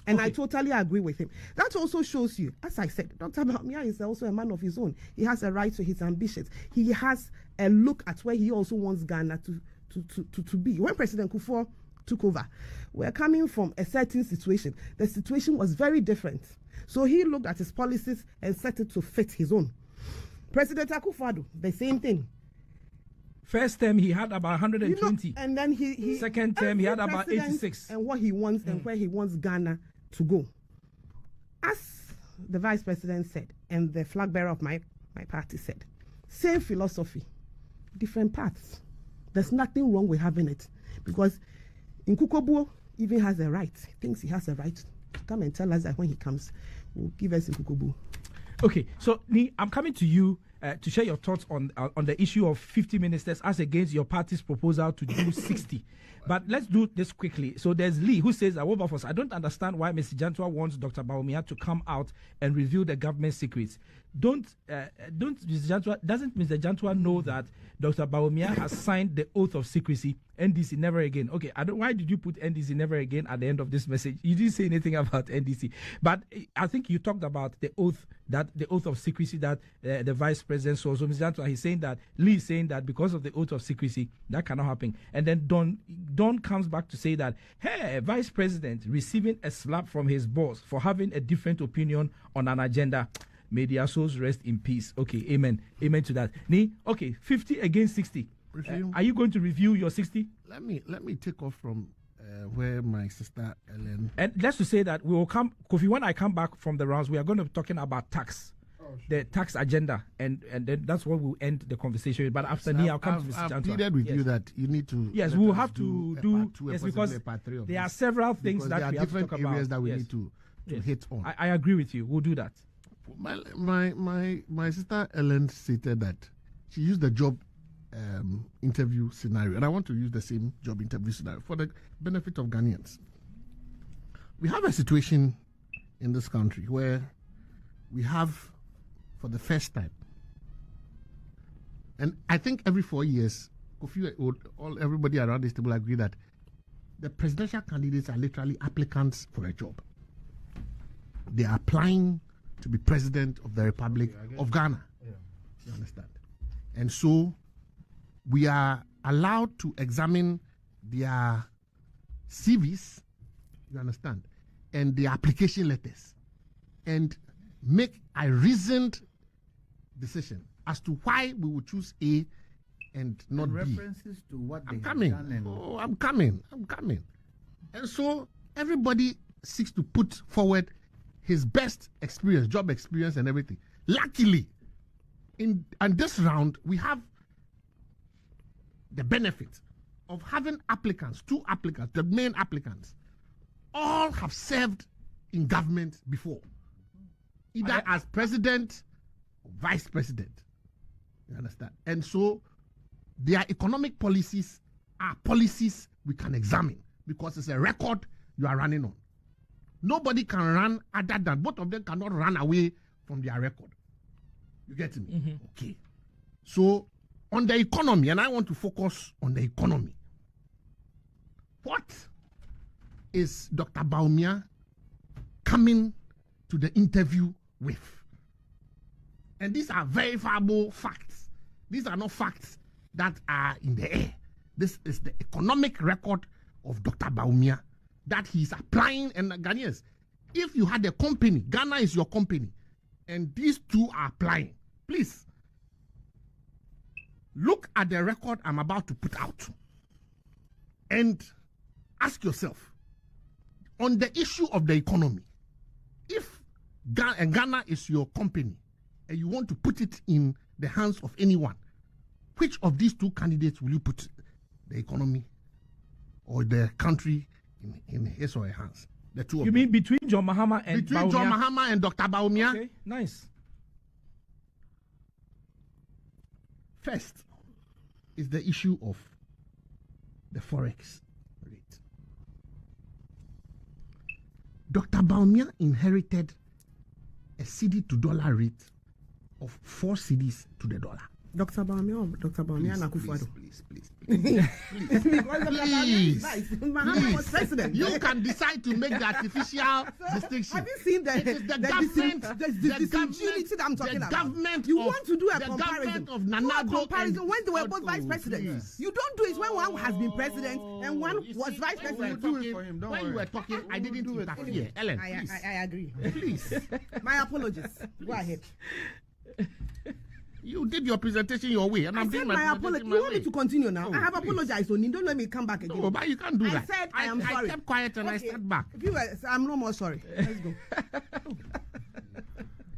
And I totally agree with him. That also shows you, as I said, Dr. Bawumia is also a man of his own. He has a right to his ambitions. He has a look at where he also wants Ghana to be. When President Kufuor took over, we're coming from a certain situation. The situation was very different. So he looked at his policies and set it to fit his own. President Akufo-Addo, the same thing. First term, he had about 120. And then he second term, he had about 86. And what he wants and where he wants Ghana to go. As the vice president said, and the flag bearer of my party said, same philosophy, different paths. There's nothing wrong with having it. Because Nkukobuo even has a right. He thinks he has a right to come and tell us that when he comes, will give us Nkukobuo. Okay, so Nii, I'm coming to you to share your thoughts on the issue of 50 ministers as against your party's proposal to do 60. But let's do this quickly. So there's Lee who says, I don't understand why Mr. Jantua wants Dr. Bawumia to come out and reveal the government secrets. Doesn't Mr. Jantua know that Dr. Bawumia has signed the oath of secrecy, NDC never again? Okay, why did you put NDC never again at the end of this message? You didn't say anything about NDC, but I think you talked about the oath of secrecy that the vice president saw. So Mr. Jantua, he's saying that Lee is saying that because of the oath of secrecy, that cannot happen. And then Don comes back to say that, hey, vice president receiving a slap from his boss for having a different opinion on an agenda. May their souls rest in peace. Okay, amen. Amen to that. Nii, okay, 50 against 60. Are you going to review your 60? Let me take off from where my sister Ellen. And let's to say that we will come, Kofi, when I come back from the rounds, we are going to be talking about tax. The tax agenda, and then that's what we'll end the conversation. But after Nii, I'll come to Mr. Jantua. I've pleaded with you that you need to. Yes, we'll have to do. Yes, because there are several things that we have to talk about. Areas that we need to hit on. I agree with you. We'll do that. My sister Ellen stated that she used the job interview scenario, and I want to use the same job interview scenario for the benefit of Ghanaians. We have a situation in this country where we have, for the first time, and I think every 4 years, everybody around this table agree that the presidential candidates are literally applicants for a job. They are applying to be president of the Republic of Ghana. Yeah. You understand? And so we are allowed to examine their CVs, you understand, and their application letters. And make a reasoned decision as to why we would choose A and not B. References to what they I'm have coming. done and Oh, I'm coming. And so everybody seeks to put forward his best experience, job experience and everything. Luckily, in this round, we have the benefit of having applicants, 2 applicants, the main applicants, all have served in government before, either as president or vice president. You understand? And so their economic policies are policies we can examine because it's a record you are running on. Nobody can run other than, both of them cannot run away from their record. You get me? Mm-hmm. Okay. So on the economy, and I want to focus on the economy. What is Dr. Bawumia coming to the interview with? And these are verifiable facts. These are not facts that are in the air. This is the economic record of Dr. Bawumia that he's applying. And Ghanaians, if you had a company, Ghana is your company, and these 2 are applying, please look at the record I'm about to put out and ask yourself, on the issue of the economy, if Ghana is your company and you want to put it in the hands of anyone, which of these 2 candidates will you put the economy or the country in his or her hands? The 2 of them. You mean between John Mahama and Between Bawumia? John Mahama and Dr. Bawumia? Okay, nice. First is the issue of the forex rate. Dr. Bawumia inherited a CD to dollar rate of 4 cedis to the dollar. Dr. Bawumia and Akufo-Addo. Please. Because Dr. Bawumia is nice. Mahama was president. You can decide to make the artificial distinction. Have you seen It is the disunity that I'm talking about? You want to do a comparison. Of Do a Nana Addo comparison and when they were both vice Otto, presidents. please. You don't do it when one has been president and one You was see, vice when president. you were talking- When you were talking, I didn't interfere. Ellen, please. I agree. Please. My apologies. Go ahead. You did your presentation your way, and I I'm said doing my my apology. presentation You want me to continue now? Oh, I have please. apologized, Oni. Don't let me come back again. No, but you can't do I that. said I am sorry. I kept quiet and I Okay. stepped back. I'm no more sorry. Let's go.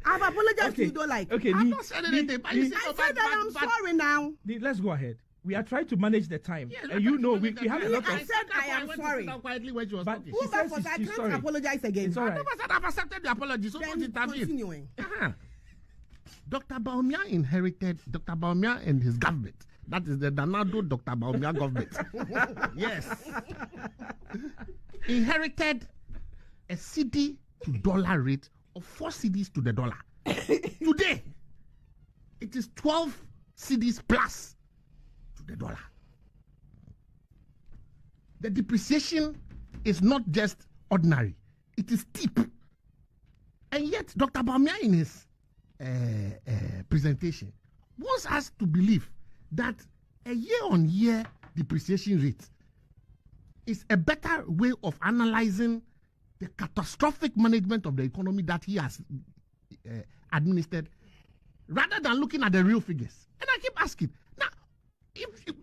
I've apologized to you, don't like. Okay, I've not said anything, but you said, I said that I'm sorry now. Let's go ahead. We are trying to manage the time. Yes, And you know, we have a lot I of... said I am sorry. Quietly when she was But talking. she Who back says for that? I she's can't sorry. apologize again. It's all right. I never said I've accepted the apology, so don't Then intervene. continuing. Dr. Bawumia and his government. That is the Danado Dr. Bawumia government. Yes. Inherited a CD to dollar rate of 4 CDs to the dollar. Today, it is 12 CDs plus to the dollar. The depreciation is not just ordinary, it is steep. And yet, Dr. Bawumia in his presentation wants us to believe that a year-on-year depreciation rate is a better way of analyzing the catastrophic management of the economy that he has administered, rather than looking at the real figures. And I keep asking, now,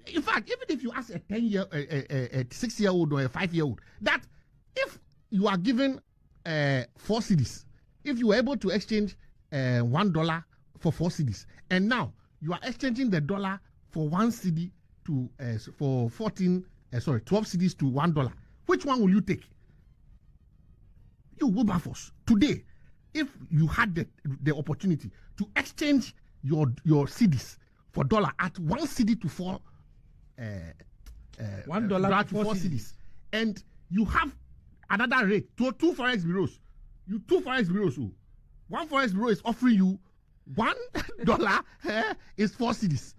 in fact, even if you ask a 10-year, a 6-year-old or a 5-year-old, that if you are given 4 cedis, if you were able to exchange $1 for 4 cedis, and now you are exchanging the dollar for 1 cedi to for 12 cedis to $1, which one will you take? You Wilberforce, today, if you had the opportunity to exchange your cedis for dollar at 1 cedi to 4 $1 to 4 cedis, and you have another rate to 2 forex bureaus, one forex bureau is offering you $1 is 4 cedis.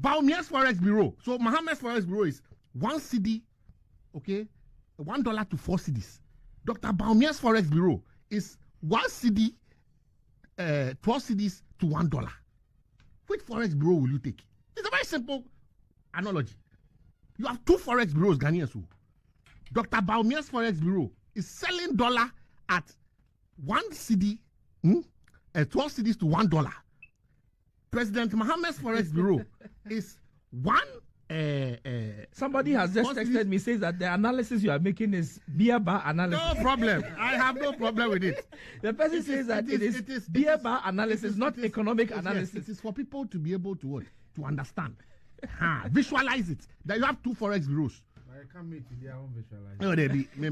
Bawumia's forex bureau, so Mahama's forex bureau is 1 cedi, okay, $1 to 4 cedis. Dr. Bawumia's forex bureau is 1 cedi, 12 cedis to $1. Which forex bureau will you take? It's a very simple analogy. You have 2 forex bureaus, Ghanaians. Dr. Bawumia's forex bureau is selling dollar at 1 cedi 12 cedis to $1. President Mohammed's Forex Bureau is one. Somebody has just texted me, says that the analysis you are making is beer bar analysis. No problem. I have no problem with it. The person says that it is beer bar analysis, not economic analysis. Yes, it is for people to be able to what? To understand. Visualize it. That you have 2 Forex bureaus. I can't make it. I won't visualize. No, they be me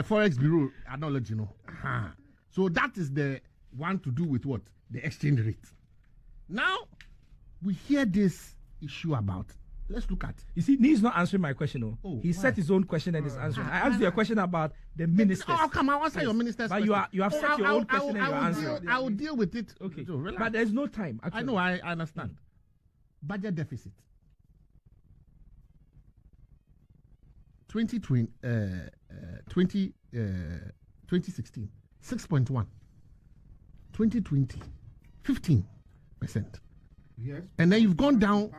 Forex Bureau analogy, no. So that is the one to do with what? The exchange rate. Now we hear this issue about. Let's look at. You see, he's not answering my question. He set his own question and is answering. I asked you a question about the ministers. Oh, come on, answer your minister's but question. you have set your own question and you're answering. I will deal with it. Okay, so but there's no time. Actually. I know. I understand. Budget deficit. 2016, 6.1. 2020, 15%. Yes. And then you've gone down.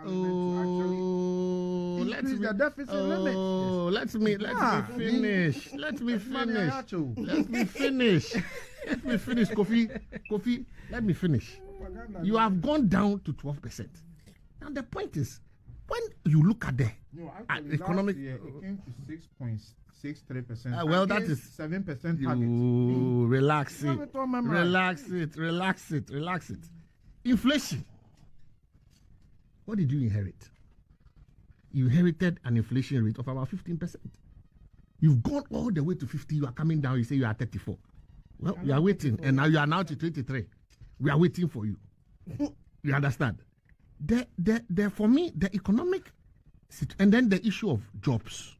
Let me finish. Let me finish, Kofi. Let me finish. You have gone down to 12%. Now the point is, when you look at the economic, it came to 6.63%. Well, that is 7% target. Relax it. Inflation. What did you inherit? You inherited an inflation rate of about 15%. You've gone all the way to 50. You are coming down. You say you are 34. Well, you are waiting, and now you are now to 23. We are waiting for you. You understand? For me, the economic, and then the issue of jobs.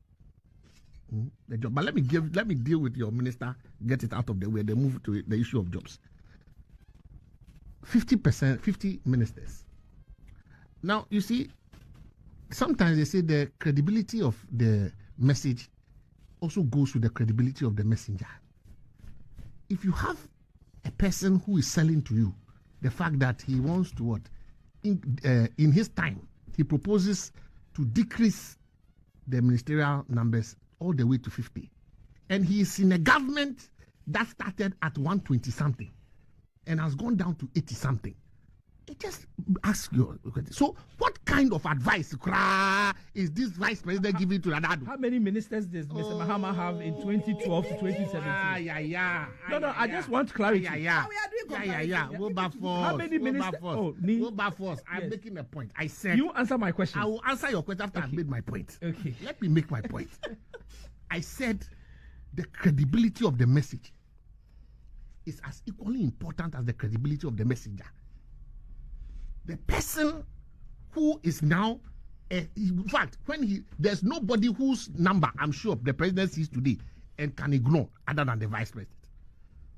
The job. But let me deal with your minister. Get it out of the way. They move to the issue of jobs. 50%, 50 ministers. Now you see, sometimes they say the credibility of the message also goes with the credibility of the messenger. If you have a person who is selling to you the fact that he wants to what, in his time, he proposes to decrease the ministerial numbers all the way to 50. And he is in a government that started at 120 something and has gone down to 80 something. It just ask you. So, what kind of advice is this vice president giving to Adado? How many ministers does Mr. Mahama have in 2012 to 2017? No, I just want clarity. How many ministers? I'm making a point. I said. You answer my question. I will answer your question after I've made my point. Okay. Let me make my point. I said the credibility of the message is as equally important as the credibility of the messenger. The person who is now, in fact, there's nobody whose number I'm sure the president sees today and can ignore other than the vice president.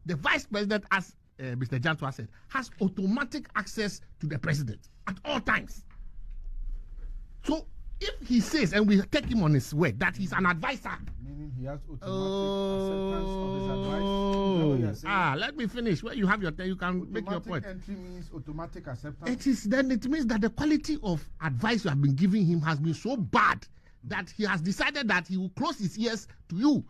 The vice president, as Mr. Jantua said, has automatic access to the president at all times. So if he says, and we take him on his word, that he's an advisor, meaning he has automatic acceptance of his advice. Let me finish. Where you have your time, you can automatic make your point. Entry means automatic acceptance. It means that the quality of advice you have been giving him has been so bad that he has decided that he will close his ears to you.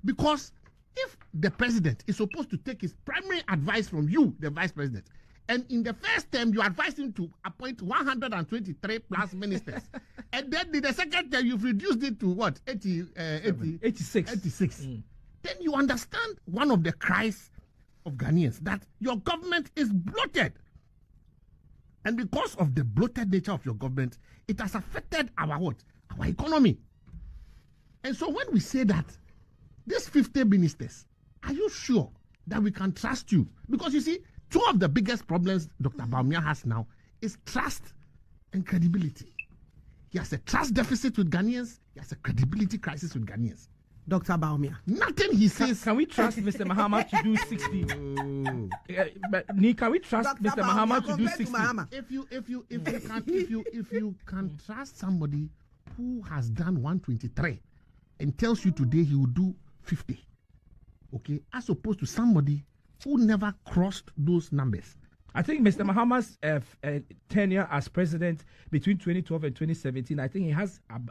Because if the president is supposed to take his primary advice from you, the vice president, and in the first term you advised him to appoint 123 plus ministers, and then in the second term you've reduced it to what? 86. Then you understand one of the cries of Ghanaians, that your government is bloated. And because of the bloated nature of your government, it has affected our what? Our economy. And so when we say that these 50 ministers, are you sure that we can trust you? Because you see, two of the biggest problems Dr. Bawumia has now is trust and credibility. He has a trust deficit with Ghanaians. He has a credibility crisis with Ghanaians. Dr. Bawumia. Nothing he says. Can we trust Mr. Mahama to do 60? Can we trust Dr. Mr. Mahama to do 60? If you can trust somebody who has done 123 and tells you today he will do 50, okay, as opposed to somebody who never crossed those numbers. I think Mr. Mahama's tenure as president between 2012 and 2017, I think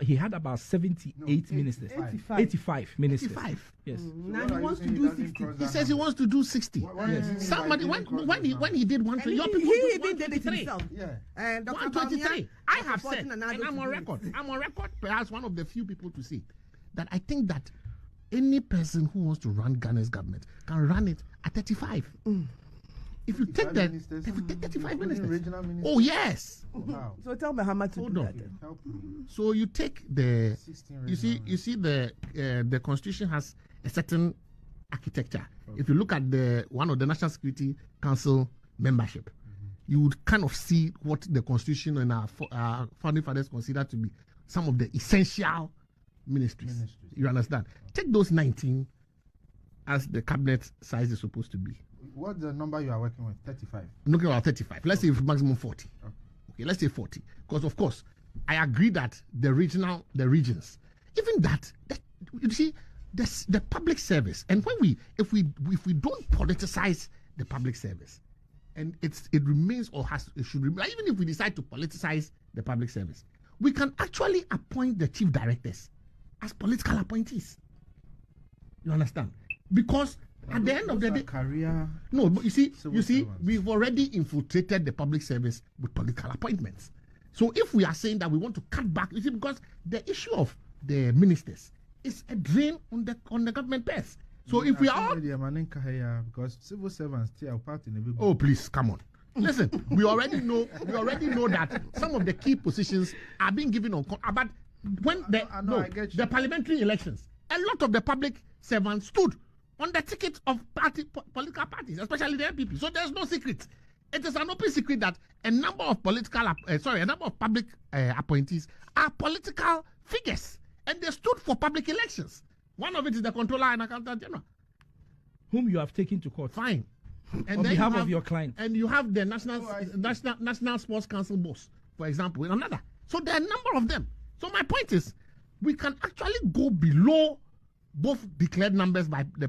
he had about 78 ministers. 85 ministers. 85. Yes. Now he wants to do 60. He says he wants to do 60. Yes. Somebody when he did one, And your people he did even did it 123. himself. Yeah. Dr. 123. I have said, supporting and Anado I'm on to record. do it. I'm on record, perhaps one of the few people to say that I think that any person who wants to run Ghana's government can run it at 35. If you take that, if you take 35 ministers. Regional ministers. Oh yes. Wow. So tell me how much to Hold do on. that. then. Help me. So you take the, 16 you see the constitution has a certain architecture. If you look at one of the National Security Council membership, you would kind of see what the constitution and our founding fathers consider to be some of the essential ministries. You understand? Take those 19 as the cabinet size is supposed to be. What's the number you are working with? 35. I'm looking at 35. Let's say maximum 40. Okay, let's say 40. Because of course, I agree that the regions, even that you see, the public service, and if we don't politicize the public service, and it remains or it should remain, even if we decide to politicize the public service, we can actually appoint the chief directors as political appointees. You understand? Because at the end of the day, career. no, but you see, servants. we've already infiltrated the public service with political appointments. So if we are saying that we want to cut back, you see, because the issue of the ministers is a drain on the government purse. So if we are all, because civil servants still part in a big. oh please come on, listen, we already know that some of the key positions are being given on, but when I get you. the parliamentary elections, a lot of the public servants stood on the ticket of political parties, especially the MPP. So there's no secret. It is an open secret that a number of public appointees are political figures, and they stood for public elections. One of it is the Controller and Accountant General, Whom you have taken to court. fine, and On then behalf you have, of your client. and you have the National Sports Council boss, for example, in another. So there are a number of them. So my point is, we can actually go below both declared numbers by the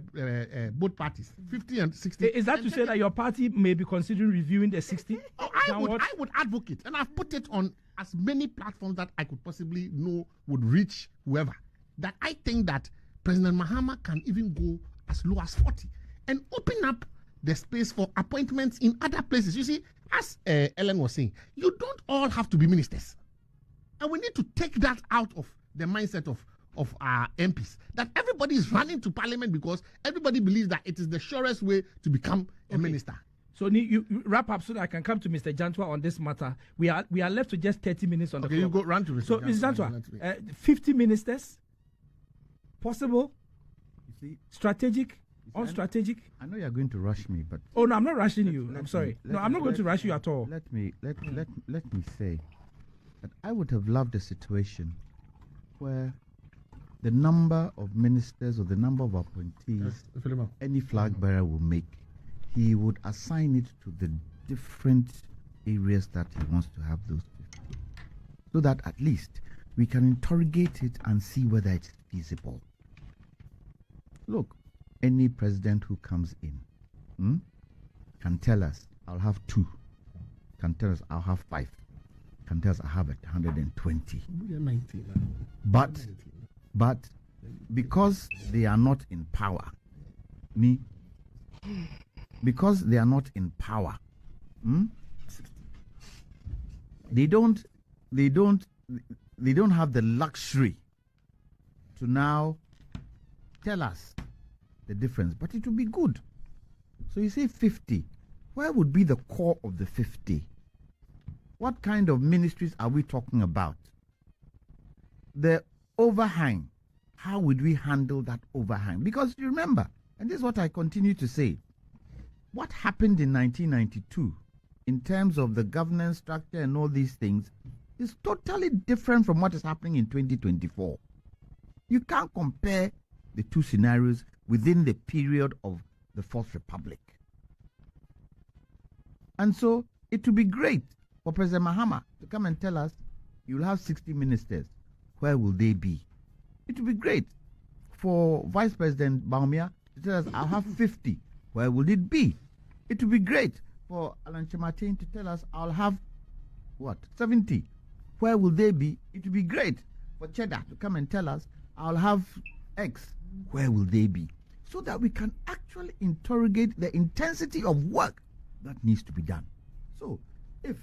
both parties, 50 and 60. Is that to say that your party may be considering reviewing the 60? Oh, I would advocate, and I've put it on as many platforms that I could possibly know would reach whoever, that I think that President Mahama can even go as low as 40 and open up the space for appointments in other places. You see, as Ellen was saying, you don't all have to be ministers. And we need to take that out of the mindset of our MPs, that everybody is running to parliament because everybody believes that it is the surest way to become a minister. So you wrap up so that I can come to Mr. Jantwa on this matter. We are left with just 30 minutes on the clock. You go run to Mr. So, Mr. Jantwa, 50 ministers, possible, strategic, unstrategic. I know you're going to rush me, but Oh no, I'm not rushing you. I'm sorry. No, I'm not going to rush you at all. let me say that I would have loved a situation where the number of ministers or the number of appointees any flag bearer will make, he would assign it to the different areas that he wants to have those 50, so that at least we can interrogate it and see whether it's feasible. Look, any president who comes in can tell us, I'll have 2, can tell us, I'll have 5, can tell us, I have 120. But because they are not in power, because they are not in power, they don't have the luxury to now tell us the difference. But it would be good. So you say 50. Where would be the core of the 50? What kind of ministries are we talking about? The overhang, how would we handle that overhang? Because you remember, and this is what I continue to say, what happened in 1992 in terms of the governance structure and all these things is totally different from what is happening in 2024. You can't compare the two scenarios within the period of the Fourth Republic. And so it would be great for President Mahama to come and tell us, you'll have 60 ministers. Where will they be? It would be great for Vice President Bawumia to tell us, I'll have 50. Where will it be? It would be great for Alan Chematin to tell us, I'll have, what, 70. Where will they be? It would be great for Cheddar to come and tell us, I'll have X. Where will they be? So that we can actually interrogate the intensity of work that needs to be done. So, if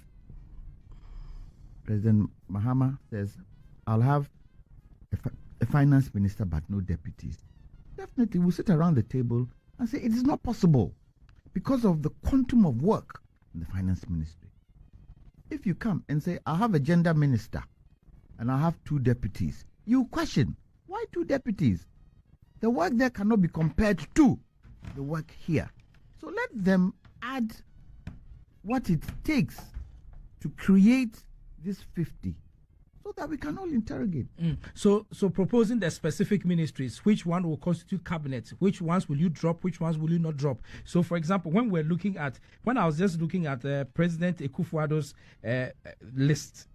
President Mahama says, I'll have a finance minister but no deputies, definitely we'll sit around the table and say it is not possible because of the quantum of work in the finance ministry. If you come and say, I'll have a gender minister and I'll have 2 deputies, you question, why 2 deputies? The work there cannot be compared to the work here. So let them add what it takes to create this 50 so that we can all interrogate. So proposing the specific ministries, which one will constitute cabinet, which ones will you drop, which ones will you not drop. So for example, when I was just looking at President Akufo-Addo's list,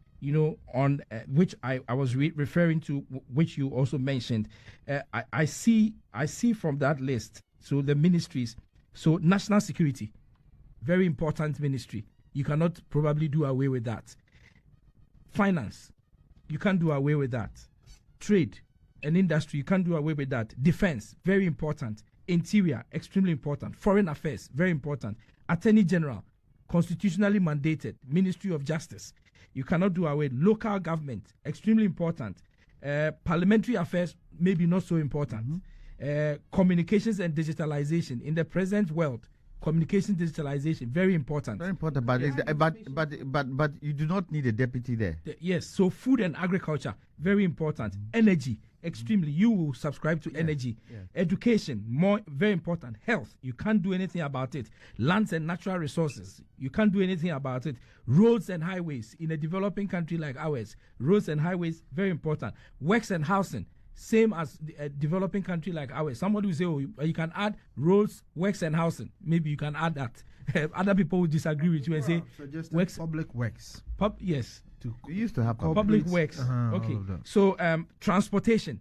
on which I was referring to, which you also mentioned, I see from that list, so the ministries, so national security, very important ministry. You cannot probably do away with that. Finance, you can't do away with that. Trade and industry, you can't do away with that. Defense, very important. Interior, extremely important. Foreign affairs, very important. Attorney General, constitutionally mandated. Ministry of Justice, you cannot do away. Local government, extremely important. Parliamentary affairs, maybe not so important. Communications and digitalization. In the present world, communication digitalization, very important. Very important, but you do not need a deputy there. Yes, so food and agriculture, very important. Energy, extremely. You will subscribe to energy. Education, very important. Health, you can't do anything about it. Lands and natural resources, you can't do anything about it. Roads and highways, in a developing country like ours, roads and highways, very important. Works and housing, same as a developing country like ours. Somebody will say, you can add roads, works and housing. Maybe you can add that. Other people will disagree with you and say, works, public works. Yes. We used to have public works. Okay. So transportation.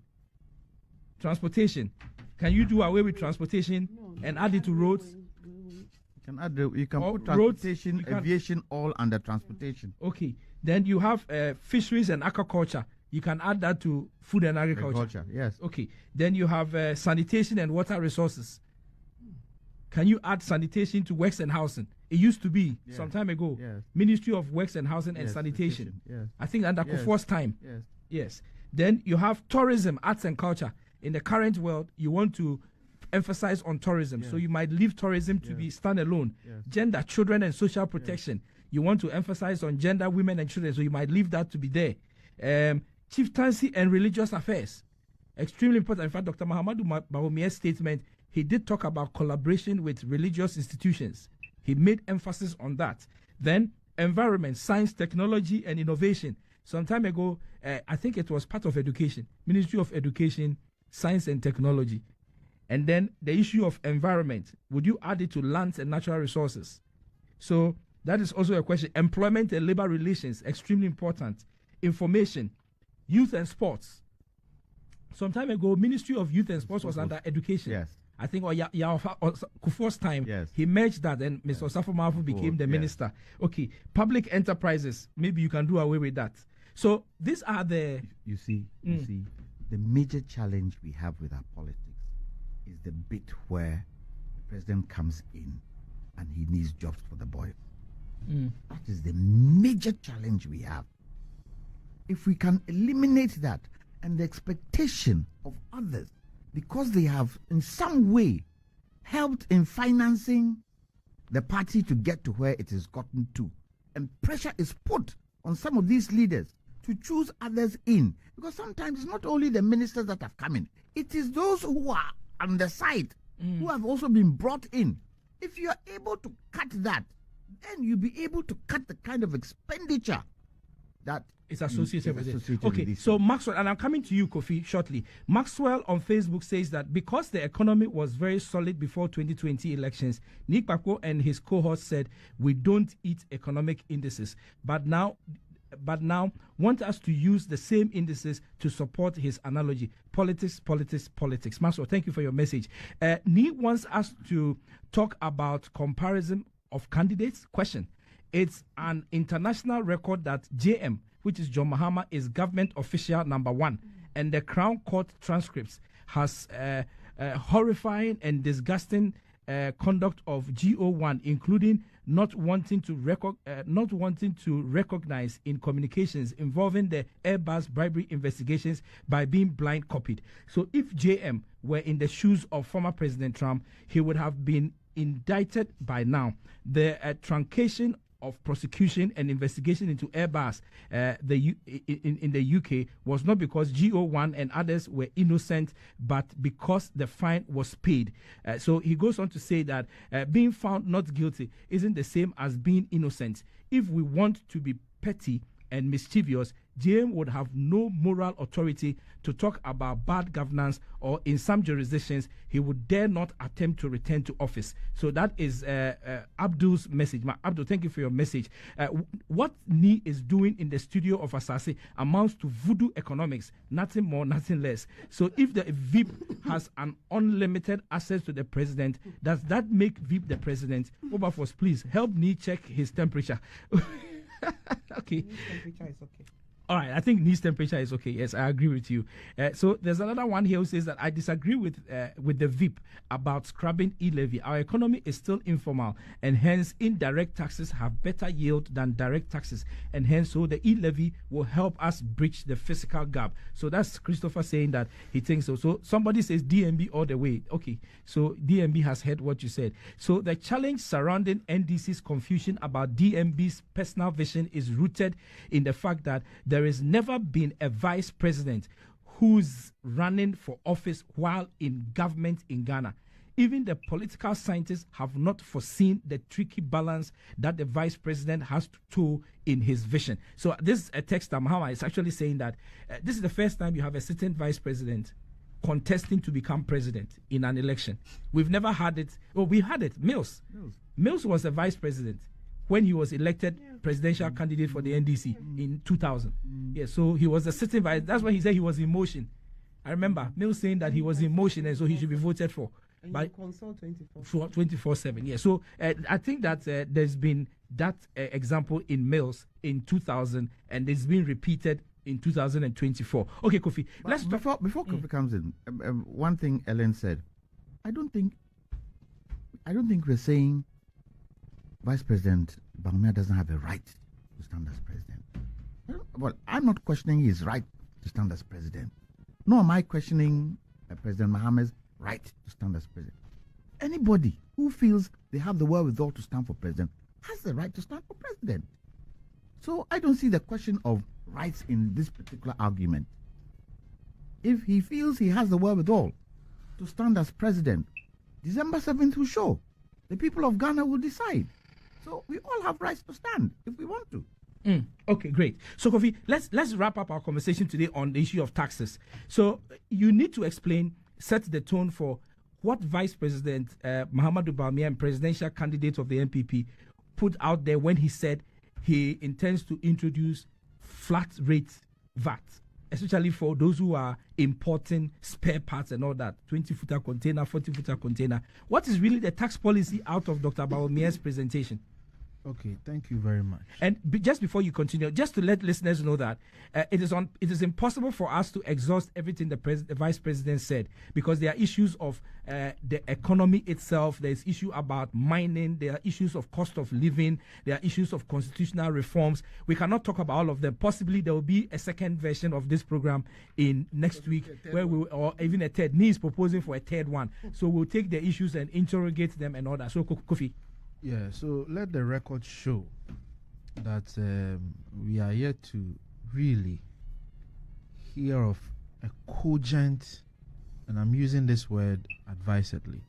Can you do away with transportation and add it to roads? You can put transportation, aviation, all under transportation. Okay. Then you have fisheries and aquaculture. You can add that to food and agriculture. Yes. Okay. Then you have sanitation and water resources. Can you add sanitation to works and housing? It used to be some time ago. Ministry of Works and Housing and Sanitation. I think under Kufuor's time. Yes. Then you have tourism, arts and culture. In the current world, you want to emphasize on tourism. So you might leave tourism to be standalone. Gender, children and social protection. You want to emphasize on gender, women and children. So you might leave that to be there. Chieftaincy and religious affairs, extremely important. In fact, Dr. Mahamudu Bawumia's statement, he did talk about collaboration with religious institutions. He made emphasis on that. Then environment, science, technology, and innovation. Some time ago, I think it was part of education, Ministry of Education, Science and Technology. And then the issue of environment, would you add it to lands and natural resources? So that is also a question. Employment and labor relations, extremely important. Information, youth and sports. Some time ago, Ministry of Youth and Sports was under education. Yes. I think Kufuor's time, he merged that, and Mr. Osafo Mafu became the minister. Okay, public enterprises, maybe you can do away with that. So these are the... You see, the major challenge we have with our politics is the bit where the president comes in and he needs jobs for the boys. That is the major challenge we have. If we can eliminate that and the expectation of others, because they have in some way helped in financing the party to get to where it has gotten to, and pressure is put on some of these leaders to choose others in, because sometimes it's not only the ministers that have come in, it is those who are on the side who have also been brought in. If you are able to cut that, then you'll be able to cut the kind of expenditure that is associated with it. Okay, so Maxwell, and I'm coming to you, Kofi, shortly. Maxwell on Facebook says that because the economy was very solid before 2020 elections, Nick Bako and his cohort said, we don't eat economic indices, but now want us to use the same indices to support his analogy. Politics. Maxwell, thank you for your message. Nick wants us to talk about comparison of candidates? Question. It's an international record that JM, which is John Mahama, is government official number 1. And the Crown Court transcripts has horrifying and disgusting conduct of GO1, including not wanting to recognize in communications involving the Airbus bribery investigations by being blind copied. So if JM were in the shoes of former President Trump, he would have been indicted by now. The truncation of prosecution and investigation into Airbus in the UK was not because GO1 and others were innocent, but because the fine was paid. So he goes on to say that being found not guilty isn't the same as being innocent. If we want to be petty and mischievous, JM would have no moral authority to talk about bad governance, or in some jurisdictions, he would dare not attempt to return to office. So that is Abdul's message. Abdul, thank you for your message. What Ni is doing in the studio of Asase amounts to voodoo economics, nothing more, nothing less. So if the VIP has an unlimited access to the president, does that make VIP the president? Obaforce, please help Ni check his temperature. Okay. Temperature is okay. All right, I think Ni's temperature is okay. Yes, I agree with you. So there's another one here who says that I disagree with the VIP about scrapping e-levy. Our economy is still informal, and hence indirect taxes have better yield than direct taxes, and hence so the e-levy will help us bridge the fiscal gap. So that's Christopher saying that he thinks so. So somebody says DMB all the way. Okay, so DMB has heard what you said. So the challenge surrounding NDC's confusion about DMB's personal vision is rooted in the fact that there has never been a vice president who's running for office while in government in Ghana. Even the political scientists have not foreseen the tricky balance that the vice president has to toe in his vision. So this is a text that Mahama is actually saying that this is the first time you have a sitting vice president contesting to become president in an election. We've never had it. Well, we had it. Mills was a vice president when he was elected presidential candidate for the NDC in 2000. Yeah, so he was a sitting vice. That's why he said he was in motion. I remember Mills saying that he was in motion and so he should be voted for. And by you consult 24/7. 24/7. Yeah, so I think that there's been that example in Mills in 2000, and it's been repeated in 2024. Okay, Kofi. Before Kofi comes in, one thing Ellen said, I don't think we're saying Vice President Bawumia doesn't have a right to stand as president. Well, I'm not questioning his right to stand as president, nor am I questioning President Mahama's right to stand as president. Anybody who feels they have the wherewithal to stand for president has the right to stand for president. So I don't see the question of rights in this particular argument. If he feels he has the wherewithal to stand as president, December 7th will show. The people of Ghana will decide. So we all have rights to stand if we want to. Okay, great. So, Kofi, let's wrap up our conversation today on the issue of taxes. So you need to explain, set the tone for what Vice President Mahamudu Bawumia, and presidential candidate of the NPP, put out there when he said he intends to introduce flat rate VAT, especially for those who are importing spare parts and all that, 20-footer container, 40-footer container. What is really the tax policy out of Dr. Bawumia's presentation? Okay, thank you very much. And just before you continue, just to let listeners know that it is impossible for us to exhaust everything the Vice President said, because there are issues of the economy itself, there's issue about mining, there are issues of cost of living, there are issues of constitutional reforms. We cannot talk about all of them. Possibly there will be a second version of this program in next week, where or even a third. Ni is proposing for a third one. So we'll take the issues and interrogate them and all that. So, Kofi. Yeah, so let the record show that we are yet to really hear of a cogent, and I'm using this word advisedly,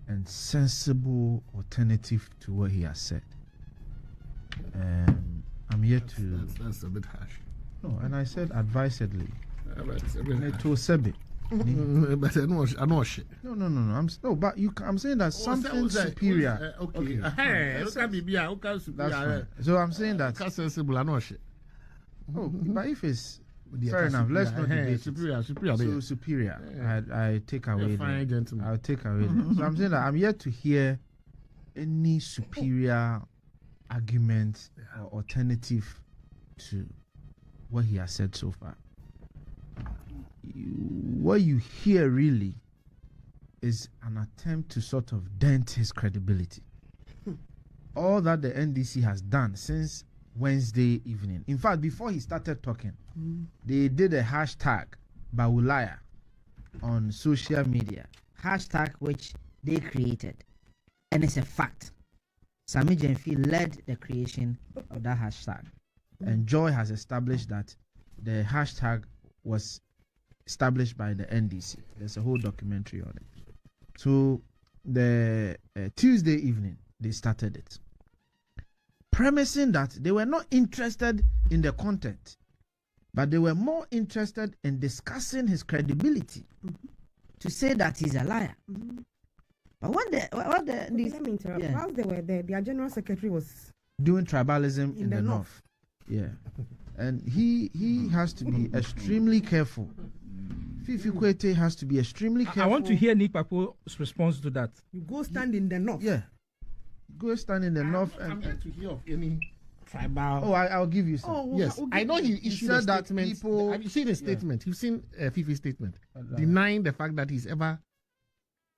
and sensible alternative to what he has said. I'm yet to... That's a bit harsh. No, and I said advisedly. To Sebi. But I know shit. No. But I'm saying that something superior. Okay. That's fine. So I'm saying that. Sensible, I know shit. Oh, but if it's fair enough, let's not debate. Superior. So superior. I take away. Fine gentleman. I'll take away. So I'm saying that I'm yet to hear any superior argument or alternative to what he has said so far. What you hear really is an attempt to sort of dent his credibility. All that the NDC has done since Wednesday evening. In fact, before he started talking, they did a hashtag Bawulaya on social media. Hashtag which they created. And it's a fact. Sammy Gyamfi led the creation of that hashtag. And Joy has established that the hashtag was established by the NDC. There's a whole documentary on it. So the Tuesday evening, they started it, premising that they were not interested in the content, but they were more interested in discussing his credibility, to say that he's a liar. But let me interrupt. Yeah. While they were there, their general secretary was doing tribalism in the north. Yeah, and he has to be extremely careful. Fifi Kwete has to be extremely careful. I want to hear Nick Papo's response to that. You go stand in the north. Yeah, go stand in the north. I'm yet to hear of any tribal. Oh, I'll give you some. Oh, yes, I know he issued a statement. Have you seen his statement? You've seen Fifi's statement denying the fact that he's ever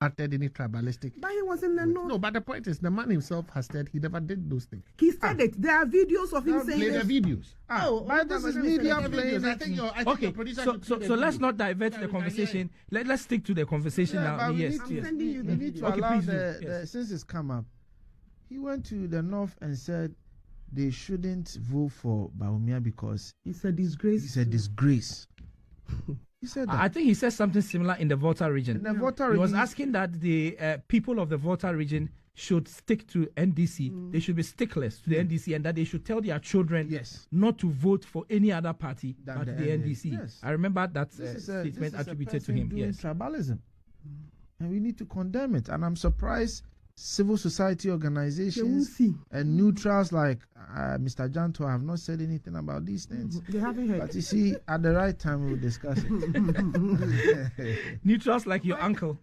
uttered any tribalistic. But he was in the north. No, but the point is, the man himself has said he never did those things. He said it. There are videos of him saying play this. the videos. But this is media playing. I think Okay, your producer so let's not divert the conversation. Let's stick to the conversation now. Yes, sending you the we need to Okay, allow please do. since it's come up. He went to the north and said they shouldn't vote for Bawumia because it's a disgrace. It's a disgrace. He said that. I think he said something similar in the Volta region. In the Volta He region, was asking that the people of the Volta region should stick to NDC. They should be sticklers to the NDC, and that they should tell their children not to vote for any other party but the NDC. Yes. I remember that this statement is attributed a to him. doing Yes. tribalism, and we need to condemn it. And I'm surprised civil society organizations and neutrals like Mr. Janto have not said anything about these things. They haven't heard. But you see, at the right time, we'll discuss it. Neutrals like your uncle.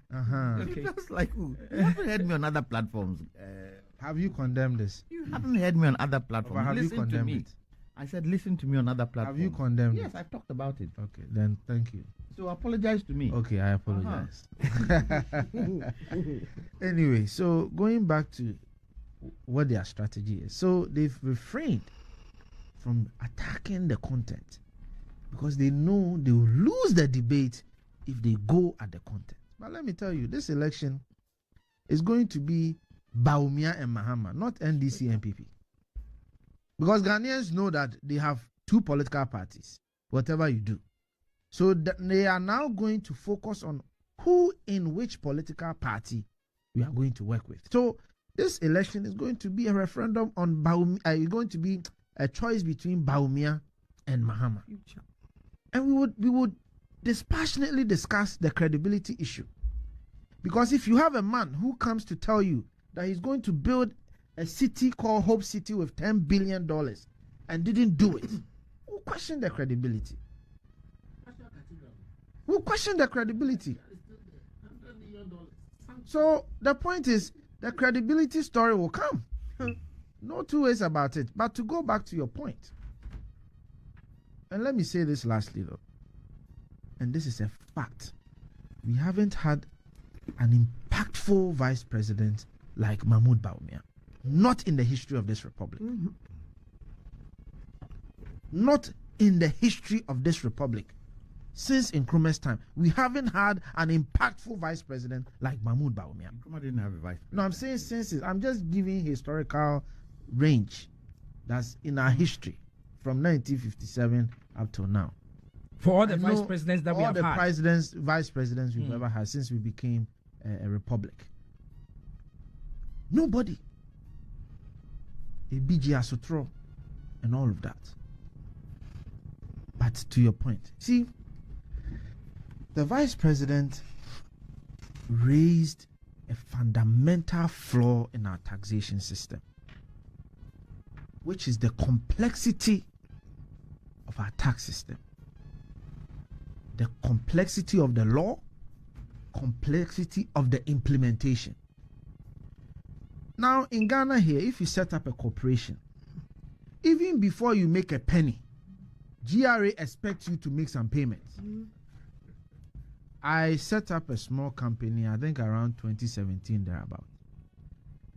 Okay. Just like who? You haven't heard me on other platforms. Have you condemned this? You haven't heard me on other platforms. Or have you Listen to condemned me. it? I said, listen to me on other platforms. Have you condemned Yes, it? I've talked about it. Okay, then thank you. So apologize to me. Okay, I apologize. Anyway, so going back to what their strategy is. So they've refrained from attacking the content because they know they will lose the debate if they go at the content. But let me tell you, this election is going to be Bawumia and Mahama, not NDC and NPP. Because Ghanaians know that they have two political parties, whatever you do. So they are now going to focus on who in which political party we are going to work with. So this election is going to be a referendum on Bawumia. It's going to be a choice between Bawumia and Mahama. And we would dispassionately discuss the credibility issue. Because if you have a man who comes to tell you that he's going to build a city called Hope City with $10 billion and didn't do it, we'll question the credibility. We'll question the credibility. So the point is, the credibility story will come. No two ways about it. But to go back to your point, and let me say this lastly though, and this is a fact, we haven't had an impactful vice president like Mahmoud Bawumia. Not in the history of this republic. Not in the history of this republic. Since Nkrumah's time, we haven't had an impactful vice president like Mahmoud Bawumia. Nkrumah didn't have a vice president. No, I'm saying since I'm just giving historical range that's in our history from 1957 up till now. For all the vice presidents that we have had. All the vice presidents we've ever had since we became a republic. Nobody. A BG Asotro and all of that. But to your point, see, the vice president raised a fundamental flaw in our taxation system, which is the complexity of our tax system. The complexity of the law, complexity of the implementation. Now, in Ghana here, if you set up a corporation, even before you make a penny, GRA expects you to make some payments. I set up a small company, I think around 2017, thereabout.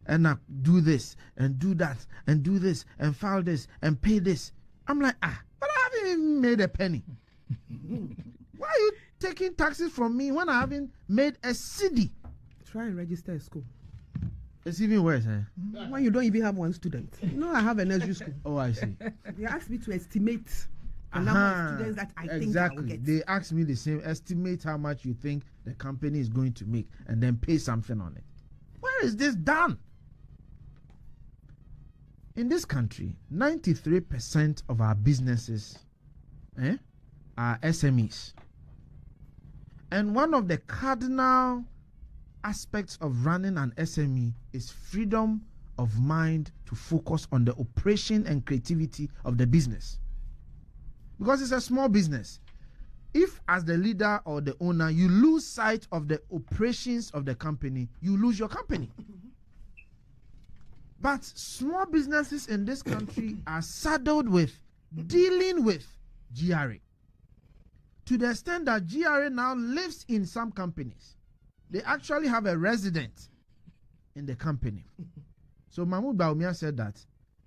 And I do this, and do that, and do this, and file this, and pay this. I'm like, but I haven't even made a penny. Why are you taking taxes from me when I haven't made a cedi? Try and register a school. It's even worse, eh? When you don't even have one student. No, I have an nursery school. Oh, I see. They asked me to estimate the number of students that I think I will get. They asked me the same. Estimate how much you think the company is going to make and then pay something on it. Where is this done? In this country, 93% of our businesses are SMEs. And one of the cardinal aspects of running an SME is freedom of mind to focus on the operation and creativity of the business. Because it's a small business. If as the leader or the owner, you lose sight of the operations of the company, you lose your company. But small businesses in this country are saddled with dealing with GRA. To the extent that GRA now lives in some companies. They actually have a resident in the company. So Mahmoud Bawumia said that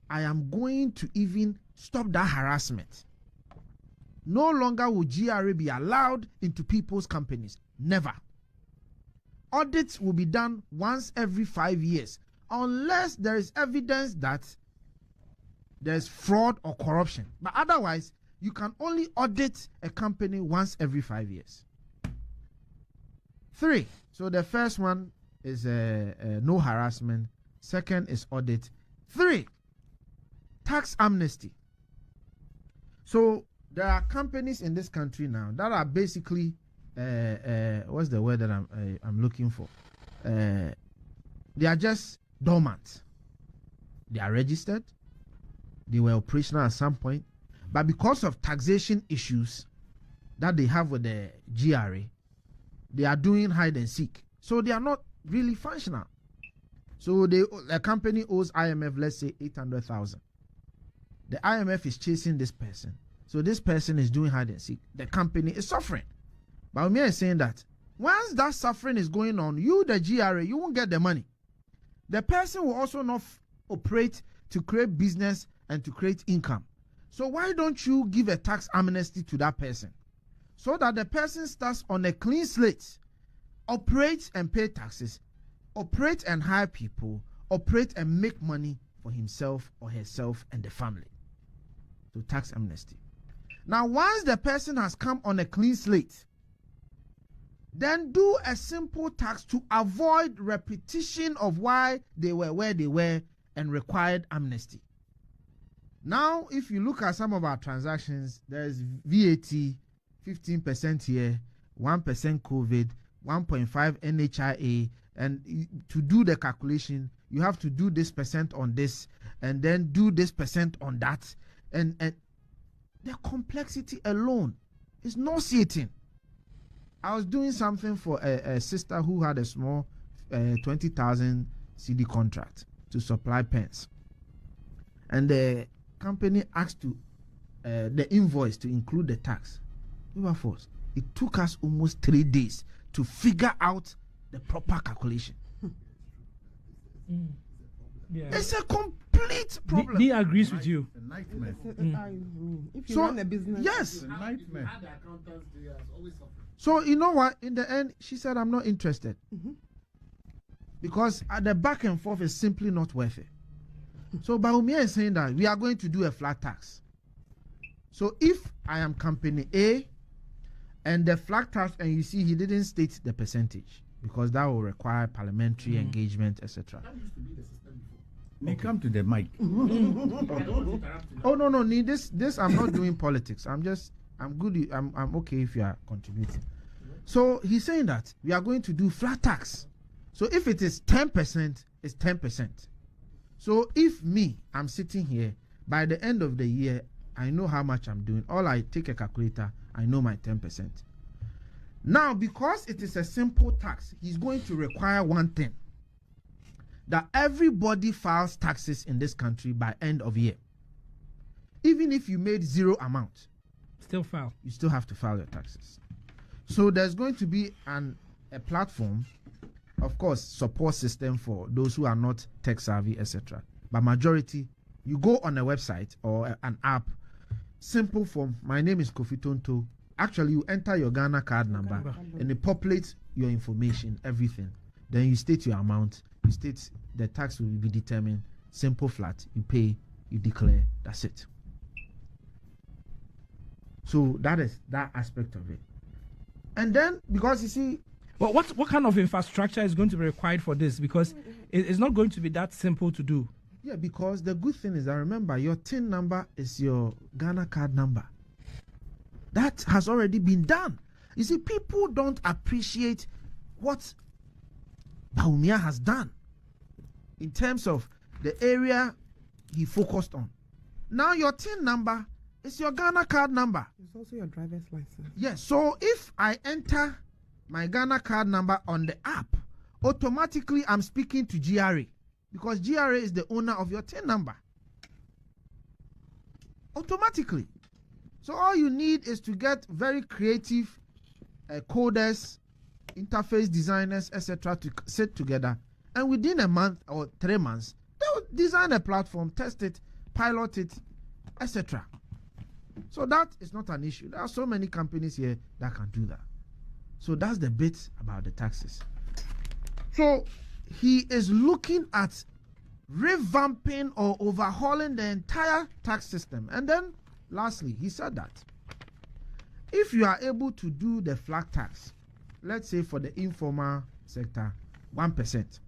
I am going to even stop that harassment. No longer will GRA be allowed into people's companies. Never. Audits will be done once every 5 years, unless there is evidence that there's fraud or corruption. But otherwise, you can only audit a company once every 5 years. 3. So the first one is no harassment. Second is audit. 3, tax amnesty. So there are companies in this country now that are basically, what's the word that I'm looking for? They are just dormant. They are registered. They were operational at some point. But because of taxation issues that they have with the GRA, they are doing hide and seek. So they are not really functional. So a company owes IMF, let's say, 800,000. The IMF is chasing this person. So this person is doing hide and seek. The company is suffering. But me is saying that once that suffering is going on, you, the GRA, you won't get the money. The person will also not operate to create business and to create income. So why don't you give a tax amnesty to that person? So that the person starts on a clean slate, operates and pay taxes, operate and hire people, operate and make money for himself or herself and the family. So tax amnesty. Now, once the person has come on a clean slate, then do a simple tax to avoid repetition of why they were where they were and required amnesty. Now, if you look at some of our transactions, there's VAT, 15% here, 1% COVID, 1.5 NHIA, and to do the calculation, you have to do this percent on this, and then do this percent on that, and the complexity alone is nauseating. I was doing something for a sister who had a small 20,000 cedi contract to supply pens, and the company asked to the invoice to include the tax. Wilberforce, it took us almost 3 days to figure out the proper calculation. Yeah. It's a complete problem. He agrees with you. It's a nightmare. If you run a business, yes. It's a nightmare. So you know what? In the end, she said, "I'm not interested," because the back and forth is simply not worth it. So Bawumia is saying that we are going to do a flat tax. So if I am company A, and the flat tax, and you see he didn't state the percentage because that will require parliamentary engagement, etc. They come to the mic. Oh no, this I'm not doing politics. I'm good. I'm okay if you are contributing. So he's saying that we are going to do flat tax. So if it is 10%, it's 10%. So if I'm sitting here, by the end of the year, I know how much I'm doing. All I take a calculator, I know my 10%. Now, because it is a simple tax, he's going to require one thing. that everybody files taxes in this country by end of year. Even if you made zero amount, still file. You still have to file your taxes. So there's going to be a platform, of course, support system for those who are not tech savvy, etc. But majority, you go on a website or an app, simple form. My name is Kofi Tonto. Actually, you enter your Ghana card number and it populates your information, everything. Then you state your amount. You state the tax will be determined. Simple, flat. You pay, you declare. That's it. So that is that aspect of it. And then, because you see... Well, what kind of infrastructure is going to be required for this? Because it's not going to be that simple to do. Yeah, because the good thing is that, remember, your TIN number is your Ghana card number. That has already been done. You see, people don't appreciate what Bawumia has done in terms of the area he focused on. Now your TIN number is your Ghana card number. It's also your driver's license. Yes, so if I enter my Ghana card number on the app, automatically I'm speaking to GRA because GRA is the owner of your TIN number. Automatically. So all you need is to get very creative coders, interface designers, etc. to sit together, and within a month or 3 months, they will design a platform, test it, pilot it, etc. So that is not an issue. There are so many companies here that can do that. So that's the bit about the taxes. So he is looking at revamping or overhauling the entire tax system. And then lastly, he said that if you are able to do the flat tax, let's say for the informal sector, 1%,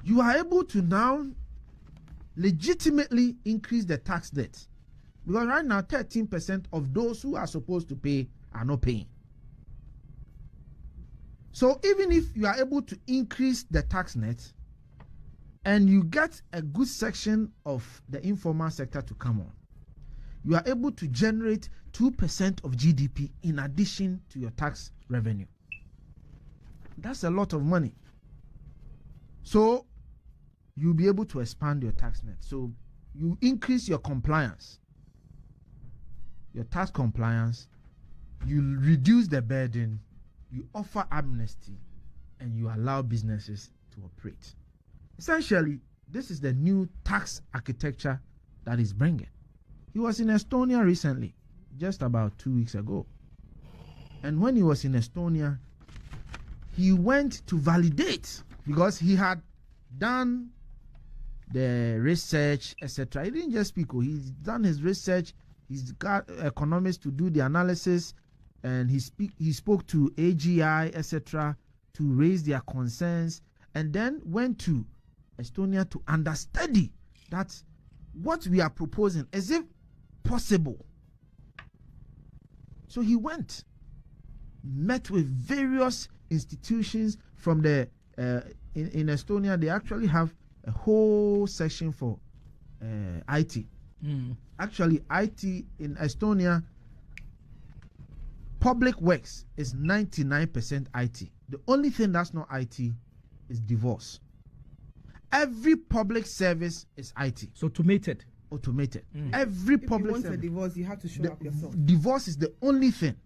you are able to now legitimately increase the tax debt. Because right now, 13% of those who are supposed to pay are not paying. So even if you are able to increase the tax net and you get a good section of the informal sector to come on, you are able to generate 2% of GDP in addition to your tax revenue. That's a lot of money. So you'll be able to expand your tax net. So you increase your compliance, your tax compliance, you reduce the burden, you offer amnesty, and you allow businesses to operate. Essentially, this is the new tax architecture that is bringing. He was in Estonia recently, just about 2 weeks ago. And when he was in Estonia, he went to validate because he had done the research, etc. He didn't just speak, he's done his research. He's got economists to do the analysis, and he spoke to AGI, etc., to raise their concerns, and then went to Estonia to understudy that what we are proposing, is it possible? So he went, met with various institutions from the in Estonia. They actually have a whole section for IT. Actually, IT in Estonia, public works is 99% IT. The only thing that's not IT is divorce. Every public service is IT. So automated. Every if public you want service. a divorce, you have to show up yourself. Divorce is the only thing,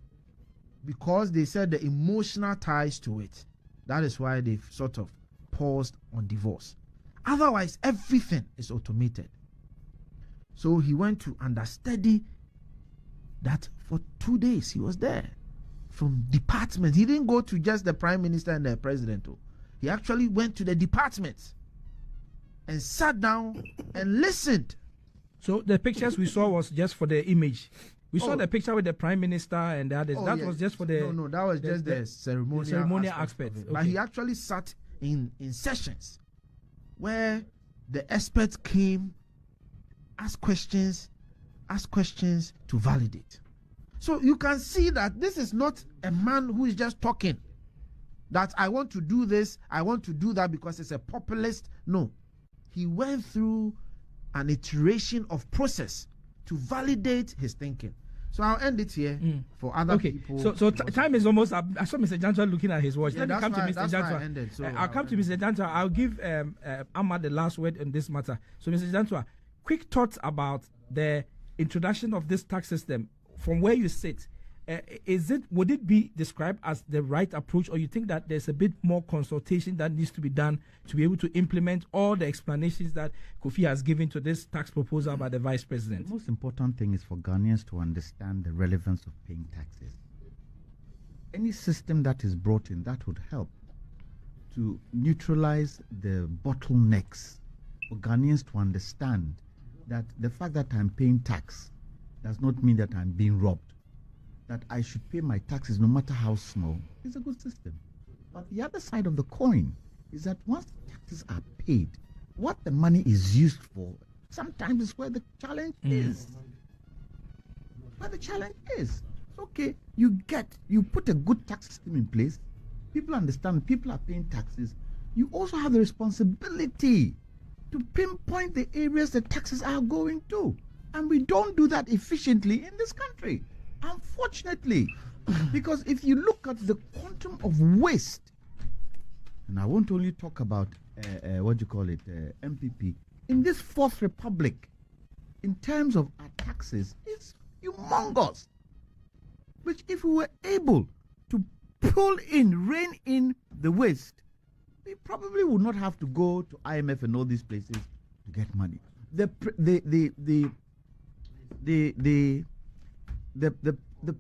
because they said the emotional ties to it. That is why they've sort of paused on divorce. Otherwise, everything is automated. So he went to understudy that for 2 days. He was there from department. He didn't go to just the prime minister and the president. He actually went to the departments and sat down and listened. So the pictures we saw was just for the image. We saw the picture with the prime minister and the others. That was just for the... No, that was just the ceremonial aspect. Okay. But he actually sat in sessions where the experts came, ask questions to validate. So you can see that this is not a man who is just talking that I want to do this, I want to do that because it's a populist. No. He went through an iteration of process to validate his thinking. So I'll end it here for other people. So time is almost up. I saw Mr. Jantua looking at his watch. Let me come to Mr. Jantua. I'll come to Mr. Jantua. I'll give Ahmad the last word on this matter. So, Mr. Jantua, quick thoughts about the introduction of this tax system from where you sit. Would it be described as the right approach, or you think that there's a bit more consultation that needs to be done to be able to implement all the explanations that Kofi has given to this tax proposal by the Vice President? The most important thing is for Ghanaians to understand the relevance of paying taxes. Any system that is brought in that would help to neutralize the bottlenecks for Ghanaians to understand that the fact that I'm paying tax does not mean that I'm being robbed. That I should pay my taxes no matter how small is a good system. But the other side of the coin is that once taxes are paid, what the money is used for sometimes is where the challenge is. Where the challenge is. Okay, you put a good tax system in place, people understand people are paying taxes. You also have the responsibility to pinpoint the areas the taxes are going to. And we don't do that efficiently in this country. Unfortunately, because if you look at the quantum of waste, and I won't only talk about MPP, in this Fourth Republic, in terms of our taxes, it's humongous. Which if we were able to rein in the waste, we probably would not have to go to IMF and all these places to get money. The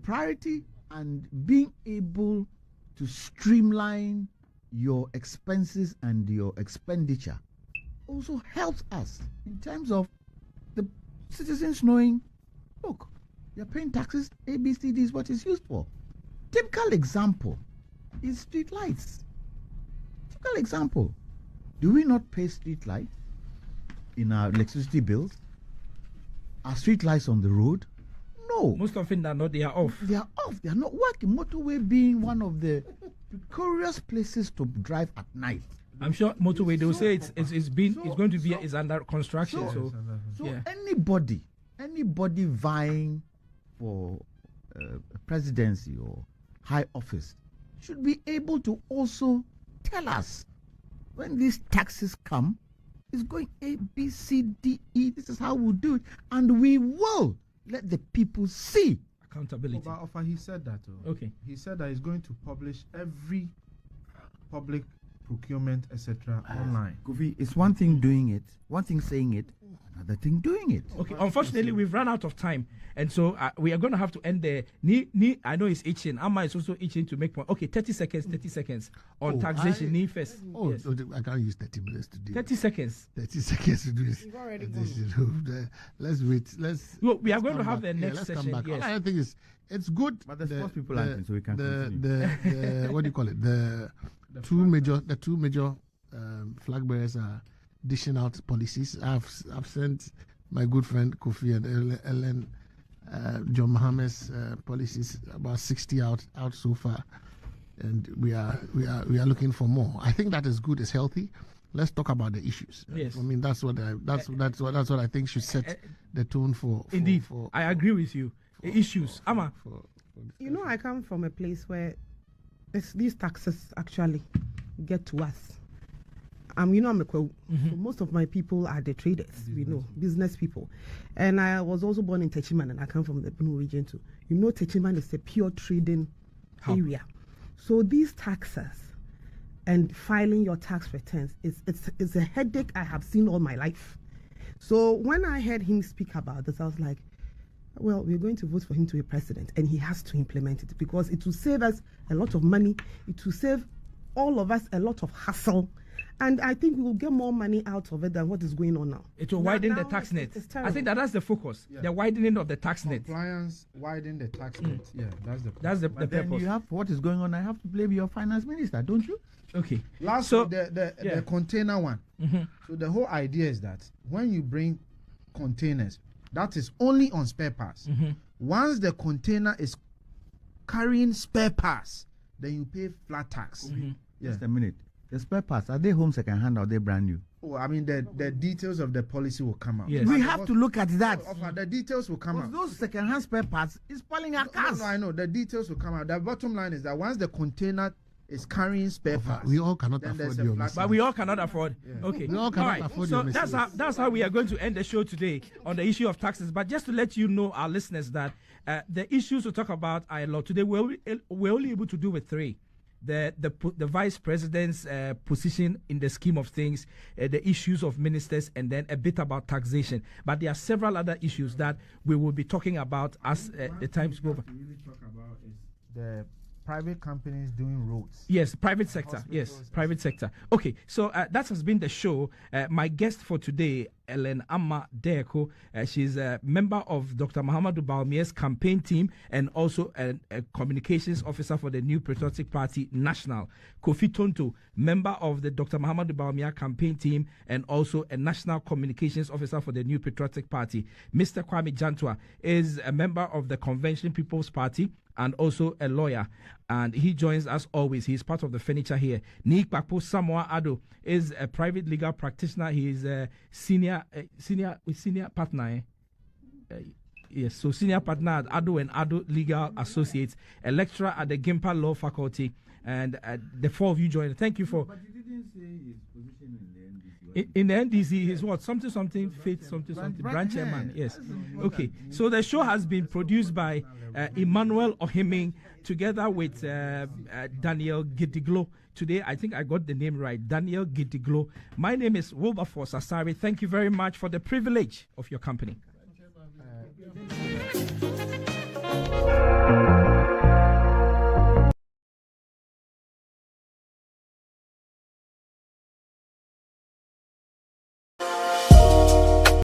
priority and being able to streamline your expenses and your expenditure also helps us in terms of the citizens knowing, look, you're paying taxes, ABCD is what it's used for. Typical example is street lights. Typical example. Do we not pay street lights in our electricity bills? Are street lights on the road? No. Most often than not, they are off. They are off. They are not working. Motorway being one of the precarious places to drive at night. I'm sure motorway. They will say it's under construction. So anybody vying for presidency or high office should be able to also tell us when these taxes come. It's going A, B, C, D, E. This is how we'll do it, and we will let the people see accountability. He said that. Okay. He said that he's going to publish every public procurement, etc., online. Kofi, it's one thing doing it, one thing saying it, another thing doing it. Okay. Unfortunately, we've run out of time, and so we are going to have to end there. I know it's itching. Amma is also itching to make point. Okay, 30 seconds on taxation. Yes. I can't use 30 minutes to do it. 30 seconds. 30 seconds to do this. You've already gone. Let's wait. We are going to have the next session. Come back. Yes. I think it's good. But there's four people answering, so we can continue. The what do you call it? The two major flag bearers are dishing out policies. I've sent my good friend Kofi and Ellen John Mohammed's policies, about 60 out so far, and we are looking for more. I think that is good. It's healthy. Let's talk about the issues. Yes. I mean that's what I think should set the tone for. Indeed, I agree with you. Issues, Amma. I come from a place where these taxes actually get to us. I'm a so most of my people are the traders, business people. And I was also born in Techiman, and I come from the Benue region too. Techiman is a pure trading area. So these taxes and filing your tax returns it's a headache I have seen all my life. So when I heard him speak about this, I was like, well, we're going to vote for him to be president, and he has to implement it because it will save us a lot of money. It will save all of us a lot of hassle. And I think we will get more money out of it than what is going on now. It will widen the tax net. I think that's the focus. Yeah. The widening of the tax net. Compliance, widen the tax net. Yeah, that's the then purpose. You have what is going on. I have to blame your finance minister, don't you? Okay. The container one. So the whole idea is that when you bring containers, that is only on spare parts. Once the container is carrying spare parts, then you pay flat tax. Just a minute. The spare parts, are they home second hand or are they brand new? Oh, I mean, the details of the policy will come out. Yes. We have to look at that. The details will come out. Those second-hand spare parts is spoiling our cars. No, I know. The details will come out. The bottom line is that once the container is carrying spare parts, we all cannot then afford there's a your flat- But we all cannot afford. Yeah. Okay. We all cannot All right. afford So your that's how we are going to end the show today on the issue of taxes. But just to let you know, our listeners, that the issues we talk about are a lot. Today we're only able to do with three. The vice president's position in the scheme of things, the issues of ministers, and then a bit about taxation. But there are several other issues that we will be talking about as the times go by. Really talk about is the private companies doing roads. Yes, private sector. Yes, private sector. Okay, so that has been the show. My guest for today, Ellen Amma Deko. She's a member of Dr. Mahamudu Bawumia's campaign team and also a communications officer for the New Patriotic Party National. Kofi Tonto, member of the Dr. Mahamudu Bawumia campaign team and also a national communications officer for the New Patriotic Party. Mr. Kwame Jantua is a member of the Convention People's Party and also a lawyer, and he joins us always. He's part of the furniture here. Nick Papo Samoa Ado is a private legal practitioner. He is a senior partner. Yes, so senior partner at Ado and Ado Legal Associates, a lecturer at the Gimpa Law Faculty, and the four of you joined. Thank you for. But you didn't say his position in the NDC. In the NDC, he's what? Something, faith, something, branch chairman. Yes. Okay. So the show has been produced by Emmanuel Ohiming together with Daniel Gidiglo. Today, I think I got the name right, Daniel Gidiglo. My name is Wilberforce Asari. Thank you very much for the privilege of your company.